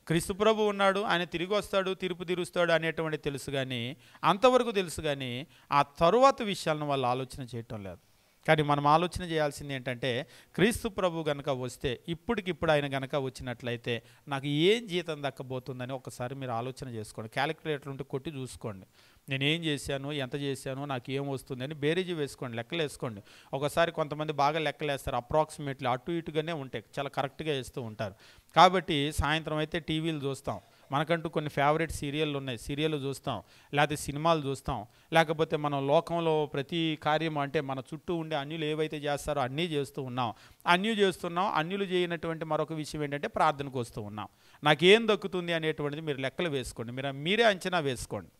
క్రీస్తు ప్రభు ఉన్నాడు, ఆయన తిరిగి వస్తాడు, తీర్పు తీరుస్తాడు అనేటువంటి తెలుసు, కానీ అంతవరకు తెలుసు, కానీ ఆ తరువాత విషయాలను వాళ్ళు ఆలోచన చేయటం లేదు. కానీ మనం ఆలోచన చేయాల్సింది ఏంటంటే క్రీస్తు ప్రభు గనక వస్తే ఇప్పటికిప్పుడు ఆయన గనక వచ్చినట్లయితే నాకు ఏం జీతం దక్కబోతుందని ఒకసారి మీరు ఆలోచన చేసుకోండి. క్యాలిక్యులేటర్ ఉంటే కొట్టి చూసుకోండి, నేను ఏం చేశాను, ఎంత చేశాను, నాకు ఏం వస్తుంది అని బేరీజు వేసుకోండి, లెక్కలు వేసుకోండి. ఒకసారి కొంతమంది బాగా లెక్కలు వేస్తారు, అప్రాక్సిమేట్లీ అటు ఇటుగానే ఉంటాయి, చాలా కరెక్ట్గా వేస్తూ ఉంటారు. కాబట్టి సాయంత్రం అయితే టీవీలు చూస్తాం, మనకంటూ కొన్ని ఫేవరెట్ సీరియళ్ళు ఉన్నాయి, సీరియళ్ళు చూస్తాం, లేకపోతే సినిమాలు చూస్తాం, లేకపోతే మనం లోకంలో ప్రతి కార్యం అంటే మన చుట్టూ ఉండే అన్యులు ఏవైతే చేస్తారో అన్నీ చేస్తూ ఉన్నాం. అన్యులు చేయనటువంటి మరొక విషయం ఏంటంటే ప్రార్థనకు వస్తూ ఉన్నాం. నాకేం దక్కుతుంది అనేటువంటిది మీరు లెక్కలు వేసుకోండి, మీరే అంచనా వేసుకోండి.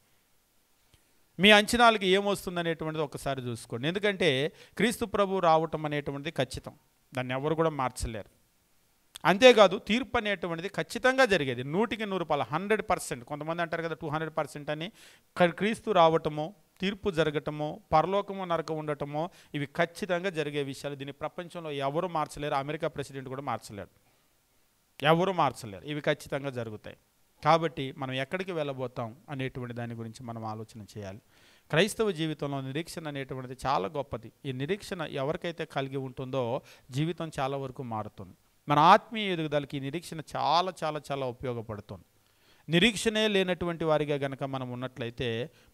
మీ అంచనాలకి ఏమొస్తుంది అనేటువంటిది ఒకసారి చూసుకోండి. ఎందుకంటే క్రీస్తు ప్రభు రావటం అనేటువంటిది ఖచ్చితం, దాన్ని ఎవరు కూడా మార్చలేరు. అంతేకాదు తీర్పు అనేటువంటిది ఖచ్చితంగా జరిగేది, 100కి 100%, 100%. కొంతమంది అంటారు కదా 200% అని. క్రీస్తు రావటము, తీర్పు జరగటము, పరలోకము నరకం ఉండటము, ఇవి ఖచ్చితంగా జరిగే విషయాలు. దీన్ని ప్రపంచంలో ఎవరు మార్చలేరు, అమెరికా ప్రెసిడెంట్ కూడా మార్చలేరు, ఎవరు మార్చలేరు. ఇవి ఖచ్చితంగా జరుగుతాయి. కాబట్టి మనం ఎక్కడికి వెళ్ళబోతాం అనేటువంటి దాని గురించి మనం ఆలోచన చేయాలి. క్రైస్తవ జీవితంలో నిరీక్షణ అనేటువంటిది చాలా గొప్పది. ఈ నిరీక్షణ ఎవరికైతే కలిగి ఉంటుందో జీవితం చాలా వరకు మారుతుంది. మన ఆత్మీయ ఎదుగుదలకి ఈ నిరీక్షణ చాలా చాలా చాలా ఉపయోగపడుతుంది. నిరీక్షణే లేనటువంటి వారిగా గనక మనం ఉన్నట్లయితే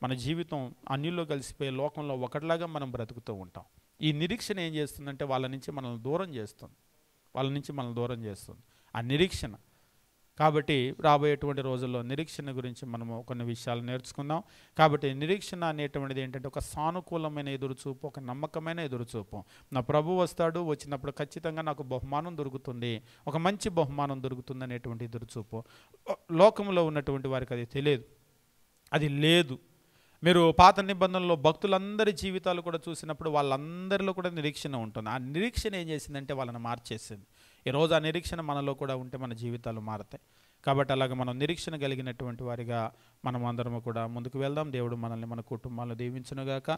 మన జీవితం అన్యుల్లో కలిసిపోయే లోకంలో ఒకటిలాగా మనం బ్రతుకుతూ ఉంటాం. ఈ నిరీక్షణ ఏం చేస్తుందంటే వాళ్ళ నుంచి మనల్ని దూరం చేస్తుంది, ఆ నిరీక్షణ. కాబట్టి రాబోయేటువంటి రోజుల్లో నిరీక్షణ గురించి మనము కొన్ని విషయాలు నేర్చుకుందాం. కాబట్టి నిరీక్షణ అనేటువంటిది ఏంటంటే ఒక సానుకూలమైన ఎదురుచూపు, ఒక నమ్మకమైన ఎదురుచూపు. నా ప్రభు వస్తాడు, వచ్చినప్పుడు ఖచ్చితంగా నాకు బహుమానం దొరుకుతుంది, ఒక మంచి బహుమానం దొరుకుతుంది అనేటువంటి ఎదురుచూపు. లోకంలో ఉన్నటువంటి వారికి అది తెలియదు, అది లేదు. మీరు పాత నిబంధనలో భక్తులందరి జీవితాలు కూడా చూసినప్పుడు వాళ్ళందరిలో కూడా నిరీక్షణ ఉంటుంది. ఆ నిరీక్షణ ఏం చేసిందంటే వాళ్ళని మార్చేసింది. ఈరోజు ఆ నిరీక్షణ మనలో కూడా ఉంటే మన జీవితాలు మారతాయి. కాబట్టి అలాగ మనం నిరీక్షణ కలిగినటువంటి వారిగా మనం అందరము కూడా ముందుకు వెళ్దాం. దేవుడు మనల్ని, మన కుటుంబాలను దీవించునుగాక.